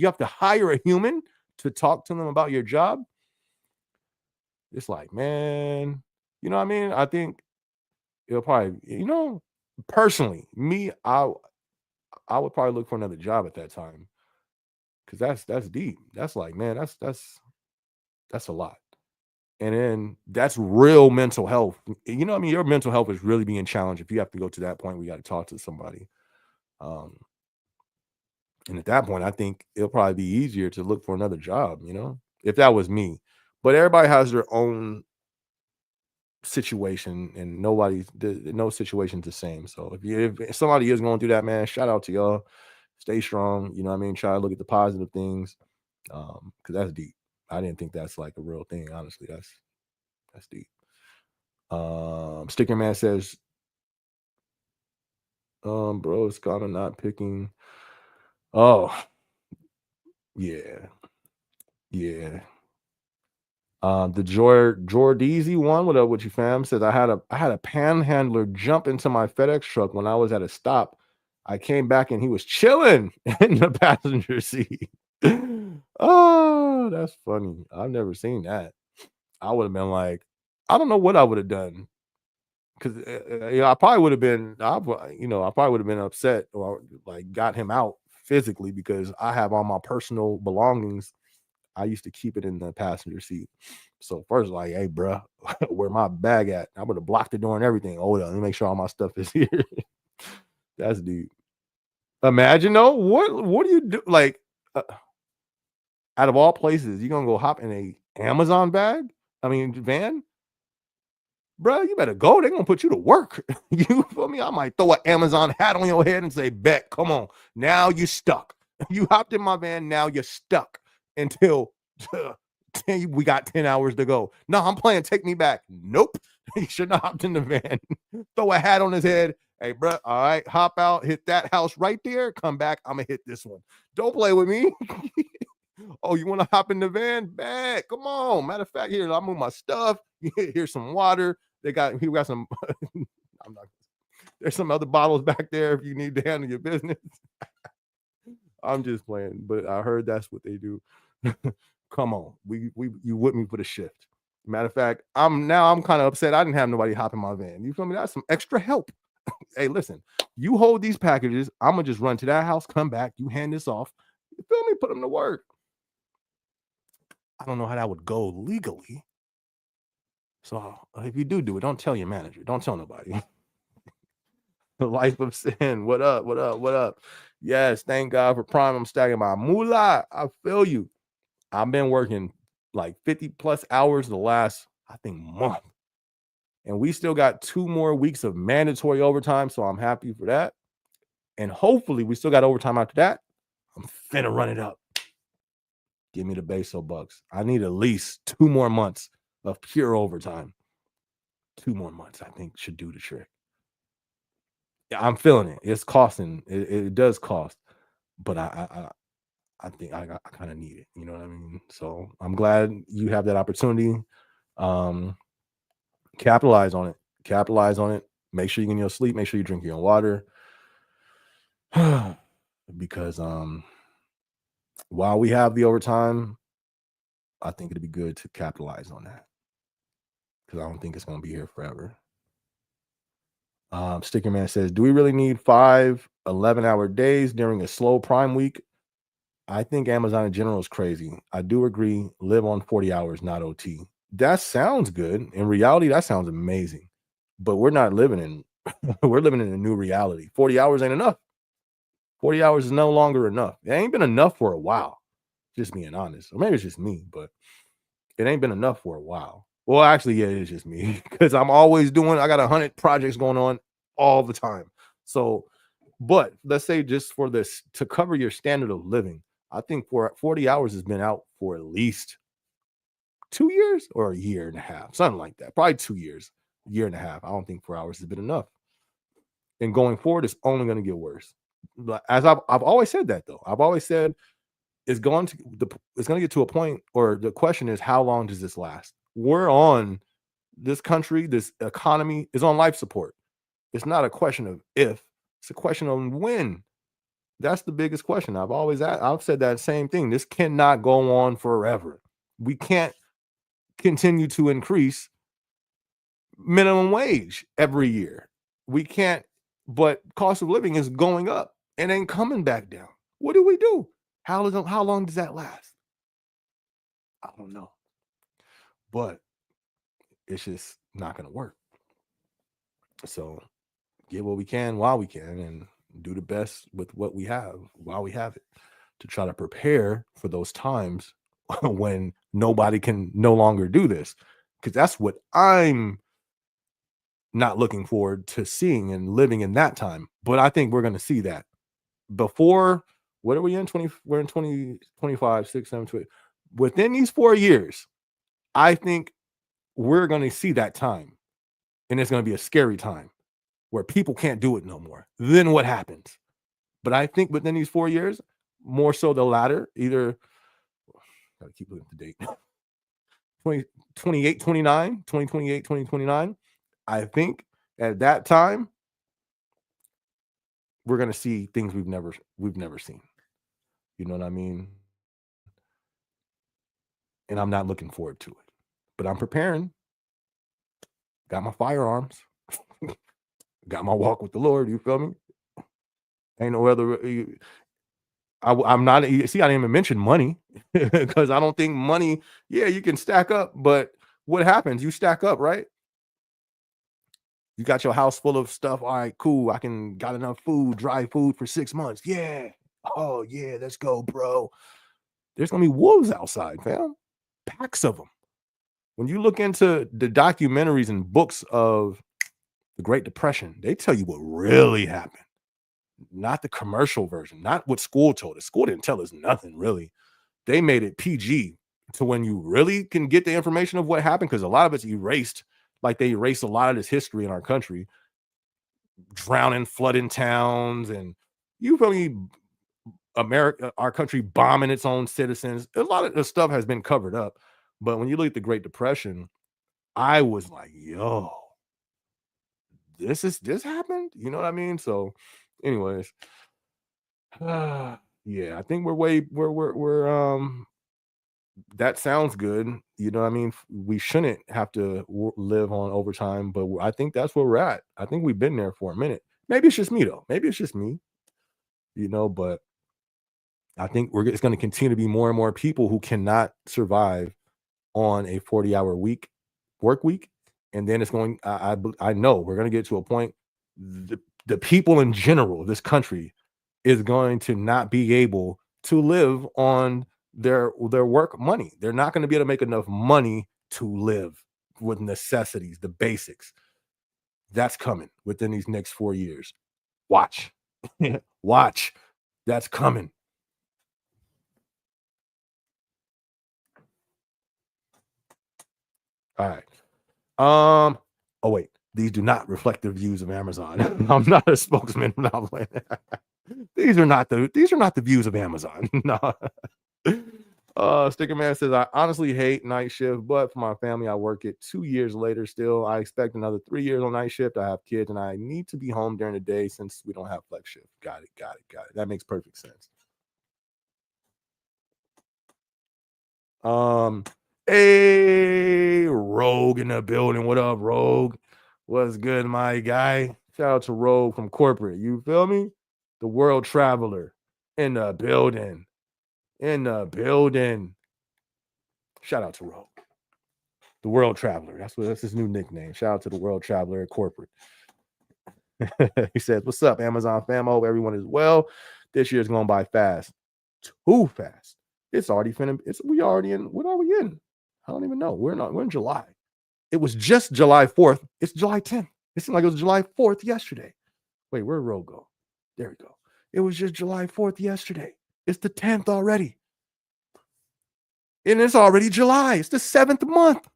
have to hire a human to talk to them about your job, it's like, man, you know what I mean? I think it'll probably, personally, me, I would probably look for another job at that time because that's deep. That's like, man, that's a lot. And then that's real mental health. You know what I mean? Your mental health is really being challenged if you have to go to that point where you got to talk to somebody. And at that point, I think it'll probably be easier to look for another job, if that was me. But everybody has their own situation and no situation's the same. So if somebody is going through that, man, shout out to y'all. Stay strong. You know what I mean? Try to look at the positive things. Because that's deep. I didn't think that's like a real thing, honestly. That's deep. Sticker Man says, bro, it's kind of not picking. Oh, yeah. Yeah. The Jordeezy one, what up with you, fam? Says I had a panhandler jump into my FedEx truck when I was at a stop. I came back and he was chilling in the passenger seat. Oh, that's funny. I've never seen that. I would have been like, I don't know what I would have done. Because I probably would have been, I probably would have been upset or like got him out physically because I have all my personal belongings. I used to keep it in the passenger seat. So first, like, hey, bro, where my bag at? I would have blocked the door and everything. Oh, yeah, let me make sure all my stuff is here. That's deep. Imagine though, what do you do? Like, out of all places, you gonna go hop in a Amazon bag? I mean, van? bro, you better go. They're gonna put you to work. You feel me? I might throw an Amazon hat on your head and say, bet, come on. Now you're stuck. You hopped in my van, now you're stuck until we got 10 hours to go. No, I'm playing Take Me Back. Nope. He shouldn't have hopped in the van. Throw a hat on his head. Hey, bro, all right, hop out, hit that house right there, come back. I'm gonna hit this one. Don't play with me. Oh, you want to hop in the van? Back. Come on. Matter of fact, here, I'll move my stuff. Here's some water. We got some. I'm not. There's some other bottles back there if you need to handle your business. I'm just playing, but I heard that's what they do. Come on, you with me for the shift. Matter of fact, I'm kind of upset I didn't have nobody hop in my van. You feel me? That's some extra help. Hey, listen, you hold these packages. I'm gonna just run to that house, come back, you hand this off. You feel me? Put them to work. I don't know how that would go legally. So if you do it, don't tell your manager. Don't tell nobody. The life of sin. What up? What up? What up? Yes, thank God for Prime. I'm stacking my moolah. I feel you. I've been working like 50 plus hours the last, I think, month. And we still got 2 more weeks of mandatory overtime. So I'm happy for that. And hopefully we still got overtime after that. I'm finna run it up. Give me the Beso bucks. I need at least 2 more months of pure overtime. 2 more months, I think, should do the trick. Yeah, I'm feeling it. It's costing. It does cost, but I think I kind of need it. You know what I mean? So I'm glad you have that opportunity. Capitalize on it. Capitalize on it. Make sure you get your sleep. Make sure you drink your own water. Because while we have the overtime, I think it'd be good to capitalize on that. Because I don't think it's going to be here forever. Sticker Man says, do we really need 5 11-hour days during a slow prime week? I think Amazon in general is crazy. I do agree. Live on 40 hours, not OT. That sounds good. In reality, that sounds amazing. But we're not living in we're living in a new reality. 40 hours ain't enough. 40 hours is no longer enough. It ain't been enough for a while. Just being honest. Or maybe it's just me, but it ain't been enough for a while. Well, actually, yeah, it is just me because I got 100 projects going on all the time. So, but let's say just for this to cover your standard of living, I think for 40 hours has been out for at least 2 years or a year and a half, something like that. Probably 2 years, a year and a half. I don't think 4 hours has been enough. And going forward, it's only going to get worse. But as I've always said that though, I've always said it's going to get to a point, or the question is, how long does this last? We're on this country, this economy is on life support. It's not a question of if, it's a question of when. That's the biggest question. I've said that same thing. This cannot go on forever. We can't continue to increase minimum wage every year. We can't, but cost of living is going up and ain't coming back down. What do we do? How long does that last? I don't know. But it's just not going to work. So get what we can while we can and do the best with what we have while we have it, to try to prepare for those times when nobody can no longer do this. Because that's what I'm not looking forward to seeing and living in that time. But I think we're going to see that before. What are we in? We're in 2025, 6, 7, 20. Within these 4 years, I think we're going to see that time. And it's going to be a scary time where people can't do it no more. Then what happens? But I think within these 4 years, more so the latter, either, gotta keep looking at the date, 2028, 29, 2028, 2029. I think at that time, we're going to see things we've never seen. You know what I mean? And I'm not looking forward to it, but I'm preparing. Got my firearms, got my walk with the Lord. You feel me? Ain't no other. I'm not. See, I didn't even mention money because I don't think money. Yeah, you can stack up, but what happens? You stack up, right? You got your house full of stuff. All right, cool. Got enough food, dry food for 6 months. Yeah. Oh yeah, let's go, bro. There's gonna be wolves outside, fam. Packs of them. When you look into the documentaries and books of the Great Depression, they tell you what really happened, not the commercial version, not what school told us. School didn't tell us nothing really. They made it PG to when you really can get the information of what happened, because a lot of it's erased, like they erased a lot of this history in our country, drowning, flooding towns, and you feel me, America, our country bombing its own citizens. A lot of the stuff has been covered up. But when you look at the Great Depression, I was like, yo, this happened. You know what I mean? So, anyways, yeah, I think we're that sounds good. You know what I mean? We shouldn't have to live on overtime, but I think that's where we're at. I think we've been there for a minute. Maybe it's just me though. Maybe it's just me, but I think it's going to continue to be more and more people who cannot survive on a 40-hour work week. And then it's going, I know we're going to get to a point, the people in general, this country is going to not be able to live on their work money. They're not going to be able to make enough money to live with necessities, the basics. That's coming within these next 4 years. Watch. Watch. That's coming. All right. Oh wait, these do not reflect the views of Amazon. I'm not a spokesman. No, these are not the views of Amazon. No. Sticker Man says, I honestly hate night shift, but for my family, I work it 2 years later still. I expect another 3 years on night shift. I have kids and I need to be home during the day since we don't have flex shift. Got it. That makes perfect sense. Hey, Rogue in the building. What up, Rogue? What's good, my guy? Shout out to Rogue from corporate. You feel me? The world traveler in the building. Shout out to Rogue. The world traveler. That's his new nickname. Shout out to the world traveler at corporate. He says, what's up, Amazon fam? I hope everyone is well. This year's going by fast. Too fast. It's already finna. We already in. What are we in? I don't even know. We're in July. It was just July 4th. It's July 10th. It seemed like it was July 4th yesterday. Wait, where'd Rogue go? There we go. It was just July 4th yesterday. It's the 10th already. And it's already July. It's the 7th month.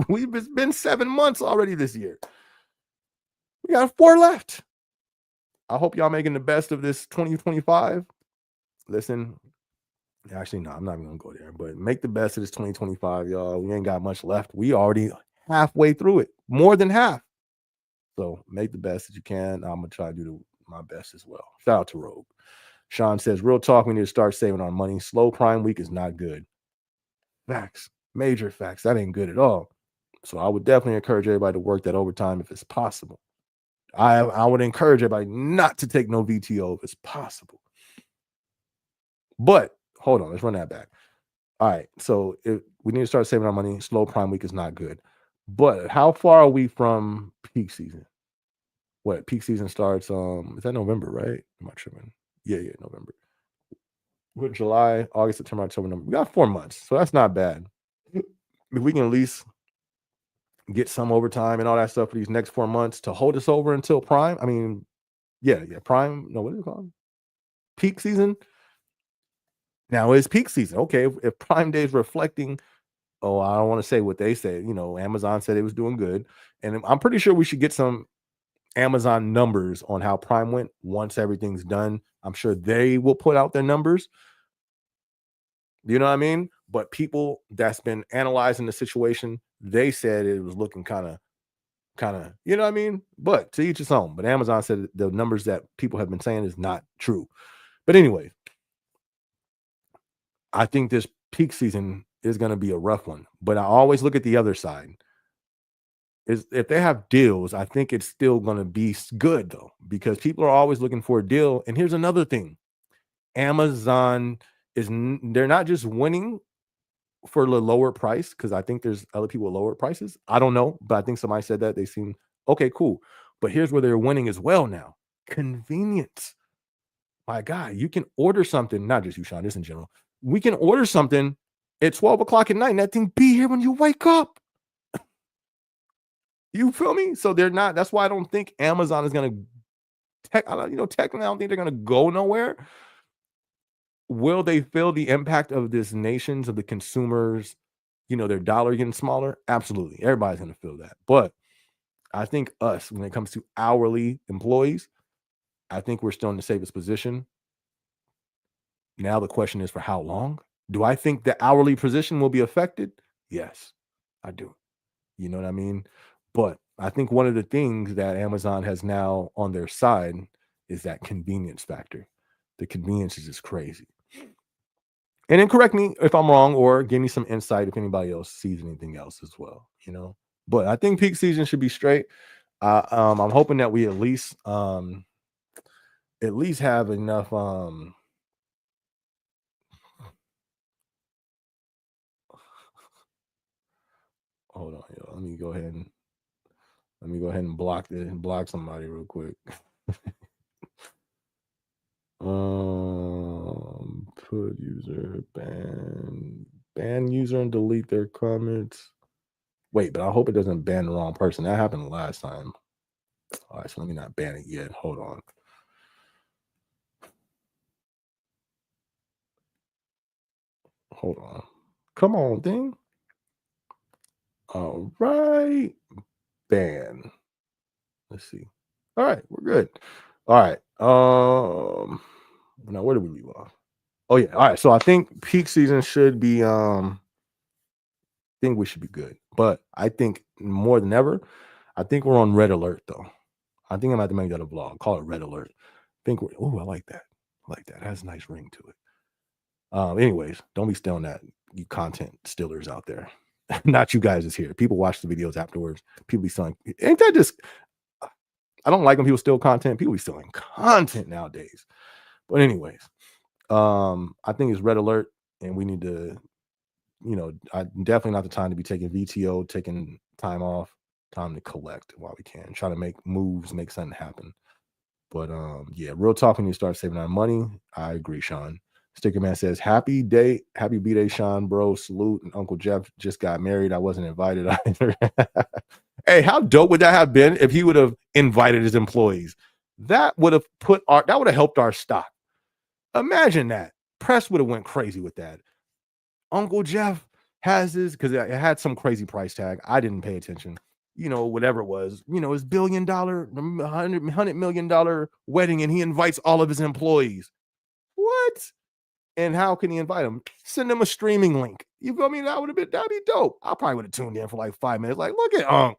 We've been 7 months already this year. We got 4 left. I hope y'all making the best of this 2025. Listen, actually, no, I'm not even gonna go there, but make the best of this 2025, y'all. We ain't got much left. We already halfway through it, more than half. So make the best that you can. I'm gonna try to do my best as well. Shout out to Rogue. Sean says, real talk, we need to start saving our money. Slow Prime Week is not good. Facts, major facts. That ain't good at all. So I would definitely encourage everybody to work that overtime if it's possible. I would encourage everybody not to take no VTO if it's possible. But hold on, let's run that back. All right, so we need to start saving our money. Slow Prime Week is not good. But how far are we from peak season? What peak season starts? Is that November, right? Am I tripping? Yeah, November. We're July, August, September, October, November. We got 4 months, so that's not bad. If we can at least get some overtime and all that stuff for these next 4 months to hold us over until Prime. I mean, yeah, Prime. No, what is it called? Peak season. Now it's peak season. Okay, if Prime Day is reflecting, I don't want to say what they say. Amazon said it was doing good, and I'm pretty sure we should get some Amazon numbers on how Prime went once everything's done. I'm sure they will put out their numbers. You know what I mean? But people that's been analyzing the situation, they said it was looking kind of, you know what I mean? But to each his own. But Amazon said the numbers that people have been saying is not true. But anyway, I think this peak season is going to be a rough one. But I always look at the other side. Is if they have deals, I think it's still going to be good though, because people are always looking for a deal. And here's another thing. Amazon they're not just winning for the lower price, because I think there's other people with lower prices. I don't know, but I think somebody said that they seem okay, cool. But here's where they're winning as well now. Convenience. My God, you can order something, not just you, Sean, this in general. We can order something at 12 o'clock at night and that thing be here when you wake up. You feel me? So they're not. That's why I don't think Amazon is gonna technically, I don't think they're gonna go nowhere. Will they feel the impact of this nations of the consumers? Their dollar getting smaller. Absolutely, everybody's gonna feel that. But I think us, when it comes to hourly employees, I think we're still in the safest position. Now the question is for how long? Do I think the hourly position will be affected? Yes, I do. You know what I mean? But I think one of the things that Amazon has now on their side is that convenience factor. The convenience is just crazy. And then correct me if I'm wrong or give me some insight if anybody else sees anything else as well. But I think peak season should be straight. I'm hoping that we at least have enough hold on, yo. Let me go ahead and block somebody real quick. Put user ban user and delete their comments. Wait, but I hope it doesn't ban the wrong person. That happened last time. All right, so let me not ban it yet. Hold on. Hold on. Come on, thing. All right. Ban. Let's see. All right, we're good. All right. Now where did we leave off? Oh yeah. All right. So I think peak season should be think we should be good. But I think more than ever, I think we're on red alert though. I think I'm about to make that a vlog. Call it red alert. I like that. I like that. It has a nice ring to it. Anyways, don't be stealing that, you content stealers out there. Not you guys is here. People watch the videos afterwards. People be stealing. Ain't that just I don't like when people steal content. People be stealing content nowadays. But anyways, I think it's red alert, and we need to, definitely not the time to be taking VTO, taking time off, time to collect while we can, try to make moves, make something happen. But yeah, real talk, when you start saving our money, I agree, Sean. Sticker Man says, happy B-Day, Sean, bro. Salute. And Uncle Jeff just got married. I wasn't invited either. Hey, how dope would that have been if he would have invited his employees? That would have helped our stock. Imagine that. Press would have went crazy with that. Uncle Jeff has his, because it had some crazy price tag. I didn't pay attention. Whatever it was, his $1 billion, $100 million wedding, and he invites all of his employees. What? And how can he invite them? Send them a streaming link. You feel me? That'd be dope. I probably would have tuned in for like 5 minutes. Like, look at Unc.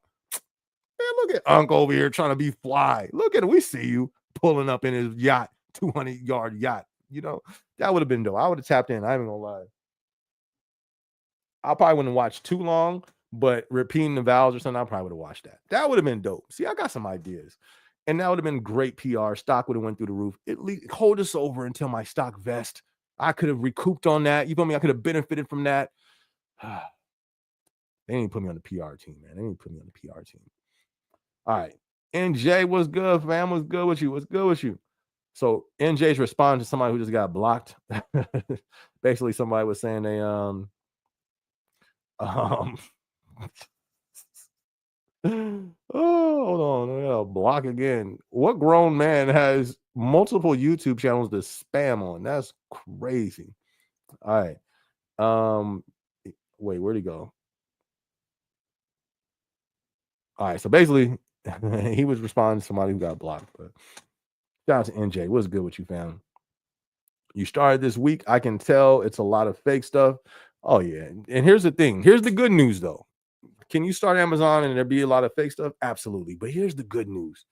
Man, look at Unc over here trying to be fly. Look at it. We see you pulling up in his yacht, 200-yard yacht. That would have been dope. I would have tapped in. I ain't gonna lie. I probably wouldn't watch too long, but repeating the vows or something, I probably would have watched that. That would have been dope. See, I got some ideas. And that would have been great PR. Stock would have went through the roof. At least hold us over until my stock vest. I could have recouped on that. You feel me? I could have benefited from that. They didn't put me on the PR team, man. They didn't put me on the PR team. All right. NJ, what's good, fam? What's good with you? What's good with you? So NJ's responding to somebody who just got blocked. Basically, somebody was saying they oh, hold on. Yeah, block again. What grown man has multiple YouTube channels to spam on? That's crazy. All right. Wait, where'd he go? All right. So basically, he was responding to somebody who got blocked. But shout out to NJ. What's good with you, fam? You started this week. I can tell it's a lot of fake stuff. Oh, yeah. And here's the thing. Here's the good news, though. Can you start Amazon and there be a lot of fake stuff? Absolutely. But here's the good news.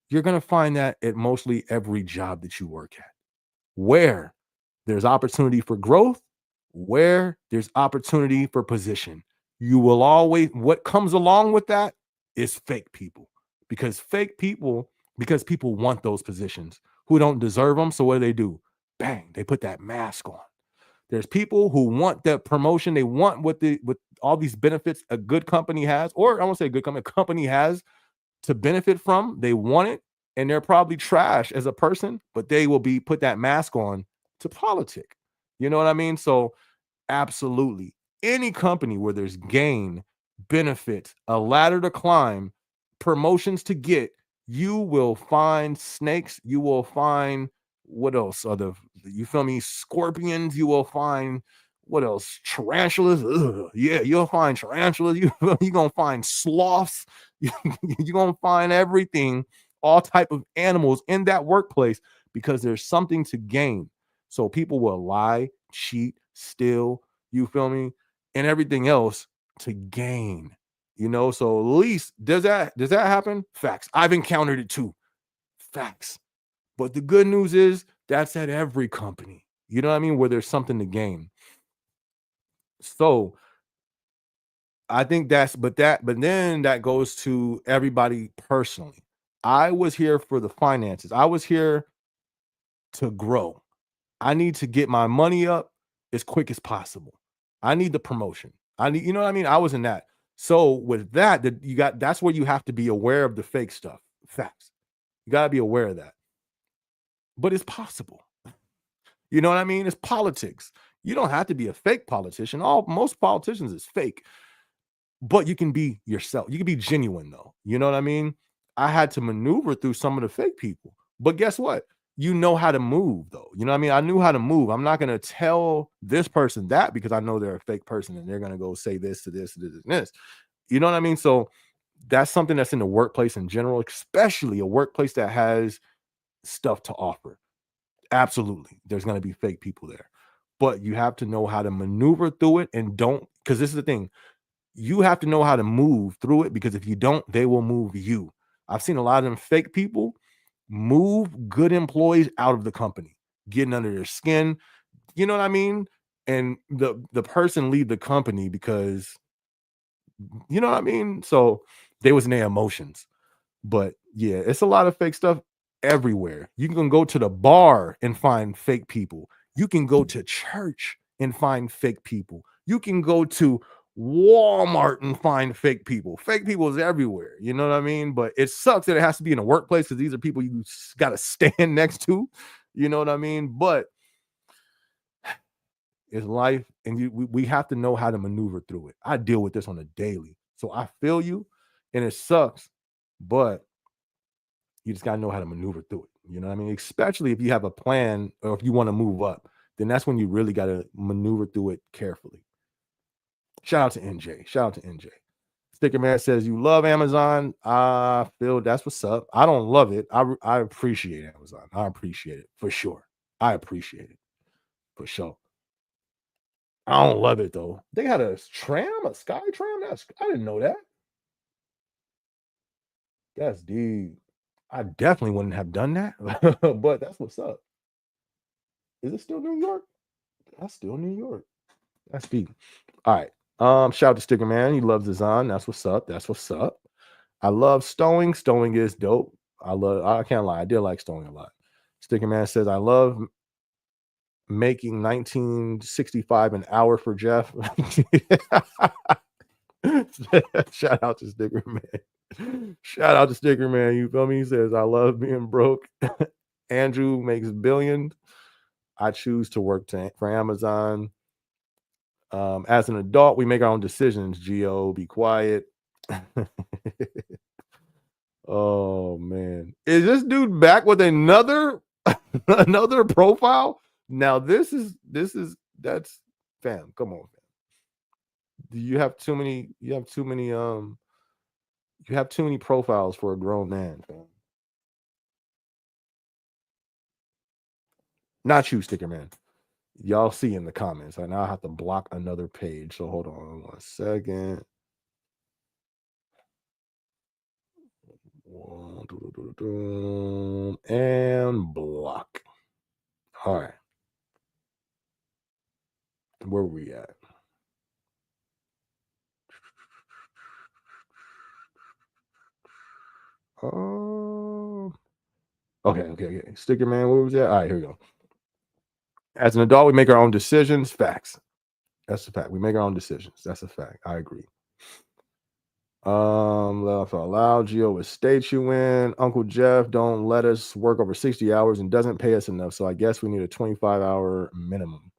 You're going to find that at mostly every job that you work at. Where there's opportunity for growth, where there's opportunity for position, you will always, what comes along with that is fake people. Because people want those positions who don't deserve them. So what do? Bang, they put that mask on. There's people who want that promotion. They want with all these benefits a good company has, or I won't say a good company has to benefit from. They want it, and they're probably trash as a person, but they will put that mask on to politic. You know what I mean? So absolutely, any company where there's gain, benefit, a ladder to climb, promotions to get, you will find snakes. You will find what else? You feel me? Scorpions. You will find what else? Tarantulas. Ugh, yeah, you'll find tarantulas. You're gonna find sloths. You're gonna find everything, all type of animals in that workplace because there's something to gain. So people will lie, cheat, steal, you feel me, and everything else to gain. So at least does that happen? Facts. I've encountered it too. Facts. But the good news is that's at every company. You know what I mean? Where there's something to gain. So I think but then that goes to everybody personally. I was here for the finances. I was here to grow. I need to get my money up as quick as possible. I need the promotion. You know what I mean? I was in that. So with that, that's where you have to be aware of the fake stuff. Facts. You got to be aware of that. But it's possible. You know what I mean? It's politics. You don't have to be a fake politician. Most politicians is fake. But you can be yourself. You can be genuine though. You know what I mean? I had to maneuver through some of the fake people. But guess what? You know how to move though. You know what I mean? I knew how to move. I'm not going to tell this person that because I know they're a fake person and they're going to go say this to this, and this. You know what I mean? So that's something that's in the workplace in general, especially a workplace that has stuff to offer. Absolutely. There's going to be fake people there. But you have to know how to maneuver through it and because this is the thing. You have to know how to move through it because if you don't, they will move you. I've seen a lot of them fake people move good employees out of the company, getting under their skin. You know what I mean? And the person leave the company because, you know what I mean? So they was in their emotions. But yeah, it's a lot of fake stuff everywhere. You can go to the bar and find fake people. You can go to church and find fake people. You can go to Walmart and find fake people. Fake people is everywhere. You know what I mean? But it sucks that it has to be in a workplace because these are people you got to stand next to. You know what I mean? But it's life, and we have to know how to maneuver through it. I deal with this on a daily. So I feel you, and it sucks, but you just got to know how to maneuver through it. You know what I mean? Especially if you have a plan or if you want to move up, then that's when you really got to maneuver through it carefully. Shout out to NJ. Shout out to NJ. Sticker Man says, you love Amazon. I feel that's what's up. I don't love it. I appreciate Amazon. I appreciate it for sure. I appreciate it for sure. I don't love it though. They had a sky tram. I didn't know that. That's deep. I definitely wouldn't have done that, but that's what's up. Is it still New York? That's still New York. That's deep. All right. Shout out to Sticker Man. He loves design. That's what's up. That's what's up. I love stowing. Stowing is dope. I can't lie. I did like stowing a lot. Sticker Man says, I love making 1965 an hour for Jeff. Shout out to Sticker Man. Shout out to Sticker Man. You feel me? He says, I love being broke. Andrew makes billions. I choose to work for Amazon. As an adult, we make our own decisions. Geo, be quiet. Oh man, is this dude back with another profile? Now that's fam. Come on, fam. You have too many. You have too many profiles for a grown man, fam. Not you, Sticker Man. Y'all see in the comments. I now have to block another page. So hold on 1 second. And block. All right. Where were we at? Okay. Sticker Man, where was that? All right, here we go. As an adult, we make our own decisions. Facts. That's a fact. We make our own decisions. That's a fact. I agree. Laugh out loud. Geo will state you in. Uncle Jeff don't let us work over 60 hours and doesn't pay us enough. So I guess we need a 25-hour minimum.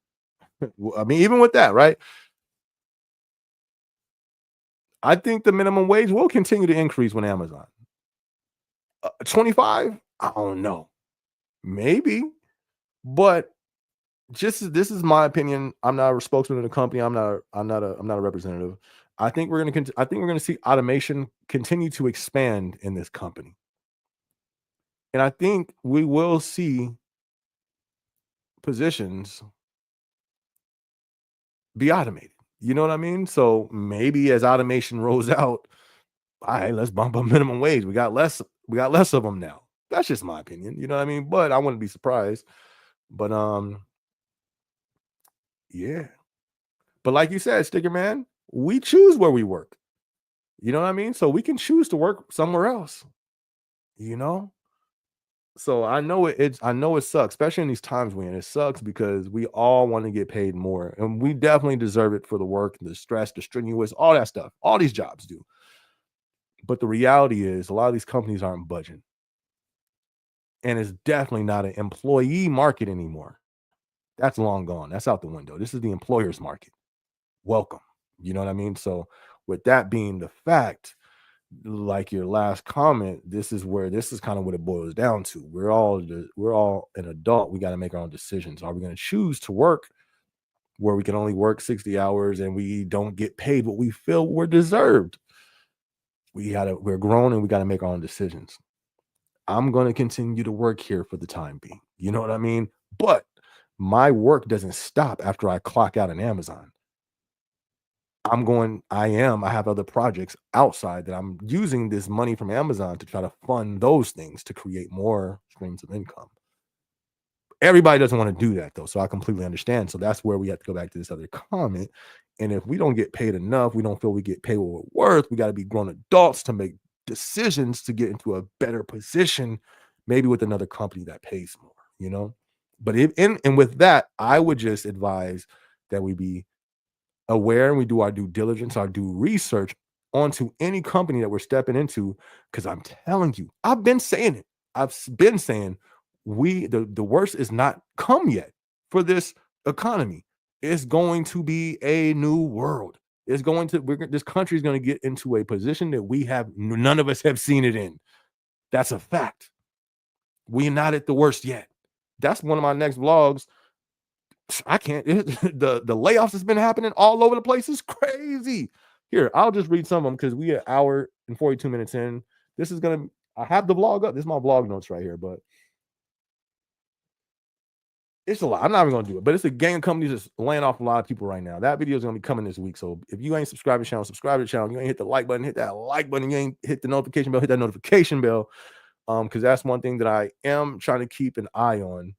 I mean, even with that, right? I think the minimum wage will continue to increase with Amazon. 25? I don't know. Maybe, but this is my opinion. I'm not a spokesman of the company. I'm not a representative. I think we're gonna see automation continue to expand in this company. And I think we will see positions be automated. You know what I mean? So maybe as automation rolls out, all right, let's bump up minimum wage. We got less of them now. That's just my opinion. You know what I mean? But I wouldn't be surprised. But yeah. But like you said, Sticker Man, we choose where we work. You know what I mean? So we can choose to work somewhere else, you know? So I know it sucks, especially in these times we're in. It sucks because we all want to get paid more. And we definitely deserve it for the work, the stress, the strenuous, all that stuff. All these jobs do. But the reality is a lot of these companies aren't budging. And it's definitely not an employee market anymore. That's long gone. That's out the window. This is the employer's market. Welcome. You know what I mean? So with that being the fact, like your last comment, this is kind of what it boils down to. We're all an adult. We got to make our own decisions. Are we going to choose to work where we can only work 60 hours and we don't get paid what we feel we're deserved? We're grown and we got to make our own decisions. I'm going to continue to work here for the time being. You know what I mean? But my work doesn't stop after I clock out in Amazon. I have other projects outside that I'm using this money from Amazon to try to fund those things to create more streams of income. Everybody doesn't want to do that though. So I completely understand. So that's where we have to go back to this other comment. And if we don't get paid enough, we don't feel we get paid what we're worth. We got to be grown adults to make decisions to get into a better position, maybe with another company that pays more, you know? But and with that, I would just advise that we be aware and we do our due diligence, our due research onto any company that we're stepping into. Because I'm telling you, I've been saying it. Been saying the worst is not come yet for this economy. It's going to be a new world. This country is going to get into a position that none of us have seen it in. That's a fact. We're not at the worst yet. That's one of my next vlogs. I can't. The layoffs that's been happening all over the place is crazy. Here, I'll just read some of them because we are an hour and 42 minutes in. I have the vlog up. This is my vlog notes right here, but it's a lot. I'm not even gonna do it, but it's a gang of companies that's laying off a lot of people right now. That video is gonna be coming this week. So if you ain't subscribed to the channel, subscribe to the channel. You ain't hit the like button, hit that like button. You ain't hit the notification bell, hit that notification bell. Because that's one thing that I am trying to keep an eye on.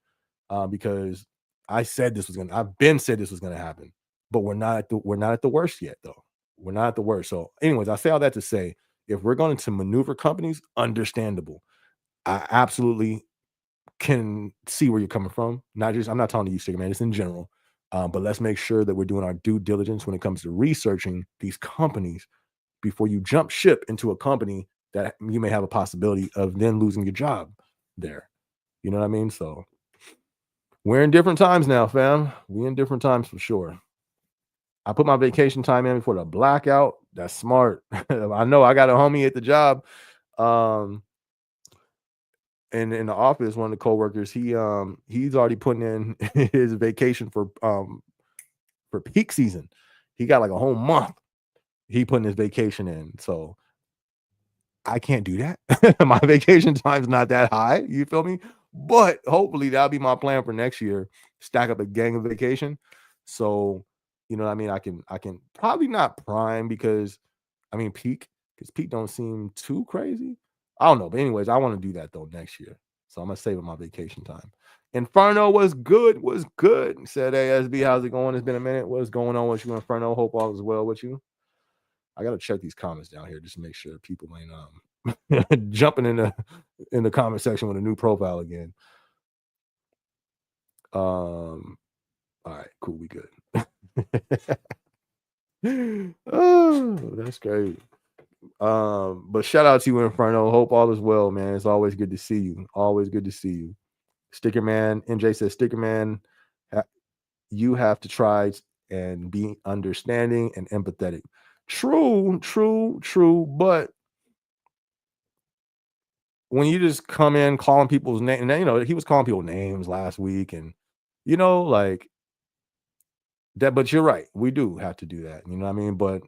Because I've been said this was gonna happen, but we're not at the worst yet, though. We're not at the worst. So, anyways, I say all that to say, if we're going to maneuver companies, understandable. I absolutely can see where you're coming from. I'm not talking to you, Sticker Man, it's in general. But let's make sure that we're doing our due diligence when it comes to researching these companies before you jump ship into a company that you may have a possibility of then losing your job there. You know what I mean? So we're in different times now, fam. We're in different times for sure. I put my vacation time in before the blackout. That's smart. I know I got a homie at the job. And in the office, one of the coworkers, he's already putting in his vacation for peak season. He got like a whole month. He putting his vacation in. So I can't do that. My vacation time's not that high. You feel me? But hopefully that'll be my plan for next year. Stack up a gang of vacation. So, you know what I mean? I can probably not prime because peak don't seem too crazy. I don't know. But anyways, I want to do that though next year. So I'm gonna save up my vacation time. Inferno was good. He said, hey, SB, how's it going? It's been a minute. What's going on with you, Inferno? Hope all is well with you. I gotta check these comments down here just to make sure people ain't jumping in the comment section with a new profile again. All right, cool, we good. Oh, that's great. But shout out to you, Inferno. Hope all is well, man. It's always good to see you. Always good to see you. Sticker Man, NJ says, Sticker Man, you have to try and be understanding and empathetic. True. But when you just come in calling people's name, and he was calling people names last week, and like that. But you're right, we do have to do that. You know what I mean? But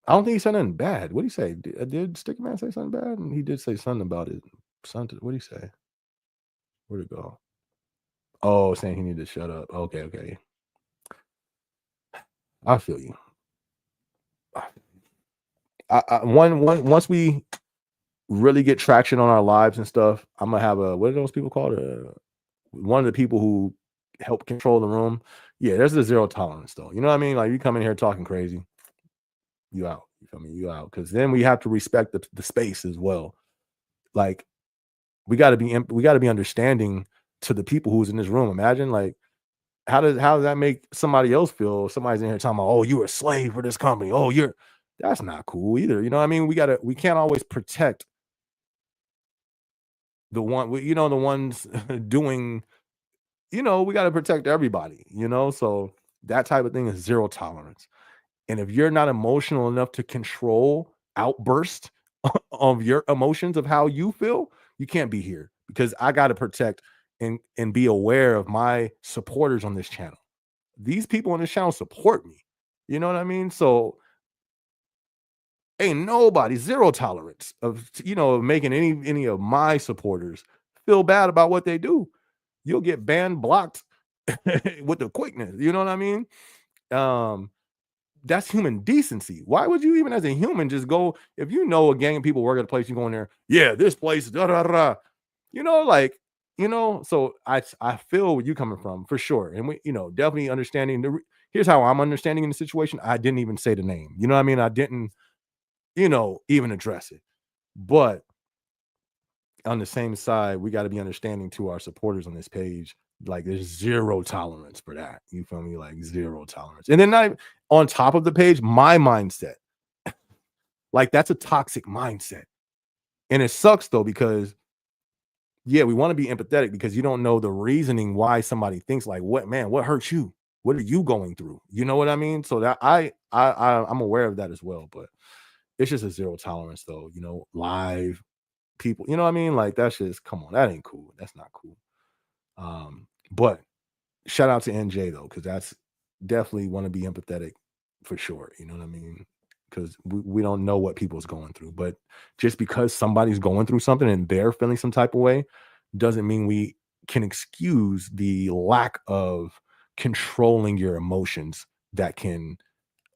I don't think he said nothing bad. What did he say? Did Sticky Man say something bad? And he did say something about it. Something. What did he say? Where'd it go? Oh, saying he needed to shut up. Okay. I feel you. Once we really get traction on our lives and stuff, I'm gonna have what are those people called? One of the people who help control the room. Yeah, there's a zero tolerance though. You know what I mean? Like you come in here talking crazy, you out. You feel me? You out. Because then we have to respect the space as well. Like we got to be understanding to the people who's in this room. Imagine like how does that make somebody else feel? Somebody's in here talking about, oh, you're a slave for this company. Oh, that's not cool either. You know what I mean? We can't always protect the the ones doing, we got to protect everybody, so that type of thing is zero tolerance. And if you're not emotional enough to control outburst of your emotions of how you feel, you can't be here, because I got to protect and be aware of my supporters on this channel. These people on this channel support me. You know what I mean? So ain't nobody, zero tolerance of making any of my supporters feel bad about what they do. You'll get banned, blocked with the quickness. You know what I mean? That's human decency. Why would you even as a human just go, if a gang of people work at a place, you go in there, yeah, this place, da da da. So I feel where you coming from for sure. And we, definitely understanding here's how I'm understanding in the situation. I didn't even say the name. You know what I mean? I didn't, even address it. But on the same side, we got to be understanding to our supporters on this page. Like there's zero tolerance for that. You feel me? Like zero tolerance. And then on top of the page, my mindset. Like that's a toxic mindset. And it sucks though, because yeah, we want to be empathetic because you don't know the reasoning why somebody thinks like, what hurts you? What are you going through? You know what I mean? So that I'm aware of that as well, but it's just a zero tolerance though, live people, you know what I mean? Like that's just, come on, that ain't cool. That's not cool. But shout out to NJ though, because that's definitely want to be empathetic for sure. You know what I mean? Because we don't know what people's going through, but just because somebody's going through something and they're feeling some type of way doesn't mean we can excuse the lack of controlling your emotions that can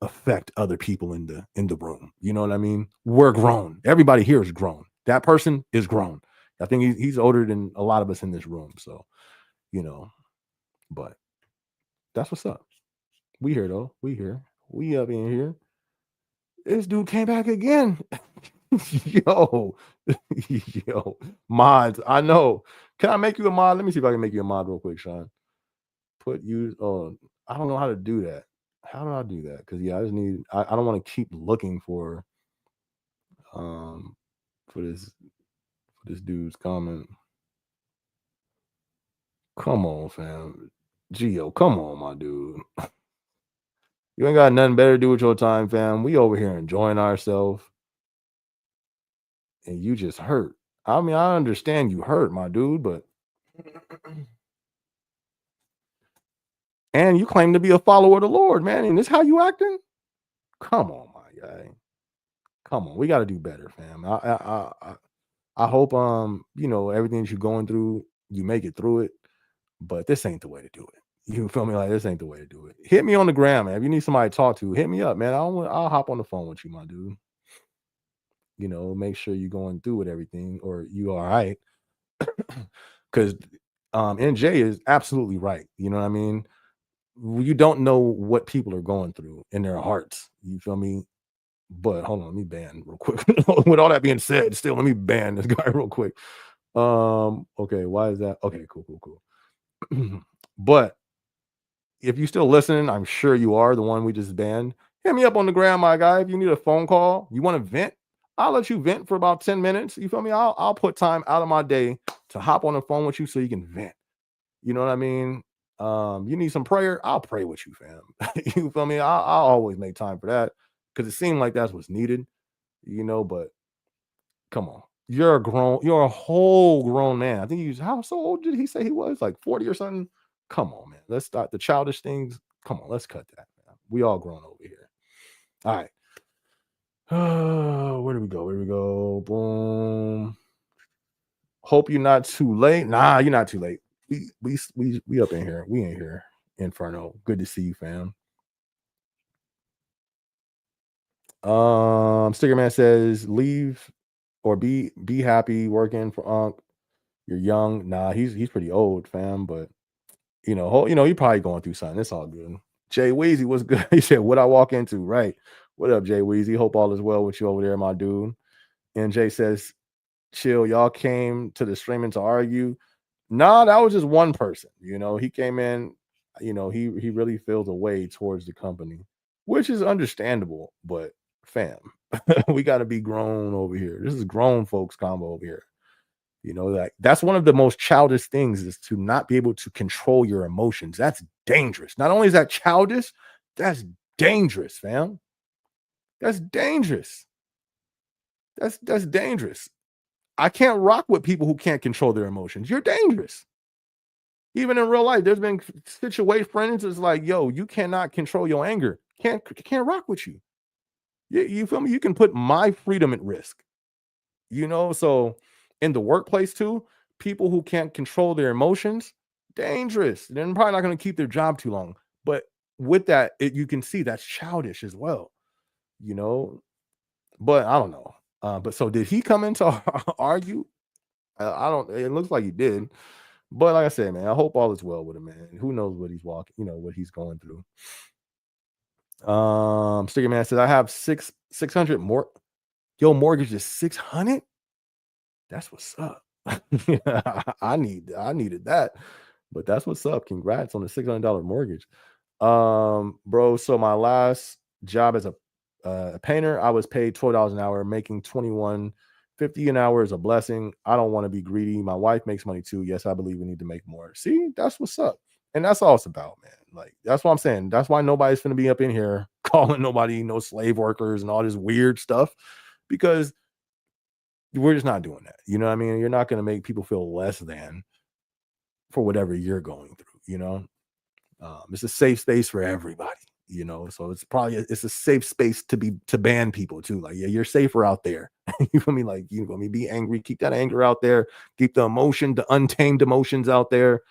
affect other people in the room. You know what I mean? We're grown. Everybody here is grown. That person is grown. I think he's older than a lot of us in this room. So, but that's what's up. We here though. We here. We up in here. This dude came back again. Yo, yo, mods. I know. Can I make you a mod? Let me see if I can make you a mod real quick, Sean. Put you on. I don't know how to do that. How do I do that? Because yeah, I just need. I don't want to keep looking for for this dude's comment. Come on, fam. Gio, come on, my dude. You ain't got nothing better to do with your time, fam. We over here enjoying ourselves. And you just hurt. I mean, I understand you hurt, my dude, but and you claim to be a follower of the Lord, man. And this how you acting? Come on, my guy. Come on. We got to do better, fam. I hope everything that you're going through, you make it through it. But this ain't the way to do it. You feel me? Like this ain't the way to do it. Hit me on the gram, man. If you need somebody to talk to, hit me up, man. I'll hop on the phone with you, my dude. Make sure you're going through with everything, or you all right. Because NJ is absolutely right. You know what I mean? You don't know what people are going through in their hearts. You feel me? But hold on, let me ban real quick. With all that being said, still let me ban this guy real quick. Okay, why is that? Okay, cool. But if you're still listening, I'm sure you are the one we just banned. Hit me up on the gram, my guy. If you need a phone call, you want to vent, I'll let you vent for about 10 minutes. You feel me? I'll put time out of my day to hop on the phone with you so you can vent. You know what I mean? You need some prayer? I'll pray with you, fam. You feel me? I'll always make time for that because it seemed like that's what's needed, but come on. You're a whole grown man. I think how so old did he say he was? Like 40 or something? Come on, man. Let's start the childish things. Come on, let's cut that, man. We all grown over here. All right. Where do we go? Where do we go? Boom. Hope you're not too late. Nah, you're not too late. We up in here. We in here. Inferno. Good to see you, fam. Sticker Man says, leave or be happy working for Unc. You're young. Nah, he's pretty old, fam. But he probably going through something. It's all good. Jay Weezy, what's good? He said, what I walk into, right? What up, Jay Weezy? Hope all is well with you over there, my dude. And Jay says, chill, y'all came to the streaming to argue. Nah, that was just one person. He came in, he really feels a way towards the company, which is understandable, but fam, we got to be grown over here. This is grown folks combo over here. Like that's one of the most childish things is to not be able to control your emotions. That's dangerous. Not only is that childish, that's dangerous, fam. That's dangerous. That's dangerous. I can't rock with people who can't control their emotions. You're dangerous. Even in real life, there's been situations, friends, it's like, yo, you cannot control your anger. Can't rock with you. You feel me? You can put my freedom at risk. So in the workplace too, people who can't control their emotions, dangerous. They're probably not going to keep their job too long. But with that, you can see that's childish as well. But I don't know. But so did he come in to argue? I don't. It looks like he did. But like I said, man, I hope all is well with him, man. Who knows what he's what he's going through. Sticker Man says, I have 600 more. Your mortgage is 600. That's what's up. I needed that, but that's what's up. Congrats on the $600 mortgage. Bro. So my last job as a painter, I was paid $12 an hour, making $21.50 an hour is a blessing. I don't want to be greedy. My wife makes money too. Yes, I believe we need to make more. See, that's what's up. And that's all it's about, man. Like, that's what I'm saying. That's why nobody's going to be up in here calling nobody no slave workers and all this weird stuff, because we're just not doing that. You know what I mean? You're not going to make people feel less than for whatever you're going through, it's a safe space for everybody, so it's a safe space to ban people too. Like, yeah, you're safer out there. You feel me? Like, you feel me? Be angry, keep that anger out there, keep the untamed emotions out there,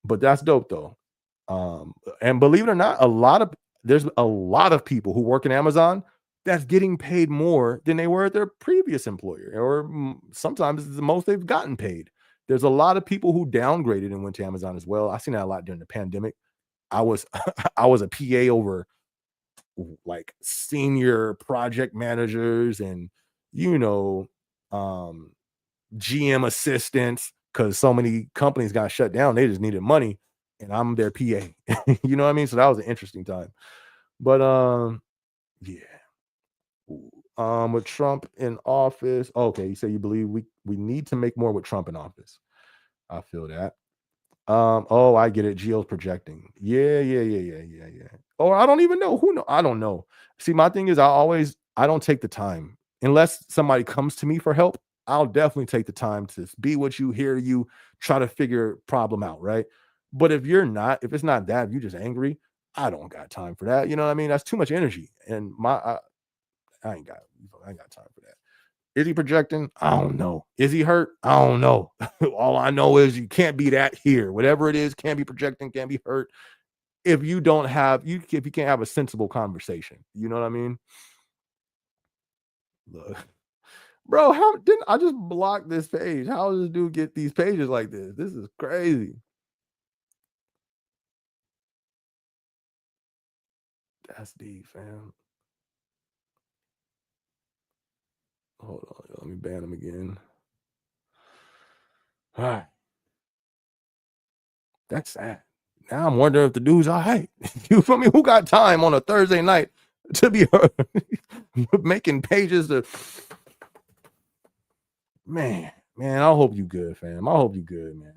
but that's dope though. And believe it or not, there's a lot of people who work in Amazon that's getting paid more than they were at their previous employer, or sometimes it's the most they've gotten paid. There's a lot of people who downgraded and went to Amazon as well. I've seen that a lot during the pandemic. I was I was a PA over like senior project managers and GM assistants, because so many companies got shut down. They just needed money, and I'm their PA. You know what I mean? So that was an interesting time. But yeah. With Trump in office. Okay, you say you believe we need to make more with Trump in office. I feel that. Oh, I get it. Geo's projecting. Yeah. Or I don't even know. Who know? I don't know. See, my thing is I don't take the time. Unless somebody comes to me for help, I'll definitely take the time to be with you, hear you, try to figure problem out, right? But if it's not that, if you're just angry, I don't got time for that. You know what I mean? That's too much energy. And I ain't got time for that. Is he projecting? I don't know. Is he hurt? I don't know. All I know is you can't be that here. Whatever it is, can't be projecting, can't be hurt. If you can't have a sensible conversation, you know what I mean? Look, bro, how didn't I just block this page? How does this dude get these pages like this? This is crazy. That's deep, fam. Hold on, let me ban him again. All right. That's sad. Now I'm wondering if the dude's all right. You feel me? Who got time on a Thursday night to be making pages to man, I hope you good, fam. I hope you good, man.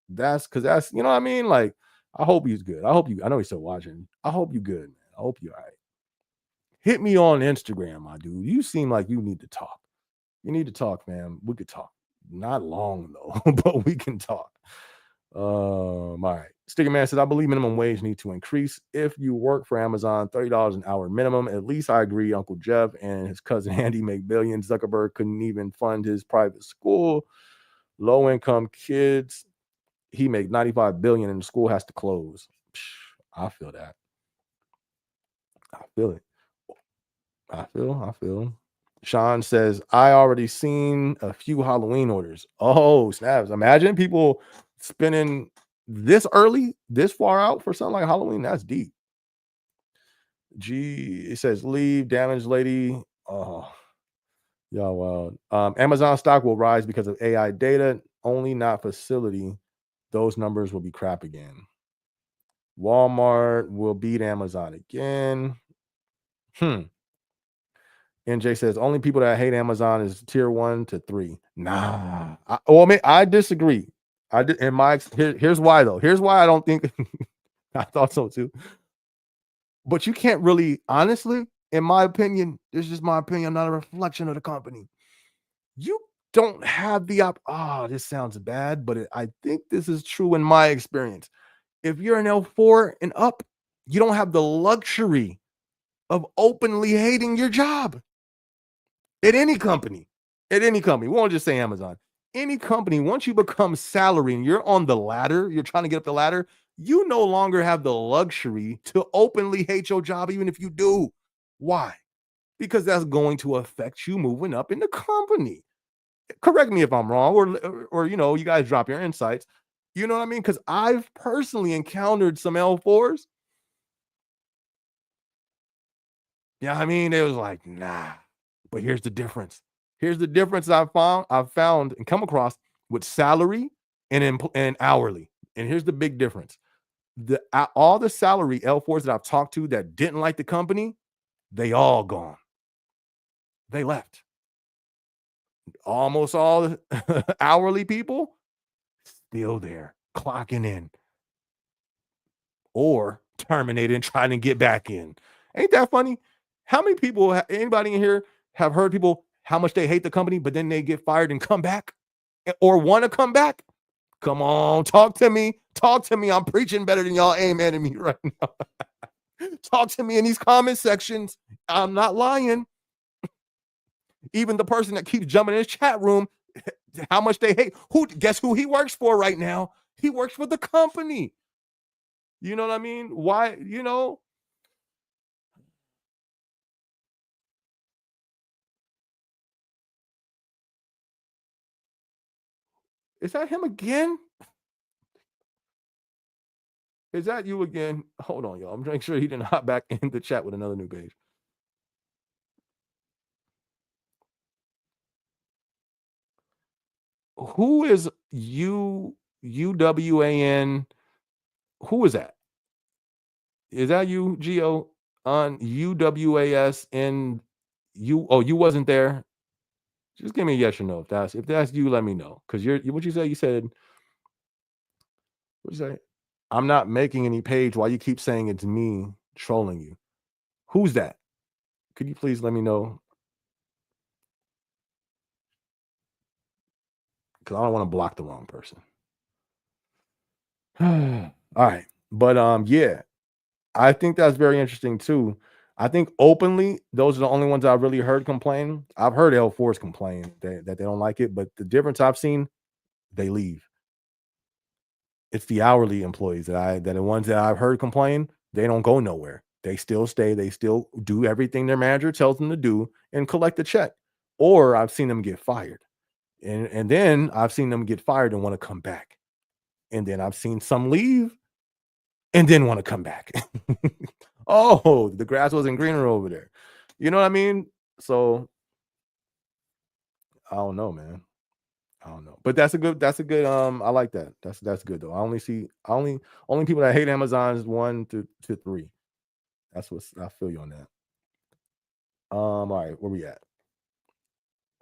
That's you know what I mean? Like, I hope he's good. I know he's still watching. I hope you good, man. I hope you all right. Hit me on Instagram, my dude. You seem like you need to talk. You need to talk, man. We could talk. Not long though, but we can talk. All right. Sticker Man says, I believe minimum wage need to increase. If you work for Amazon, $30 an hour minimum. At least I agree. Uncle Jeff and his cousin Andy make billions. Zuckerberg couldn't even fund his private school. Low income kids, he make 95 billion and the school has to close. I feel that. I feel it. I feel. Sean says, I already seen a few Halloween orders. Oh, snaps. Imagine people spending this early, this far out for something like Halloween. That's deep. It says, leave, damaged lady. Oh, yeah, well. Amazon stock will rise because of AI data, only not facility. Those numbers will be crap again. Walmart will beat Amazon again. NJ says only people that hate Amazon is tier 1 to 3. Nah, I disagree. I did in my here's why though. Here's why I don't think I thought so too. But you can't really, honestly, in my opinion, this is just my opinion, not a reflection of the company. You don't have the this sounds bad, but I think this is true in my experience. If you're an L4 and up, you don't have the luxury of openly hating your job. At any company, we won't just say Amazon. Any company, once you become salary and you're on the ladder, you're trying to get up the ladder, you no longer have the luxury to openly hate your job, even if you do. Why? Because that's going to affect you moving up in the company. Correct me if I'm wrong, or you guys drop your insights. You know what I mean? Because I've personally encountered some L4s. Yeah, I mean, it was like, nah. But here's the difference. Here's the difference I've found and come across with salary and hourly. And here's the big difference. All the salary L4s that I've talked to that didn't like the company, they all gone. They left. Almost all the hourly people still there, clocking in or terminated and trying to get back in. Ain't that funny? How many people, anybody in here have heard people how much they hate the company, but then they get fired and come back or want to come back? Come on, talk to me. Talk to me. I'm preaching better than y'all amen at me right now. Talk to me in these comment sections. I'm not lying. Even the person that keeps jumping in his chat room, how much they hate. Guess who he works for right now? He works for the company. You know what I mean? Why, is that him again? Is that you again? Hold on, y'all. I'm making sure he didn't hop back in the chat with another new page. Who is UWAN? Who is that? Is that you, Geo? On UWAS and you? Oh, you wasn't there. Just give me a yes or no. If that's you, let me know. Because what you say? You said what you say? I'm not making any page. Why you keep saying it's me trolling you? Who's that? Could you please let me know? Because I don't want to block the wrong person. All right. But yeah, I think that's very interesting too. I think openly, those are the only ones I've really heard complain. I've heard L4s complain that they don't like it, but the difference I've seen, they leave. It's the hourly employees that the ones that I've heard complain, they don't go nowhere. They still stay, they still do everything their manager tells them to do and collect the check. Or I've seen them get fired. And then I've seen them get fired and want to come back. And then I've seen some leave and then want to come back. Oh, the grass wasn't greener over there. You know what I mean? So I don't know, man. I don't know. But that's a good I like that. That's good though. I only see only people that hate Amazon is 1 to 3. That's what I feel you on that. All right, where we at?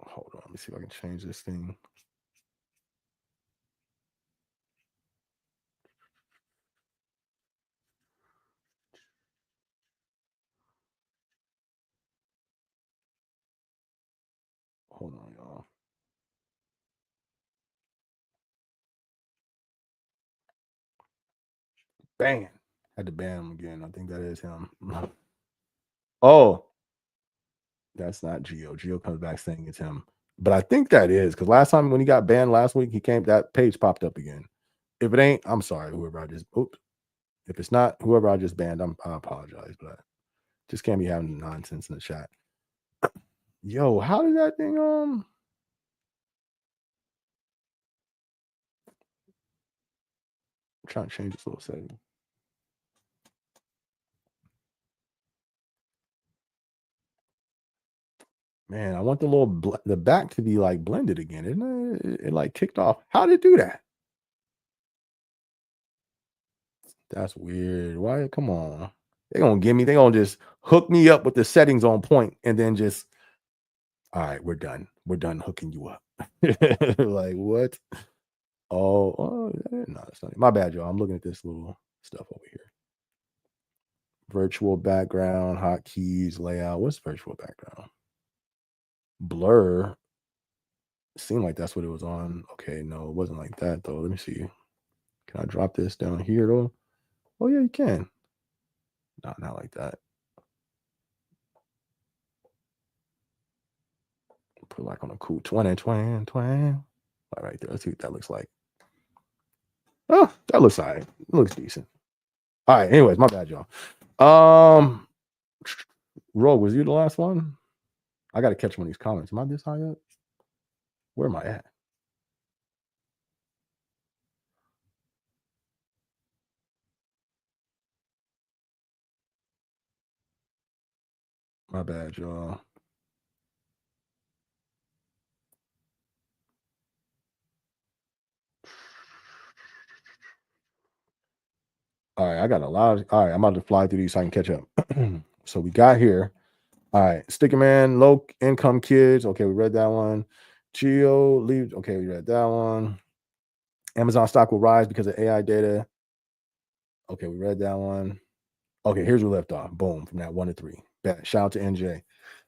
Hold on, let me see if I can change this thing. Hold on, y'all. Ban. Had to ban him again. I think that is him. Oh, that's not Geo. Geo comes back saying it's him. But I think that is because last time when he got banned last week, he came, that page popped up again. If it ain't, I'm sorry, whoever I just, oops. If it's not whoever I just banned, I apologize, but I just can't be having nonsense in the chat. Yo, how did that thing I'm trying to change this little setting. Man, I want the little the back to be like blended again. Isn't it? It like kicked off. How did it do that? That's weird. Why? Come on. They're gonna give me, they're gonna just hook me up with the settings on point and then just, all right, we're done. We're done hooking you up. Like what? Oh, no, it's not. My bad, y'all. I'm looking at this little stuff over here. Virtual background, hotkeys, layout. What's virtual background? Blur. Seemed like that's what it was on. Okay, no, it wasn't like that though. Let me see. Can I drop this down here though? Oh yeah, you can. Not like that. Put like on a cool 20. Right there. Let's see what that looks like. Oh, that looks all right. It looks decent. All right. Anyways, my bad, y'all. Ro, was you the last one? I got to catch one of these comments. Am I this high up? Where am I at? My bad, y'all. All right, I got a lot of, all right, I'm about to fly through these so I can catch up. So we got here. All right, Sticker Man, low income kids. Okay, we read that one. Geo leave. Okay, we read that one. Amazon stock will rise because of AI data. Okay, we read that one. Okay, here's where we left off. Boom, from that 1 to 3. Bet. Shout out to NJ.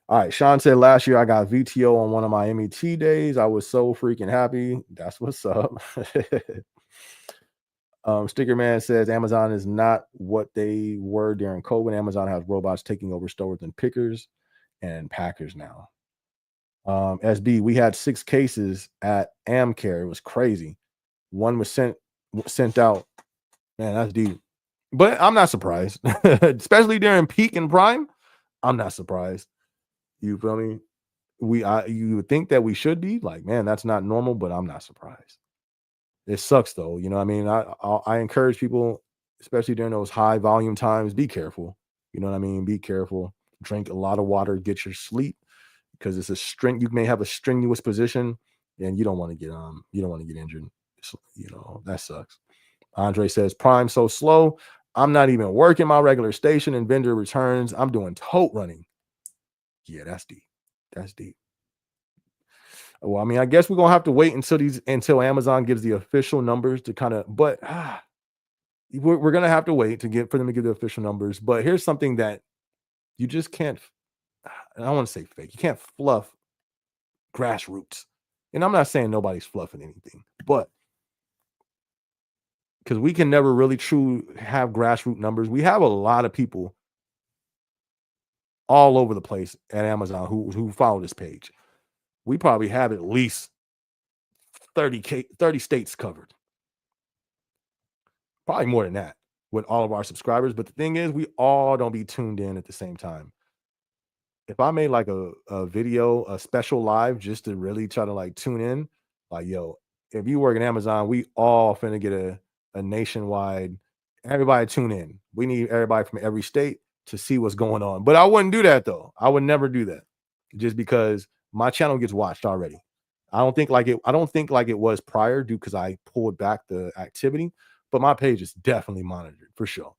All right, Sean said last year I got VTO on one of my MET days. I was so freaking happy. That's what's up. Sticker Man says Amazon is not what they were during COVID. Amazon has robots taking over stores and pickers and packers now. SB, we had 6 cases at Amcare. It was crazy. One was sent out. Man, that's deep. But I'm not surprised, especially during peak and prime. I'm not surprised. You feel me? You would think that we should be like, man, that's not normal, but I'm not surprised. It sucks though. You know what I mean? I encourage people, especially during those high volume times, be careful. You know what I mean? Be careful. Drink a lot of water, get your sleep because it's a string. You may have a strenuous position and you don't want to get injured. You know, that sucks. Andre says, Prime so slow. I'm not even working my regular station and vendor returns. I'm doing tote running. Yeah, that's deep. That's deep. Well, I mean, I guess we're gonna have to wait until Amazon gives the official numbers to kind of, but we're gonna have to wait for them to give the official numbers. But here's something that you just can't. I don't want to say fake. You can't fluff grassroots. And I'm not saying nobody's fluffing anything, but because we can never really truly have grassroots numbers. We have a lot of people all over the place at Amazon who follow this page. We probably have at least 30 states covered. Probably more than that with all of our subscribers. But the thing is, we all don't be tuned in at the same time. If I made like a video, a special live just to really try to like tune in, like, yo, if you work at Amazon, we all finna get a nationwide, everybody tune in. We need everybody from every state to see what's going on. But I wouldn't do that though. I would never do that just because my channel gets watched already. I don't think like it was prior due because I pulled back the activity, but my page is definitely monitored for sure.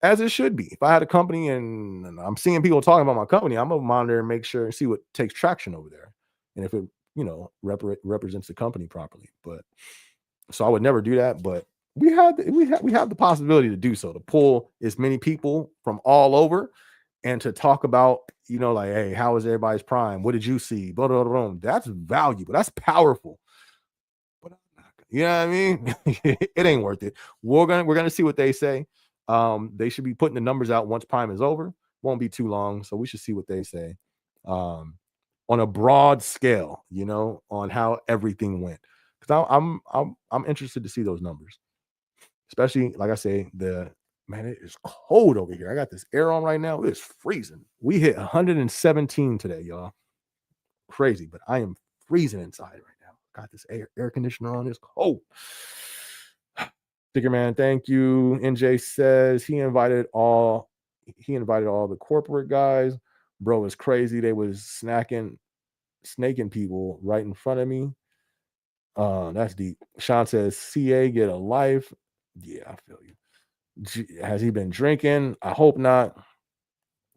As it should be. If I had a company and I'm seeing people talking about my company, I'm gonna monitor and make sure and see what takes traction over there. And if it, represents the company properly. But so I would never do that. But we have the possibility to do so, to pull as many people from all over and to talk about, like, hey, how was everybody's prime? What did you see? Blah, blah, blah, blah. That's valuable. That's powerful. But I'm not you know what I mean? It ain't worth it. We're gonna see what they say. They should be putting the numbers out once prime is over. Won't be too long, so we should see what they say. Um, on a broad scale, on how everything went. Because I'm interested to see those numbers, especially like I say, man, it is cold over here. I got this air on right now. It's freezing. We hit 117 today, y'all. Crazy, but I am freezing inside right now. Got this air conditioner on. It's cold. Sticker man, thank you. NJ says he invited all the corporate guys. Bro is crazy. They was snaking people right in front of me. That's deep. Sean says CA get a life. Yeah, I feel you. Has he been drinking? I hope not.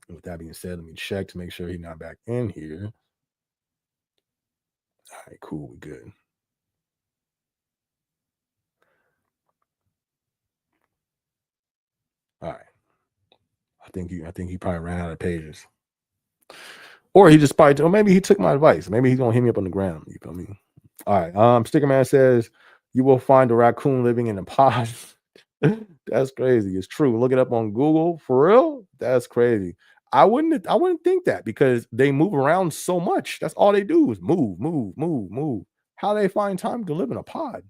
With that being said, let me check to make sure he's not back in here. All right, cool. We good. All right. I think he probably ran out of pages. Or he just probably, or maybe he took my advice. Maybe he's gonna hit me up on the ground. You feel me? All right. Sticker man says you will find a raccoon living in a pod. That's crazy. It's true. Look it up on Google. For real? That's crazy. I wouldn't think that because they move around so much. That's all they do is move, move, move, move. How they find time to live in a pod?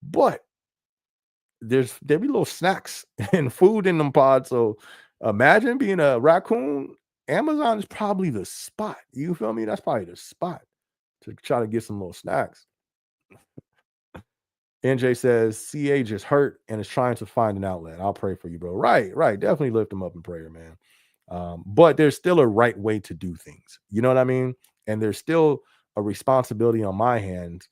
But there be little snacks and food in them pods. So imagine being a raccoon. Amazon is probably the spot. You feel me? That's probably the spot to try to get some little snacks. NJ says CA just hurt and is trying to find an outlet. I'll pray for you, bro. Right. Definitely lift him up in prayer, man. But there's still a right way to do things. You know what I mean? And there's still a responsibility on my hands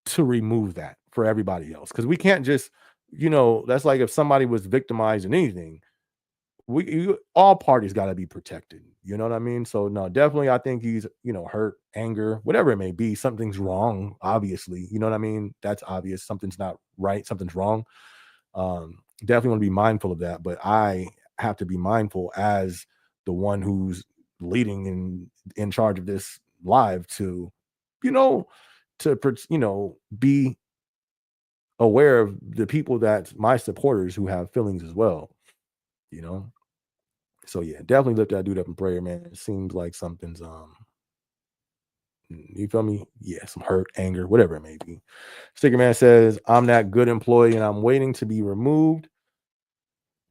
to remove that for everybody else. Because we can't just, that's like if somebody was victimized in anything, all parties got to be protected. You know what I mean? So no, definitely, I think he's hurt, anger, whatever it may be. Something's wrong, obviously. You know what I mean? That's obvious. Something's not right. Something's wrong. Definitely want to be mindful of that. But I have to be mindful as the one who's leading and in charge of this live to, be aware of the people that's my supporters who have feelings as well. So yeah, definitely lift that dude up in prayer, man. It seems like something's you feel me? Yeah, some hurt, anger, whatever it may be. Sticker man says, I'm that good employee and I'm waiting to be removed,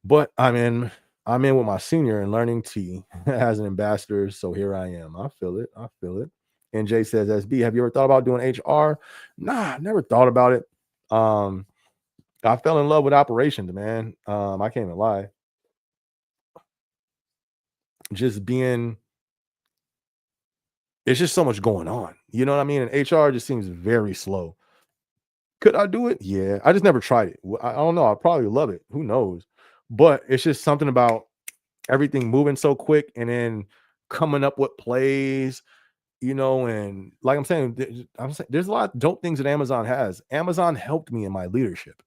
but I'm in with my senior and learning T as an ambassador. So here I am. I feel it. And Jay says, SB, have you ever thought about doing HR? Nah, never thought about it. I fell in love with operations, man. I can't even lie. It's just so much going on. You know what I mean? And HR just seems very slow. Could I do it? Yeah. I just never tried it. I don't know. I probably love it. Who knows? But it's just something about everything moving so quick and then coming up with plays, and like I'm saying, there's a lot of dope things that Amazon has. Amazon helped me in my leadership.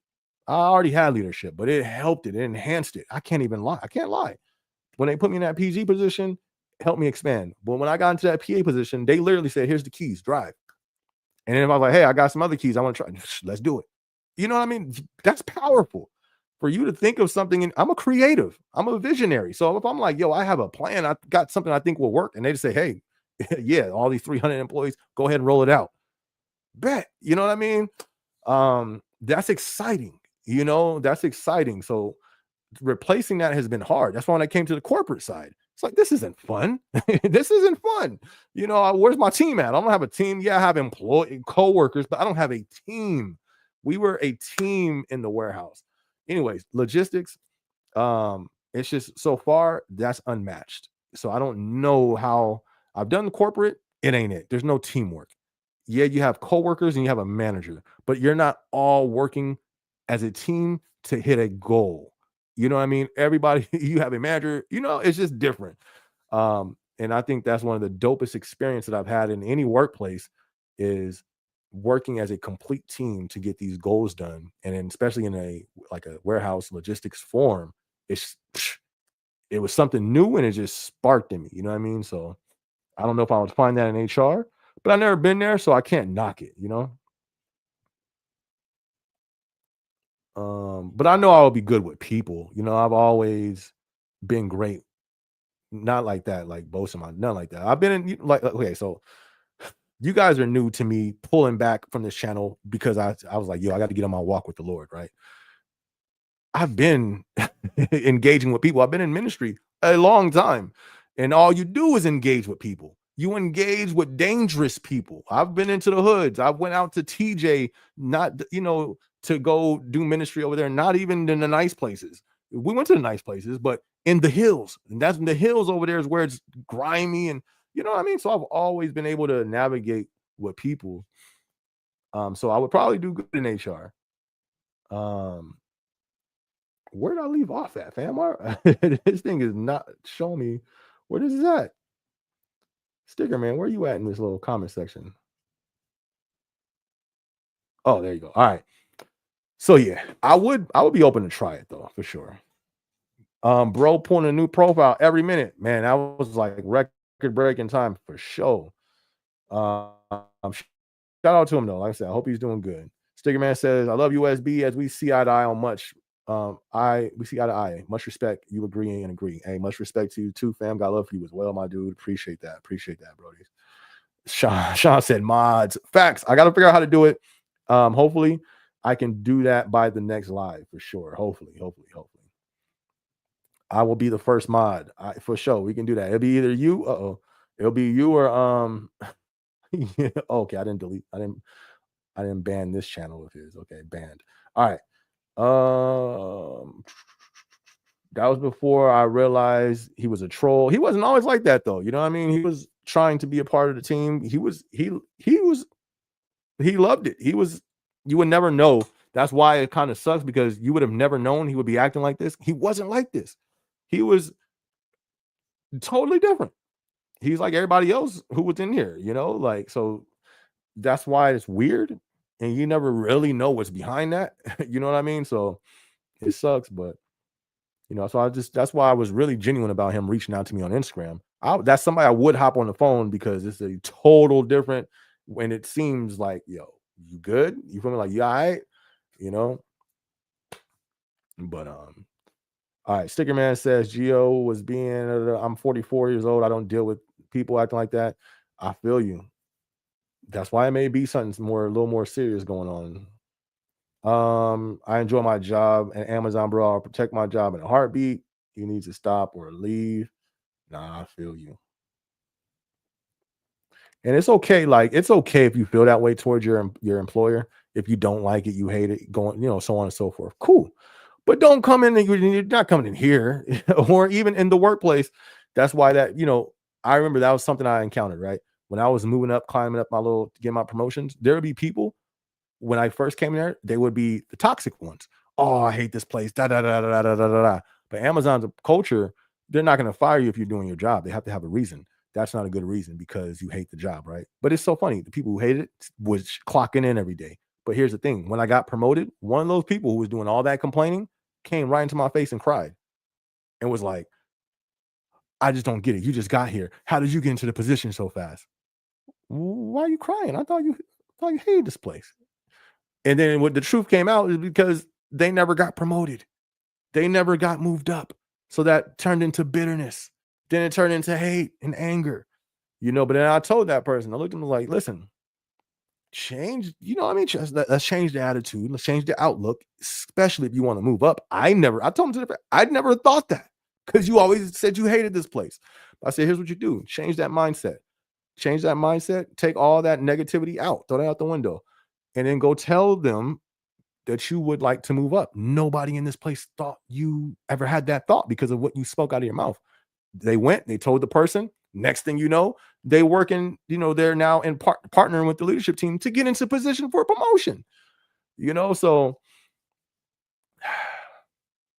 I already had leadership, but it helped it. It enhanced it. I can't even lie. I can't lie. When they put me in that PG position, helped me expand. But when I got into that PA position, they literally said, here's the keys, drive. And then if I was like, hey, I got some other keys, I want to try, let's do it. You know what I mean? That's powerful for you to think of something. And I'm a creative, I'm a visionary. So if I'm like, yo, I have a plan, I got something I think will work. And they just say, hey, yeah, all these 300 employees, go ahead and roll it out. Bet. You know what I mean? That's exciting. That's exciting. So replacing that has been hard. That's why when I came to the corporate side, it's like, this isn't fun. This isn't fun. Where's my team at? I don't have a team. Yeah, I have co-workers, but I don't have a team. We were a team in the warehouse. Anyways, logistics, it's just so far that's unmatched. So I don't know how I've done the corporate. It ain't it. There's no teamwork. Yeah, you have co-workers and you have a manager, but you're not all working as a team to hit a goal. You know what I mean? Everybody, you have a manager, it's just different. And I think that's one of the dopest experiences that I've had in any workplace is working as a complete team to get these goals done. And then especially in a warehouse logistics form, it was something new and it just sparked in me. You know what I mean? So I don't know if I would find that in HR, but I've never been there, so I can't knock it, you know? But I know I'll be good with people. You know, I've always been great. Not like that, like boasting my nothing like that. I've been in like okay, so you guys are new to me pulling back from this channel because I was like, yo, I got to get on my walk with the Lord, right? I've been engaging with people. I've been in ministry a long time, and all you do is engage with people. You engage with dangerous people. I've been into the hoods. I went out to TJ, not to go do ministry over there, not even in the nice places. We went to the nice places, but in the hills, and that's in the hills over there is where it's grimy and you know what I mean. So I've always been able to navigate with people. So I would probably do good in HR. Um, Where did I leave off at, fam? This thing is not showing me where this is at. Sticker man, where you at in this little comment section? Oh, there you go. All right. So yeah, I would be open to try it though, for sure. Bro pulling a new profile every minute. Man, that was like record breaking time for sure. Shout out to him though. Like I said, I hope he's doing good. Sticker man says, I love USB as we see eye to eye on much. We see eye to eye. Much respect. You agree and agree. Hey, much respect to you too, fam. Got love for you as well, my dude. Appreciate that. Appreciate that, Brody. Sean said mods. Facts. I gotta figure out how to do it. Hopefully I can do that by the next live for sure. Hopefully. I will be the first mod. For sure. We can do that. It'll be either you. It'll be you or yeah, okay. I didn't ban this channel of his. Okay, banned. All right. That was before I realized he was a troll. He wasn't always like that though. You know what I mean? He was trying to be a part of the team. He loved it. You would never know. That's why it kind of sucks because you would have never known he would be acting like this. He wasn't like this. He was totally different. He's like everybody else who was in here, like so that's why it's weird and you never really know what's behind that. You know what I mean? So it sucks, but so that's why I was really genuine about him reaching out to me on Instagram. That's somebody I would hop on the phone because it's a total different when it seems like, yo, you good? You feel me? Like, you all right? You know? But all right, Sticker Man says Geo was being I'm 44 years old. I don't deal with people acting like that. I feel you. That's why it may be something a little more serious going on. I enjoy my job at Amazon, bro. I'll protect my job in a heartbeat. You need to stop or leave. Nah, I feel you. And it's okay. Like, it's okay if you feel that way towards your employer. If you don't like it, you hate it, going, so on and so forth. Cool. But don't come in and you're not coming in here or even in the workplace. That's why I remember that was something I encountered, right? When I was moving up, climbing up to get my promotions, there would be people when I first came there, they would be the toxic ones. Oh, I hate this place. Da da da da da da da da. But Amazon's culture, they're not going to fire you if you're doing your job. They have to have a reason. That's not a good reason because you hate the job, right? But it's so funny. The people who hated it was clocking in every day. But here's the thing: when I got promoted, one of those people who was doing all that complaining came right into my face and cried and was like, "I just don't get it. You just got here. How did you get into the position so fast? Why are you crying? I thought you hated this place." And then what the truth came out is because they never got promoted. They never got moved up. So that turned into bitterness. Then it turned into hate and anger. But then I told that person, I looked at them like, listen, change, what I mean? Let's change the attitude. Let's change the outlook, especially if you want to move up. I told them I'd never thought that because you always said you hated this place. I said, here's what you do. Change that mindset. Change that mindset. Take all that negativity out. Throw that out the window. And then go tell them that you would like to move up. Nobody in this place thought you ever had that thought because of what you spoke out of your mouth. They went, they told the person. Next thing you know, they working, they're now in partnering with the leadership team to get into position for a promotion. So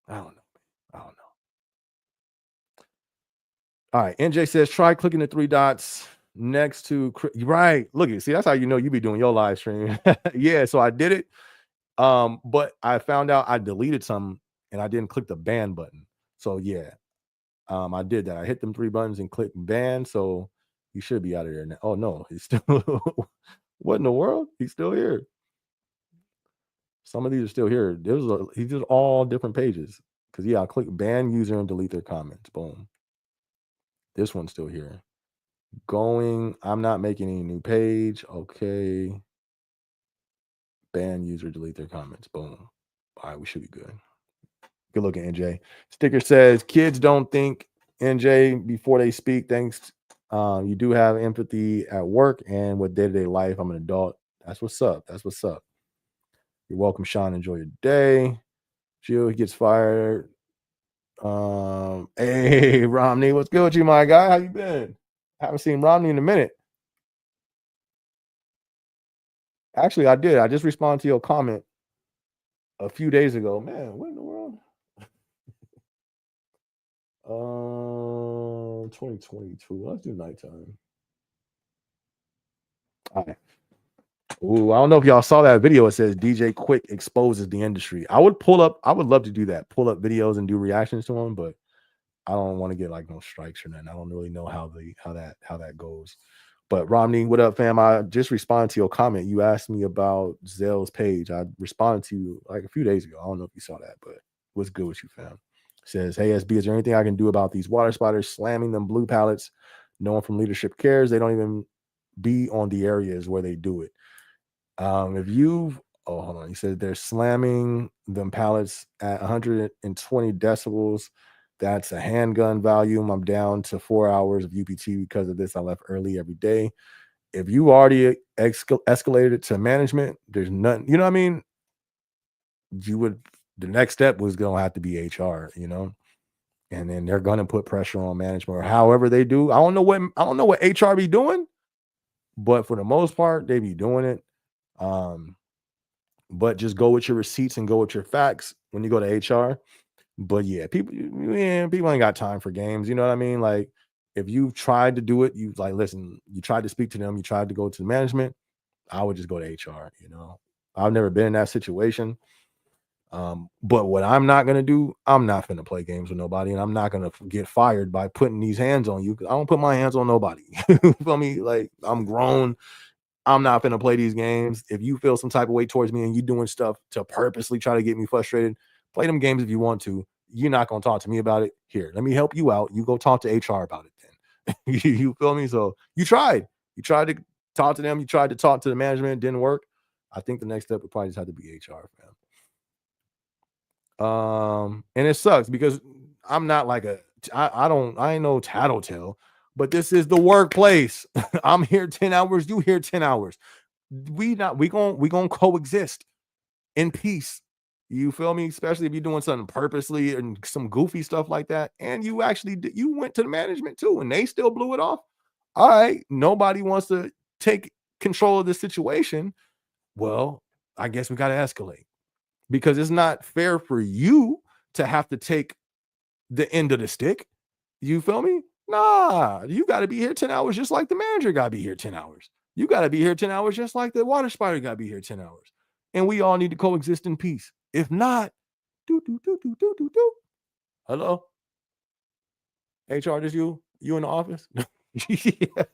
I don't know. All right, NJ says try clicking the three dots next to right. Look at see, that's how you be doing your live stream. Yeah, so I did it. But I found out I deleted some and I didn't click the ban button. So yeah, I did that. I hit them 3 buttons and clicked ban, so he should be out of there now. Oh, no, he's still what in the world? He's still here. Some of these are still here. He did all different pages. Because yeah, I click ban user and delete their comments. Boom. This one's still here. I'm not making any new page. Okay. Ban user, delete their comments. Boom. All right, we should be good. Good looking, NJ. Sticker says kids don't think, NJ, before they speak. Thanks. You do have empathy at work and with day-to-day life. I'm an adult. That's what's up. That's what's up. You're welcome, Sean. Enjoy your day. Jill, he gets fired. Hey, Romney, what's good with you, my guy? How you been? Haven't seen Romney in a minute. Actually, I did. I just responded to your comment a few days ago. Man, what in the world? 2022. Let's do nighttime. All right. Ooh, I don't know if y'all saw that video. It says DJ Quick exposes the industry. I would love to do that. Pull up videos and do reactions to them, but I don't want to get like no strikes or nothing. I don't really know how that goes. But Romney, what up, fam? I just responded to your comment. You asked me about Zell's page. I responded to you like a few days ago. I don't know if you saw that, but what's good with you, fam? Says, hey, SB, is there anything I can do about these water spiders slamming them blue pallets? No one from leadership cares. They don't even be on the areas where they do it. If you've hold on, he said they're slamming them pallets at 120 decibels. That's a handgun volume. I'm down to 4 hours of UPT because of this. I left early every day. If you already escalated it to management, there's nothing, you know what I mean? The next step was going to have to be HR, and then they're going to put pressure on management or however they do. I don't know what HR be doing, but for the most part, they be doing it. But just go with your receipts and go with your facts when you go to HR. But yeah, people ain't got time for games. You know what I mean? Like, if you've tried to do it, you like, listen, you tried to speak to them, you tried to go to the management, I would just go to HR. I've never been in that situation. But what I'm not gonna do, I'm not gonna play games with nobody, and I'm not gonna get fired by putting these hands on you. I don't put my hands on nobody. You feel me? Like, I'm grown. I'm not gonna play these games. If you feel some type of way towards me and you doing stuff to purposely try to get me frustrated, play them games if you want to. You're not gonna talk to me about it. Here, let me help you out. You go talk to HR about it then. You feel me? So you tried. You tried to talk to them. You tried to talk to the management. It didn't work. I think the next step would probably just have to be HR, fam. And it sucks because I'm not like I ain't no tattletale, but this is the workplace. I'm here 10 hours, you here 10 hours. We gonna coexist in peace. You feel me? Especially if you're doing something purposely and some goofy stuff like that. And you went to the management too, and they still blew it off. All right, nobody wants to take control of the situation. Well, I guess we got to escalate because it's not fair for you to have to take the end of the stick. You feel me? Nah, you got to be here 10 hours just like the manager got to be here 10 hours. You got to be here 10 hours just like the water spider got to be here 10 hours. And we all need to coexist in peace. If not, hello? HR, just you in the office? Yeah.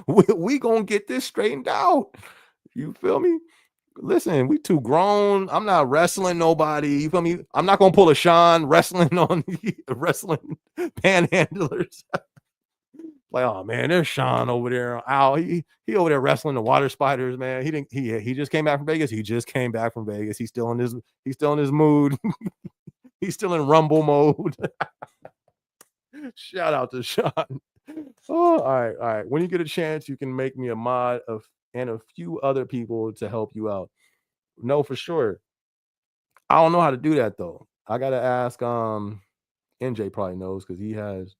We going to get this straightened out. You feel me? Listen, we too grown. I'm not wrestling nobody. You feel me? I'm not gonna pull a Sean wrestling on wrestling panhandlers. Like, oh man, there's Sean over there. Ow, he over there wrestling the water spiders, man. He just came back from Vegas. He just came back from Vegas. He's still in his mood. He's still in rumble mode. Shout out to Sean. Oh, all right. When you get a chance, you can make me a mod and a few other people to help you out. No, for sure. I don't know how to do that though. I gotta ask. NJ probably knows because he has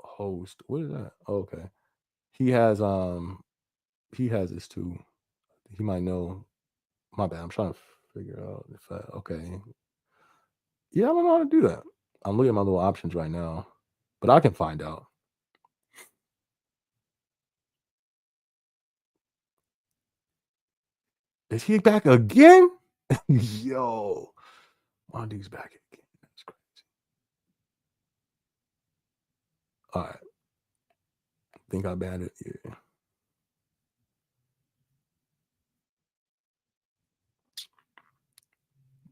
host. What is that? Okay, he has this too. He might know. My bad. I'm trying to figure out if okay. Yeah, I don't know how to do that. I'm looking at my little options right now, but I can find out. Is he back again? Yo, Monty's back again. That's crazy. All right. Think I banned it. Yeah.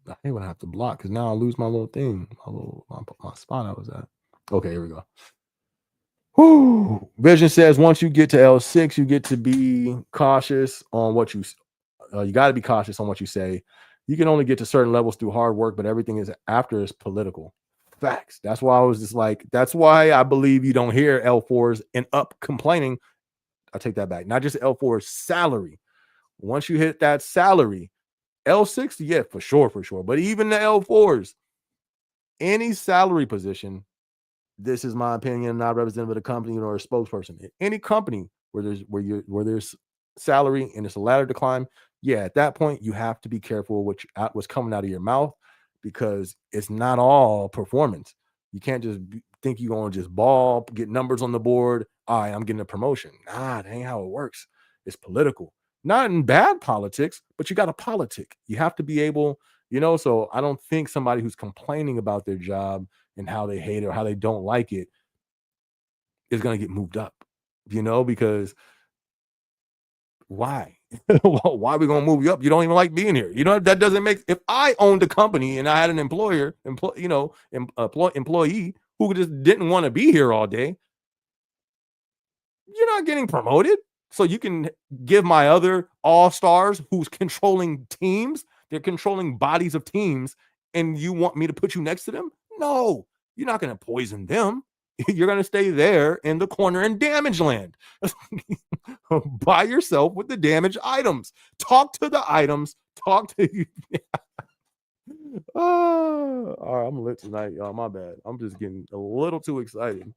I hate when I have to block because now I lose my little thing, my spot I was at. Okay, here we go. Whew. Vision says once you get to L6, you get to be cautious on what you got to be cautious on what you say. You can only get to certain levels through hard work, but everything is after is political. Facts. That's why I was just like, that's why I believe you don't hear L4s and up complaining. I take that back. Not just L4's salary. Once you hit that salary, L6, yeah, for sure. But even the L4s, any salary position, this is my opinion, not representative of the company or a spokesperson. Any company where there's salary and it's a ladder to climb, yeah, at that point you have to be careful what's coming out of your mouth because it's not all performance. You can't just think you're gonna just ball, get numbers on the board. All right, I'm getting a promotion. Nah, that ain't how it works. It's political. Not in bad politics, but you got to politic. You have to be able, so I don't think somebody who's complaining about their job and how they hate it or how they don't like it is going to get moved up, because why? Why are we going to move you up? You don't even like being here. That doesn't make, if I owned a company and I had an employee who just didn't want to be here all day, you're not getting promoted. So you can give my other all-stars who's controlling teams, they're controlling bodies of teams, and you want me to put you next to them? No, you're not going to poison them. You're going to stay there in the corner in damage land by yourself with the damaged items. Talk to the items. Talk to you. All right, I'm lit tonight, y'all. My bad. I'm just getting a little too excited.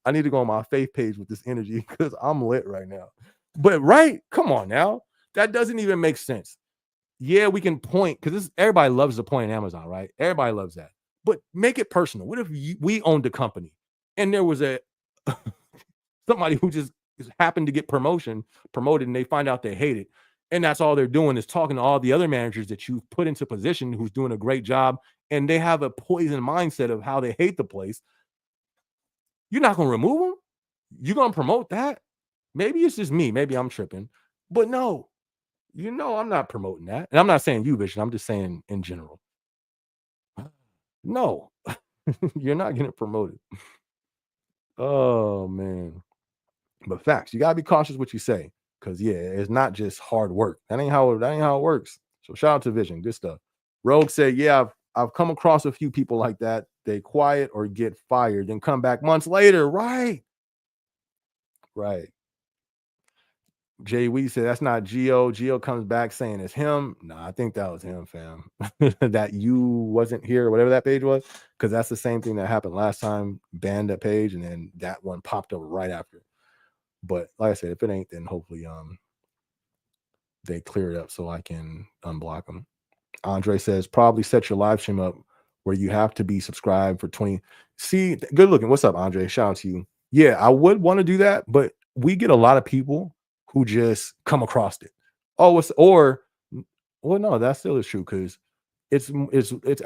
I need to go on my faith page with this energy because I'm lit right now. But right, come on now. That doesn't even make sense. Yeah, we can point because everybody loves to point Amazon, right? Everybody loves that. But make it personal. What if we owned a company and there was somebody who just happened to get promoted and they find out they hate it. And that's all they're doing is talking to all the other managers that you've put into position who's doing a great job. And they have a poison mindset of how they hate the place. You're not going to remove them. You're going to promote that. Maybe it's just me. Maybe I'm tripping. But no, I'm not promoting that. And I'm not saying you, Vision. I'm just saying in general. No, you're not getting promoted. Oh, man. But facts, you got to be cautious what you say. Because, yeah, it's not just hard work. That ain't how it works. So shout out to Vision. Good stuff. Rogue said, yeah, I've come across a few people like that. They quiet or get fired, then come back months later. Right. Jay Wee said, that's not Geo. Geo comes back saying it's him. No, I think that was him, fam. That you wasn't here, whatever that page was, because that's the same thing that happened last time. Banned that page, and then that one popped up right after. But like I said, if it ain't, then hopefully they clear it up so I can unblock them. Andre says, probably set your live stream up where you have to be subscribed for 20. See, good looking. What's up, Andre? Shout out to you. Yeah, I would want to do that, but we get a lot of people who just come across it. Oh, well, no, that still is true because it's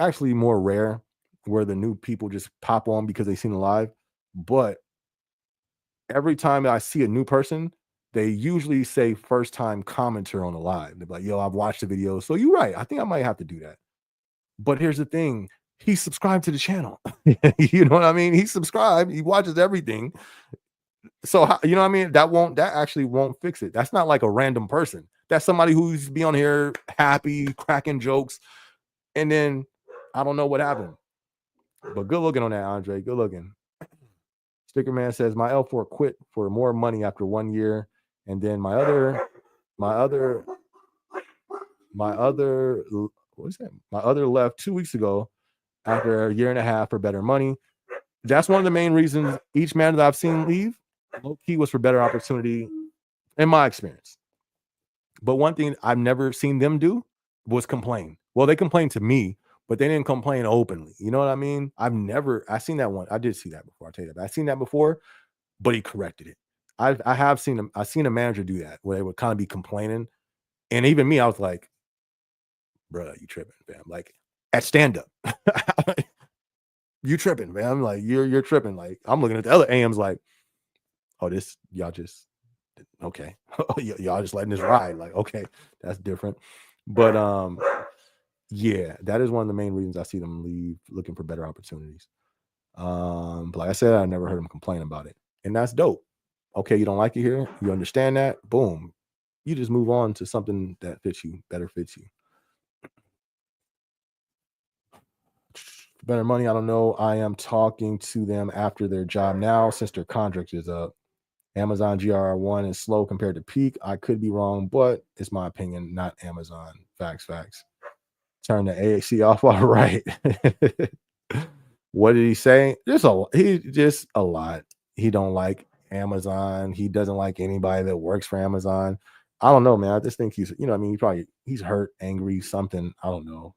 actually more rare where the new people just pop on because they seen it live. But every time I see a new person, they usually say first time commenter on the live. They're like, yo, I've watched the video. So you're right. I think I might have to do that. But here's the thing. He's subscribed to the channel. You know what I mean? He's subscribed. He watches everything. So, you know what I mean? That actually won't fix it. That's not like a random person. That's somebody who's be on here happy, cracking jokes. And then I don't know what happened. But good looking on that, Andre. Good looking. Sticker Man says my L4 quit for more money after 1 year. And then my other left 2 weeks ago after a year and a half for better money. That's one of the main reasons each man that I've seen leave, low key, was for better opportunity in my experience. But one thing I've never seen them do was complain. Well, they complained to me, but they didn't complain openly. You know what I mean? I seen that one. I did see that before. I'll tell you that. I've seen that before, but he corrected it. I've seen a manager do that where they would kind of be complaining. And even me, I was like, bro, you tripping, fam. Like at stand up. You tripping, man. I'm like, you're tripping. Like, I'm looking at the other AMs like, oh, this y'all just okay. Y'all just letting this ride. Like, okay, that's different. But yeah, that is one of the main reasons I see them leave looking for better opportunities. But like I said, I never heard them complain about it. And that's dope. Okay, you don't like it here, you understand that, boom. You just move on to something that fits you, better fits you. Better money, I don't know. I am talking to them after their job now since their contract is up. Amazon GR1 is slow compared to peak. I could be wrong, but it's my opinion, not Amazon. Facts, facts. Turn the AAC off. All right. What did he say? He just a lot. He don't like Amazon. He doesn't like anybody that works for Amazon. I don't know, man. I just think he's, I mean, he's hurt, angry, something. I don't know.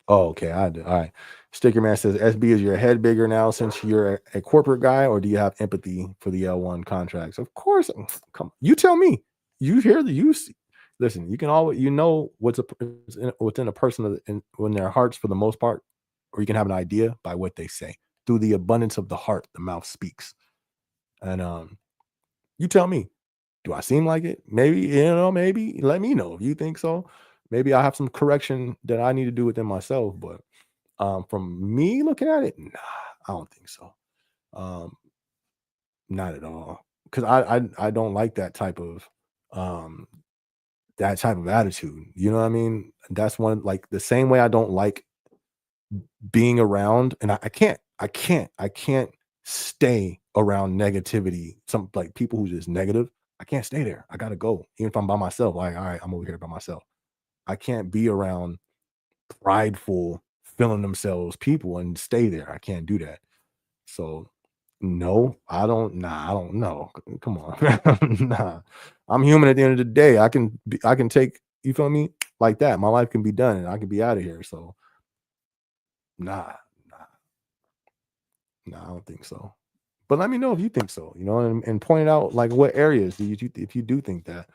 Oh, okay. I do. All right. Sticker Man says, SB, is your head bigger now since you're a corporate guy, or do you have empathy for the L1 contracts? Of course. Come, you tell me. You hear the use. Listen, you can always, what's in a person in their hearts for the most part, or you can have an idea by what they say. Through the abundance of the heart, the mouth speaks. And you tell me, do I seem like it? Maybe, maybe let me know if you think so. Maybe I have some correction that I need to do within myself, but from me looking at it, nah, I don't think so. Um, not at all. Because I don't like um that type of attitude. You know what I mean? That's one, like the same way I don't like being around, and I can't stay around negativity. Some like people who just negative. I can't stay there. I gotta go. Even if I'm by myself, like, all right, I'm over here by myself. I can't be around prideful, feeling themselves people and stay there. I can't do that. So no, I don't. Nah, I don't know. Come on, nah. I'm human at the end of the day. I can take. You feel me? Like that. My life can be done, and I can be out of here. So nah, nah, nah. I don't think so. But let me know if you think so. And point out like what areas do you if you do think that.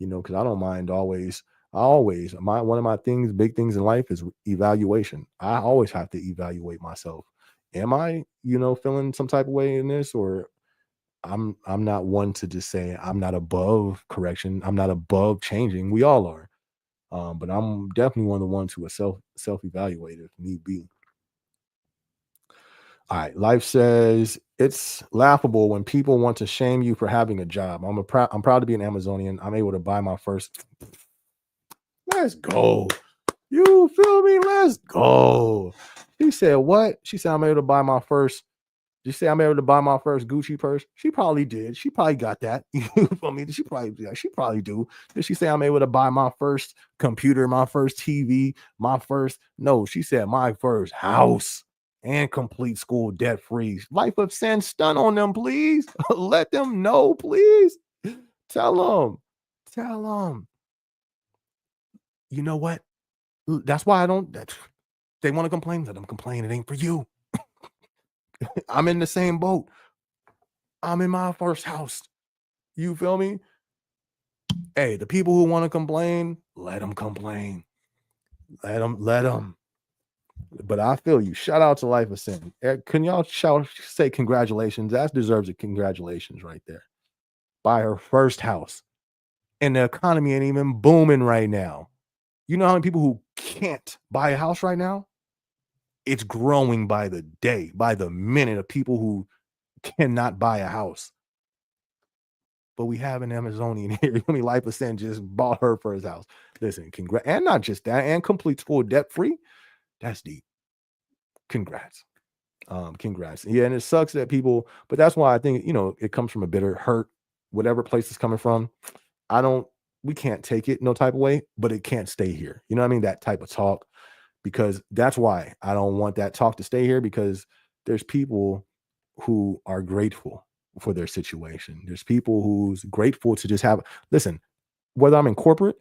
Because I don't mind always. I always one of my big things in life is evaluation. I always have to evaluate myself. Am I, feeling some type of way in this, or I'm not one to just say I'm not above correction. I'm not above changing. We all are. But I'm definitely one of the ones who are self evaluate if need be. All right. Life says it's laughable when people want to shame you for having a job. I'm proud to be an Amazonian. I'm able to buy my first. Let's go. You feel me? Let's go. She said what? She said I'm able to buy my first. Did you say I'm able to buy my first Gucci purse? She probably did. She probably got that. You feel me? She probably do. Did she say I'm able to buy my first computer, my first TV, my first? No, she said my first house and complete school debt free. Life of Sin, stun on them, please. Let them know, please. Tell them. Tell them. You know what? That's why I don't. They want to complain. Let them complain. It ain't for you. I'm in the same boat. I'm in my first house. You feel me? Hey, the people who want to complain, let them complain. Let them. But I feel you. Shout out to Life of Sin. Can y'all say congratulations? That deserves a congratulations right there. Buy her first house. And the economy ain't even booming right now. You know how many people who can't buy a house right now? It's growing by the day, by the minute of people who cannot buy a house. But we have an Amazonian here. I mean, Life of Sin just bought her first house. Listen, congrats. And not just that, and complete school debt free. That's deep. Congrats. Congrats. Yeah, and it sucks that people, but that's why I think, it comes from a bitter hurt, whatever place it's coming from. I don't, we can't take it no type of way, but it can't stay here. You know what I mean? That type of talk, because that's why I don't want that talk to stay here, because there's people who are grateful for their situation. There's people who's grateful to just have, listen, whether I'm in corporate,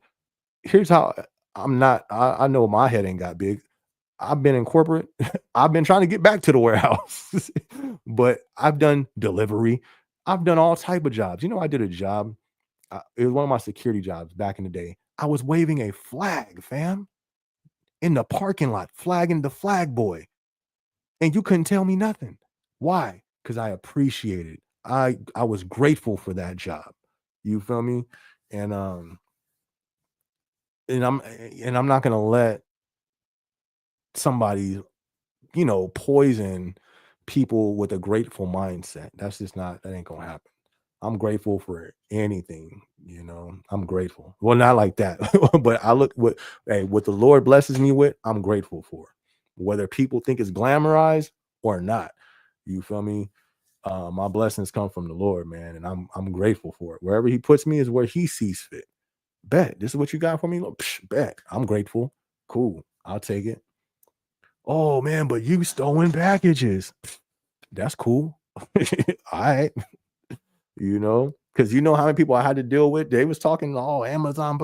here's how I'm not, I know my head ain't got big. I've been in corporate. I've been trying to get back to the warehouse, but I've done delivery. I've done all type of jobs. I did a job. It was one of my security jobs back in the day. I was waving a flag, fam, in the parking lot, flagging the flag boy, and you couldn't tell me nothing. Why? Because I appreciated. I was grateful for that job. You feel me? And I'm not gonna let somebody, poison people with a grateful mindset. That's just not that ain't gonna happen. I'm grateful for anything. I'm grateful. Well, not like that, but I look what the Lord blesses me with, I'm grateful for. Whether people think it's glamorized or not. You feel me? My blessings come from the Lord, man, and I'm grateful for it. Wherever he puts me is where he sees fit. Bet. This is what you got for me? Lord? Psh, bet. I'm grateful. Cool. I'll take it. Oh man, but you stolen packages. That's cool. All right. Because you know how many people I had to deal with. They was talking, oh, Amazon,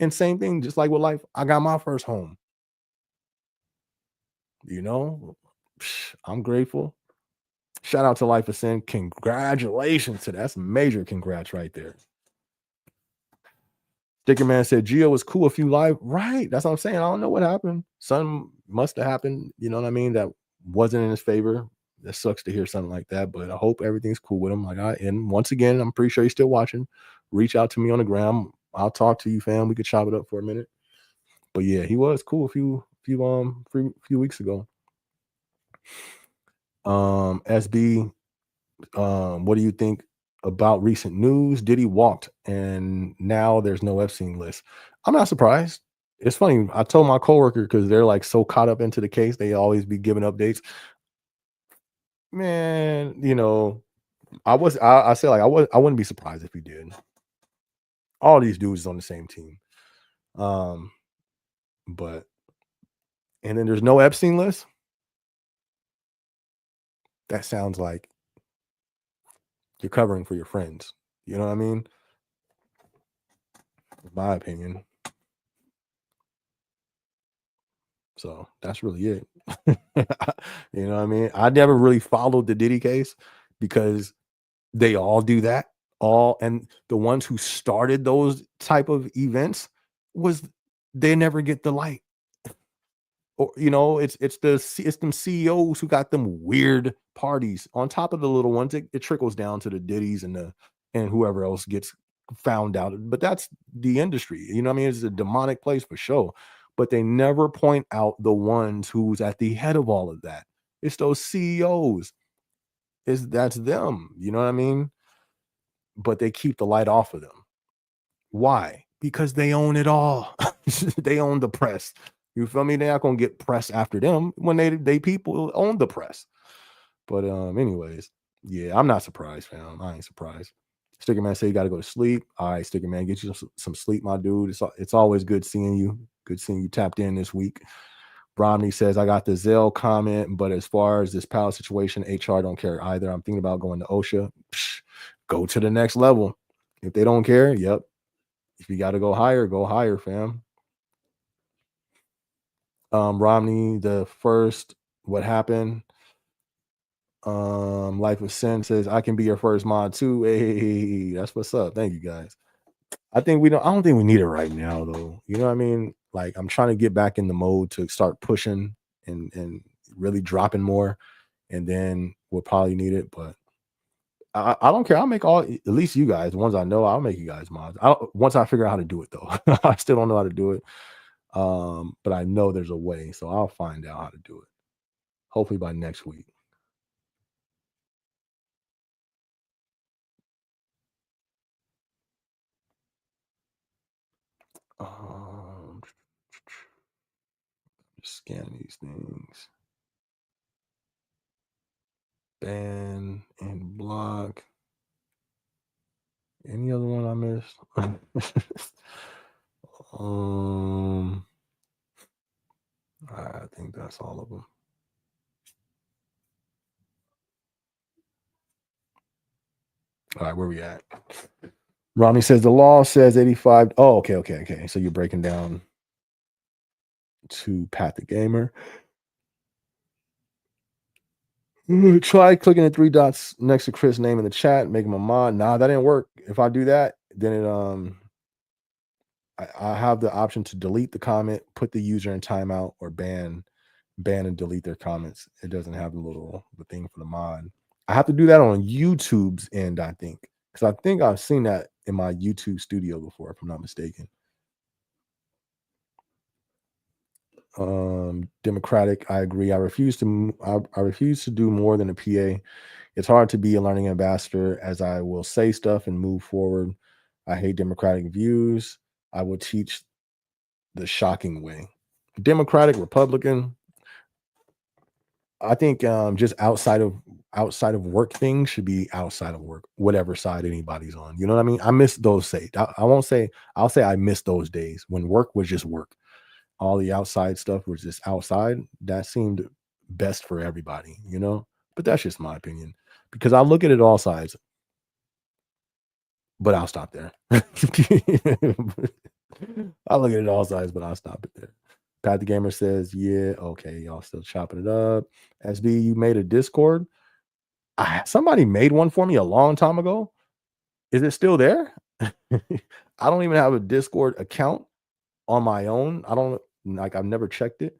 and same thing, just like with life. I got my first home. I'm grateful. Shout out to Life of Sin. Congratulations to that's major congrats right there. Sticker Man said Gio was cool a few live. Right. That's what I'm saying. I don't know what happened. Something must have happened. You know what I mean? That wasn't in his favor. That sucks to hear something like that. But I hope everything's cool with him. And once again, I'm pretty sure he's still watching. Reach out to me on the gram. I'll talk to you, fam. We could chop it up for a minute. But yeah, he was cool a few weeks ago. SB, what do you think about recent news? Diddy walked and now there's no Epstein list. I'm not surprised. It's funny. I told my coworker because they're like so caught up into the case, they always be giving updates. Man, I say like I wouldn't be surprised if he did. All these dudes is on the same team. But and then there's no Epstein list. That sounds like you're covering for your friends. You know what I mean? In my opinion. So that's really it. You know what I mean? I never really followed the Diddy case because they all do that. And the ones who started those type of events was they never get the light. Or it's them CEOs who got them weird parties on top of the little ones. It trickles down to the Diddies and whoever else gets found out. But that's the industry. You know what I mean? It's a demonic place for sure. But they never point out the ones who's at the head of all of that. It's those CEOs. That's them. You know what I mean? But they keep the light off of them. Why? Because they own it all. They own the press. You feel me? They're not gonna get press after them when they people own the press. But anyways, yeah, I'm not surprised, fam. I ain't surprised. Sticker Man say you got to go to sleep. All right, Sticker Man, get you some sleep, my dude. It's always good seeing you. Good seeing you tapped in this week. Romney says I got the Zelle comment, but as far as this power situation, HR don't care either. I'm thinking about going to OSHA. Psh, go to the next level. If they don't care, yep. If you got to go higher, fam. Romney, the first, what happened? Life of Sin says, I can be your first mod too. Hey, that's what's up. Thank you guys. I don't think we need it right now, though. You know what I mean? Like, I'm trying to get back in the mode to start pushing and really dropping more, and then we'll probably need it. But I don't care. I'll make at least you guys, the ones I know, I'll make you guys mods. Once I figure out how to do it, though. I still don't know how to do it. But I know there's a way, so I'll find out how to do it. Hopefully by next week. Scan these things. Ban and block. Any other one I missed? I think that's all of them. All right, where we at? Ronnie says the law says 85. Oh, okay. So you're breaking down to Pat the Gamer. Try clicking the three dots next to Chris' name in the chat, make him a mod. Nah, that didn't work. If I do that, then I have the option to delete the comment, put the user in timeout, or ban and delete their comments. It doesn't have the thing for the mod. I have to do that on YouTube's end, I think, because I think I've seen that in my YouTube studio before, if I'm not mistaken. Democratic, I agree. I refuse to do more than a PA. It's hard to be a learning ambassador, as I will say stuff and move forward. I hate democratic views. I will teach the shocking way. Democratic, Republican, I think just outside of work things should be outside of work, whatever side anybody's on. You know what I mean? I miss those I won't say I'll say I miss those days when work was just work. All the outside stuff was just outside. That seemed best for everybody, you know? But that's just my opinion. Because I look at it all sides, but I'll stop there. I look at it all sides, but I'll stop it there. Pat the Gamer says, yeah, okay, y'all still chopping it up. SB, you made a Discord. Somebody made one for me a long time ago. Is it still there? I don't even have a Discord account on my own. I've never checked it,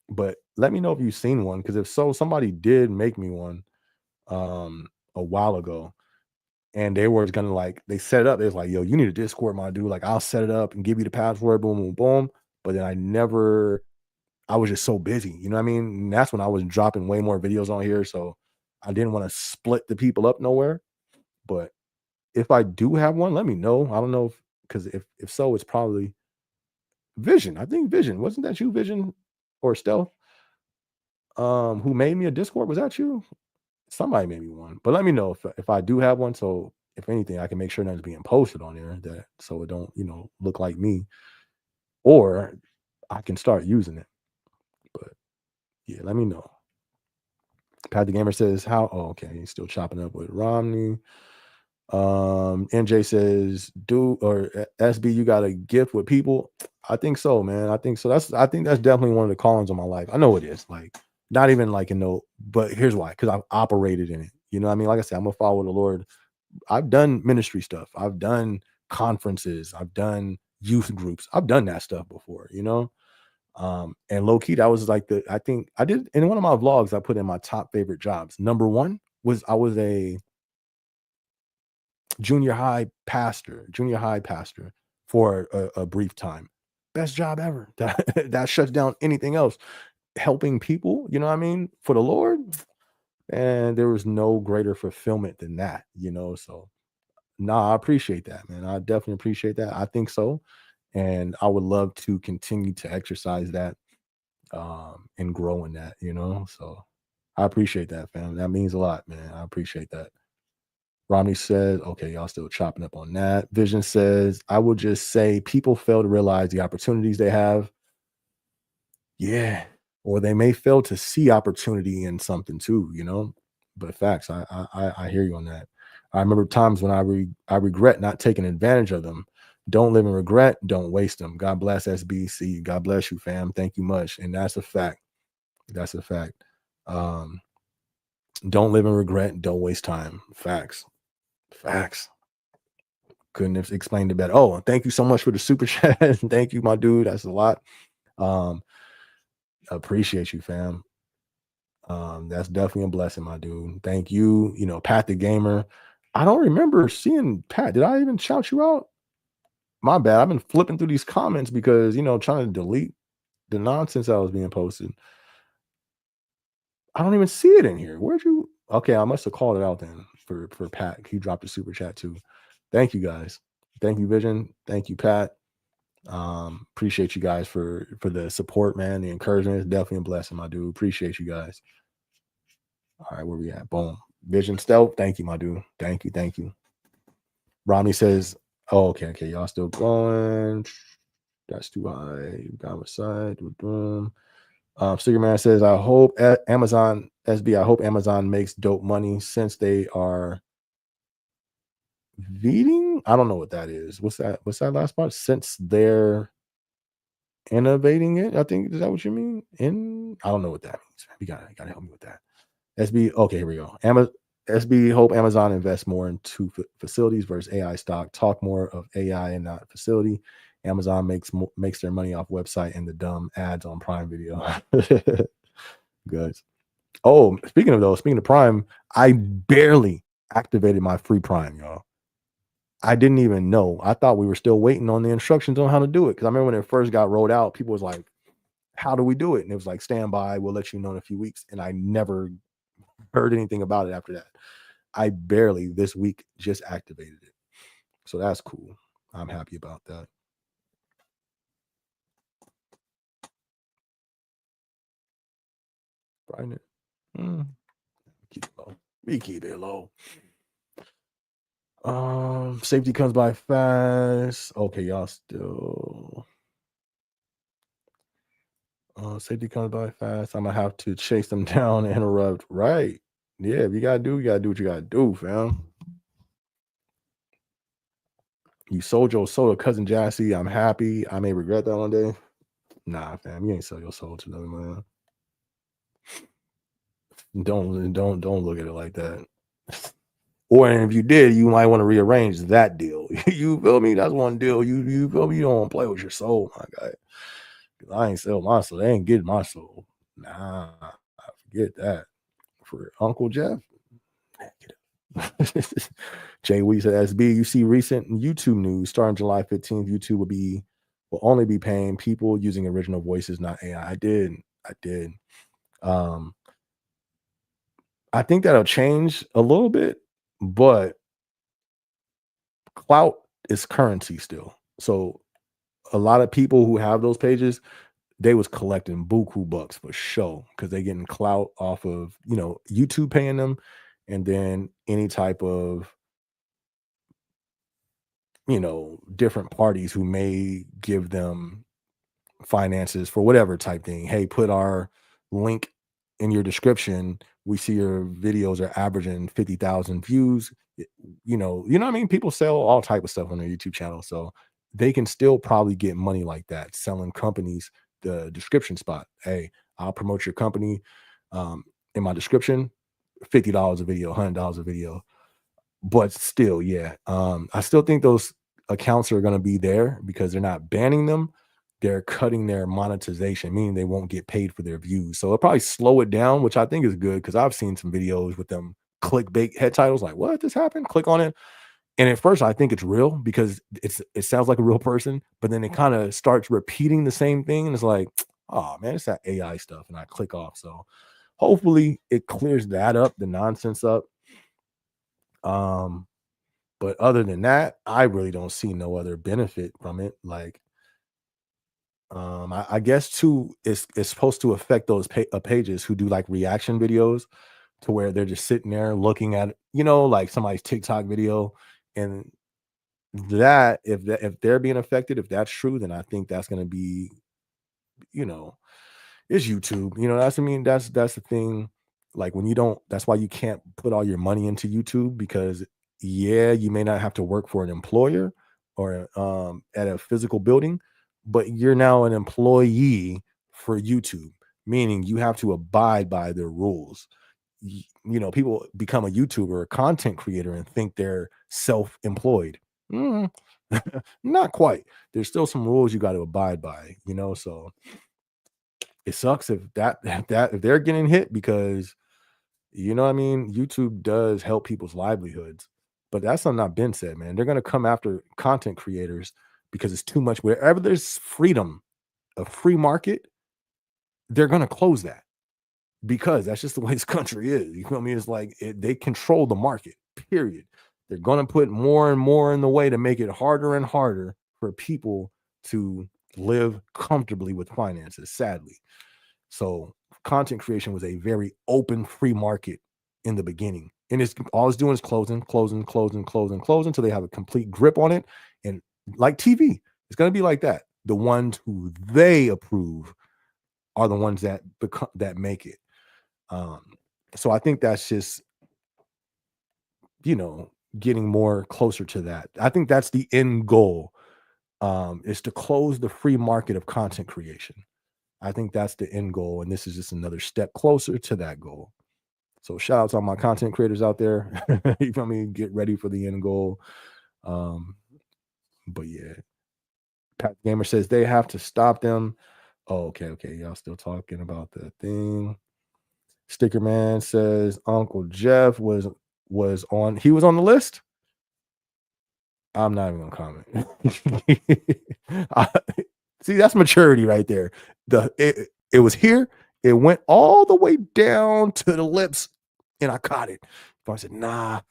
but let me know if you've seen one, because if so, somebody did make me one a while ago. And they were gonna they set it up. They was like, yo, you need a Discord, my dude. Like, I'll set it up and give you the password, boom, boom, boom. But then I was just so busy, you know what I mean? And that's when I was dropping way more videos on here. So I didn't want to split the people up nowhere. But if I do have one, let me know. I don't know because if so, it's probably Vision. I think Vision. Wasn't that you, Vision or Stealth? Who made me a Discord? Was that you? Somebody made me one. But let me know if I do have one. So if anything, I can make sure nothing's being posted on there, that so it don't, look like me. Or I can start using it. But yeah, let me know. Pat the Gamer says, how? Oh, okay. He's still chopping up with Romney. NJ says, SB, you got a gift with people. I think so, man. I think so. I think that's definitely one of the callings of my life. I know it is. Like, not even like but here's why, because I've operated in it. You know what I mean? Like I said, I'm gonna follow the Lord. I've done ministry stuff, I've done conferences, I've done youth groups, I've done that stuff before, and low key, that was like I think I did in one of my vlogs, I put in my top favorite jobs. Number one was I was a junior high pastor for a brief time. Best job ever. That shuts down anything else. Helping people, you know what I mean, for the Lord. And there was no greater fulfillment than that, So I appreciate that, man. I definitely appreciate that. I think so. And I would love to continue to exercise that and grow in that, So I appreciate that, fam. That means a lot, man. I appreciate that. Romney says, okay, y'all still chopping up on that. Vision says, I will just say people fail to realize the opportunities they have. Yeah. Or they may fail to see opportunity in something too, But facts, I hear you on that. I remember times when I regret not taking advantage of them. Don't live in regret. Don't waste them. God bless SBC. God bless you, fam. Thank you much. And that's a fact. That's a fact. Don't live in regret. Don't waste time. Facts. Facts. Couldn't have explained it better. Oh, thank you so much for the super chat. Thank you, my dude. That's a lot. Appreciate you, fam. That's definitely a blessing, my dude. Thank you. Pat the Gamer. I don't remember seeing Pat. Did I even shout you out? My bad. I've been flipping through these comments because, trying to delete the nonsense that was being posted. I don't even see it in here. Where'd you? Okay, I must have called it out then for Pat. He dropped a super chat too. Thank you, guys. Thank you, Vision. Thank you, Pat. Appreciate you guys for the support, man. The encouragement is definitely a blessing, my dude. Appreciate you guys. All right, where we at? Boom. Vision Stealth. Thank you, my dude. Thank you. Romney says, oh, okay. Y'all still going. That's too high. Got side. Sticker Man says, I hope Amazon SB. I hope Amazon makes dope money since they are veting. I don't know what that is. What's that last part? Since they're innovating it, I think. Is that what you mean? I don't know what that means. You gotta help me with that. SB. Okay, here we go. SB hope Amazon invests more into facilities versus AI stock. Talk more of AI and not facility. Amazon makes their money off website and the dumb ads on Prime Video. Good. Oh, speaking of Prime, I barely activated my free Prime, y'all. I didn't even know. I thought we were still waiting on the instructions on how to do it. Because I remember when it first got rolled out, people was like, "How do we do it?" And it was like, "Stand by. We'll let you know in a few weeks." And I never heard anything about it after that. I barely this week just activated it. So that's cool. I'm happy about that. Brightness. Mm, keep it low. We keep it low. Safety comes by fast. Okay, y'all still. Safety comes by fast. I'm gonna have to chase them down and interrupt. Right. Yeah, if you gotta do what you gotta do, fam. You sold your soul to cousin Jassy. I'm happy. I may regret that one day. Nah, fam, you ain't sell your soul to another man. Don't look at it like that. Or if you did, you might want to rearrange that deal. You feel me? That's one deal. You feel me? You don't want to play with your soul, my guy. I ain't sell my soul. They ain't getting my soul. Nah, I forget that. For Uncle Jeff. Jay Wee said, SB, you see recent YouTube news starting July 15th. YouTube will only be paying people using original voices, not AI. I did. I think that'll change a little bit, but clout is currency still. So a lot of people who have those pages, they was collecting buku bucks for sure because they getting clout off of YouTube paying them, and then any type of different parties who may give them finances for whatever type thing. Hey, put our link in your description. We see your videos are averaging 50,000 views. You know what I mean? People sell all type of stuff on their YouTube channel. So they can still probably get money like that, selling companies the description spot. Hey, I'll promote your company in my description, $50 a video, $100 a video. But still, yeah, I still think those accounts are going to be there because they're not banning them. They're cutting their monetization, meaning they won't get paid for their views. So it'll probably slow it down, which I think is good because I've seen some videos with them clickbait head titles like, "What just happened?" Click on it. And at first I think it's real because it sounds like a real person, but then it kind of starts repeating the same thing. And it's like, oh man, it's that AI stuff. And I click off. So hopefully it clears that up, the nonsense up. But other than that, I really don't see no other benefit from it. Like, I guess too, it's supposed to affect those pages who do like reaction videos to where they're just sitting there looking at, like somebody's TikTok video, and that if they're being affected, if that's true, then I think that's going to be, you know, it's YouTube. That's the thing. Like when you don't, that's why you can't put all your money into YouTube because yeah, you may not have to work for an employer or at a physical building, but you're now an employee for YouTube, meaning you have to abide by their rules. People become a YouTuber, a content creator, and think they're self-employed. Mm, not quite. There's still some rules you got to abide by, so it sucks if they're getting hit because what I mean, YouTube does help people's livelihoods. But that's something I've been said, man. They're gonna come after content creators because it's too much. Wherever there's freedom, a free market, they're gonna close that because that's just the way this country is. You feel me? It's like they control the market, period. They're gonna put more and more in the way to make it harder and harder for people to live comfortably with finances, sadly. So content creation was a very open, free market in the beginning. And it's all it's doing is closing until they have a complete grip on it. And like TV, it's gonna be like that. The ones who they approve are the ones that make it. So I think that's just, getting more closer to that. I think that's the end goal, is to close the free market of content creation. I think that's the end goal, and this is just another step closer to that goal. So shout out to all my content creators out there. You feel me? Get ready for the end goal. But yeah. Pat Gamer says they have to stop them. Oh, okay. Y'all still talking about the thing. Sticker Man says Uncle Jeff was on. He was on the list. I'm not even gonna comment. See, that's maturity right there. It was here. It went all the way down to the lips, and I caught it. If I said, nah,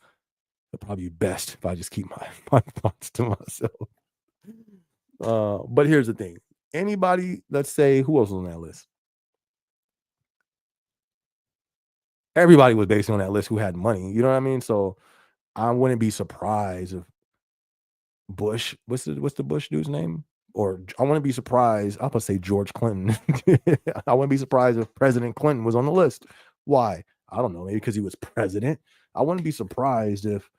it'd probably be best if I just keep my thoughts to myself. But here's the thing. Anybody, let's say, who else was on that list? Everybody was based on that list who had money. You know what I mean? So I wouldn't be surprised if Bush, what's the Bush dude's name? Or I wouldn't be surprised. I'm gonna say George Clinton. I wouldn't be surprised if President Clinton was on the list. Why? I don't know. Maybe because he was president. I wouldn't be surprised if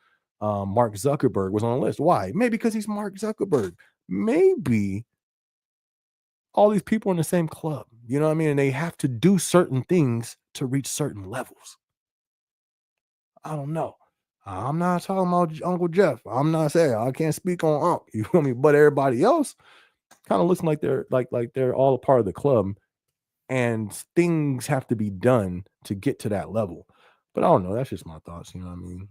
Mark Zuckerberg was on the list. Why? Maybe because he's Mark Zuckerberg. Maybe all these people are in the same club. You know what I mean? And they have to do certain things to reach certain levels. I don't know. I'm not talking about Uncle Jeff. I'm not saying I can't speak on Unc. You feel me? But everybody else kind of looks like they're like they're all a part of the club, and things have to be done to get to that level. But I don't know. That's just my thoughts. You know what I mean?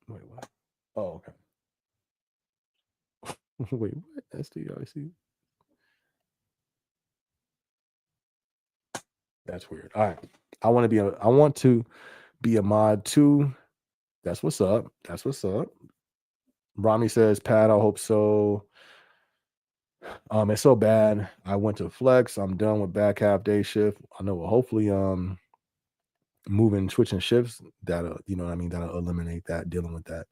Wait, what? Oh, okay. Wait, what? SDRC? That's weird. All right. I want to be a mod too. That's what's up. That's what's up. Rami says, Pat, I hope so. It's so bad. I went to flex. I'm done with back half day shift. I know. Well, hopefully, moving, switching shifts, that'll, you know what I mean, that'll eliminate that, dealing with that.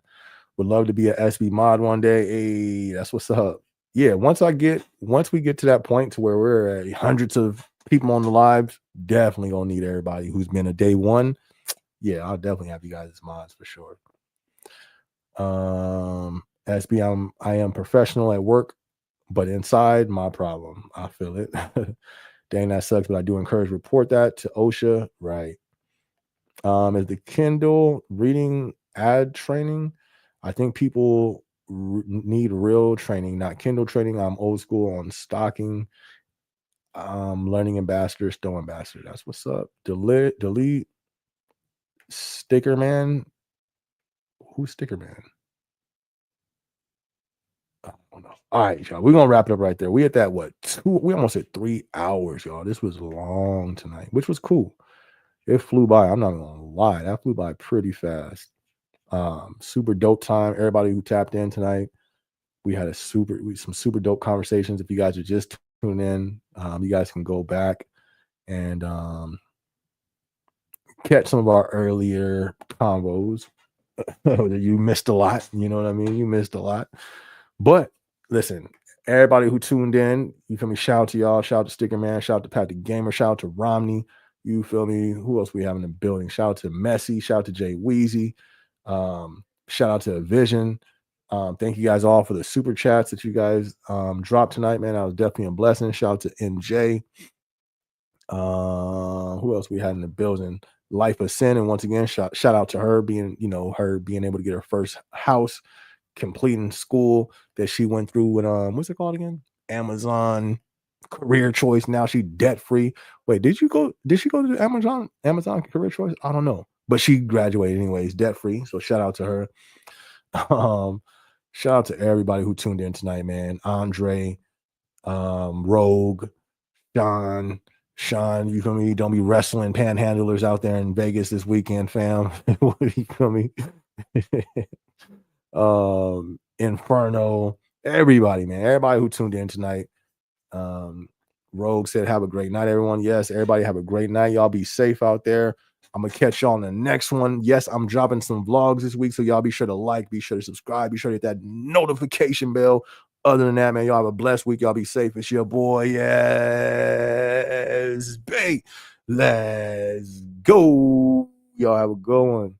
Would love to be a SB mod one day. Hey, that's what's up. Yeah, once we get to that point to where we're at hundreds of people on the lives, definitely gonna need everybody who's been a day one. Yeah, I'll definitely have you guys as mods for sure. SB, I am professional at work, but inside, my problem. I feel it. Dang, that sucks, but I do encourage report that to OSHA. Right. Is the Kindle reading ad training? I think people need real training, not Kindle training. I'm old school on stocking. Learning ambassador, still ambassador. That's what's up. Delete sticker man. Who's sticker man? I don't know. All right, y'all. We're gonna wrap it up right there. We at that what? We almost hit 3 hours, y'all. This was long tonight, which was cool. It flew by. I'm not gonna lie. That flew by pretty fast. Super dope time. Everybody who tapped in tonight. We had some super dope conversations. If you guys are just tuning in, you guys can go back and catch some of our earlier convos. You missed a lot. You know what I mean? You missed a lot. But listen, everybody who tuned in, you feel me? Shout out to y'all. Shout out to Sticker Man. Shout out to Pat the Gamer. Shout out to Romney. You feel me? Who else we have in the building? Shout out to Messi. Shout out to Jay Weezy. Shout out to Vision. Thank you guys all for the super chats that you guys dropped tonight, man. That was definitely a blessing. Shout out to NJ. Who else we had in the building? Life of Sin, and once again, shout out to her being able to get her first house, completing school that she went through with what's it called again? Amazon career choice. Now she debt free. Wait, did she go to the Amazon career choice? I don't know, but she graduated anyways, debt free. So shout out to her. Shout out to everybody who tuned in tonight, man. Andre, Rogue, Sean, you feel me? Don't be wrestling panhandlers out there in Vegas this weekend, fam. You feel me? Inferno, everybody, man. Everybody who tuned in tonight. Rogue said, have a great night, everyone. Yes, everybody have a great night. Y'all be safe out there. I'm gonna catch y'all on the next one. Yes, I'm dropping some vlogs this week, so y'all be sure to like, be sure to subscribe, be sure to hit that notification bell. Other than that, man, y'all have a blessed week. Y'all be safe. It's your boy, yes, babe. Let's go. Y'all have a good one.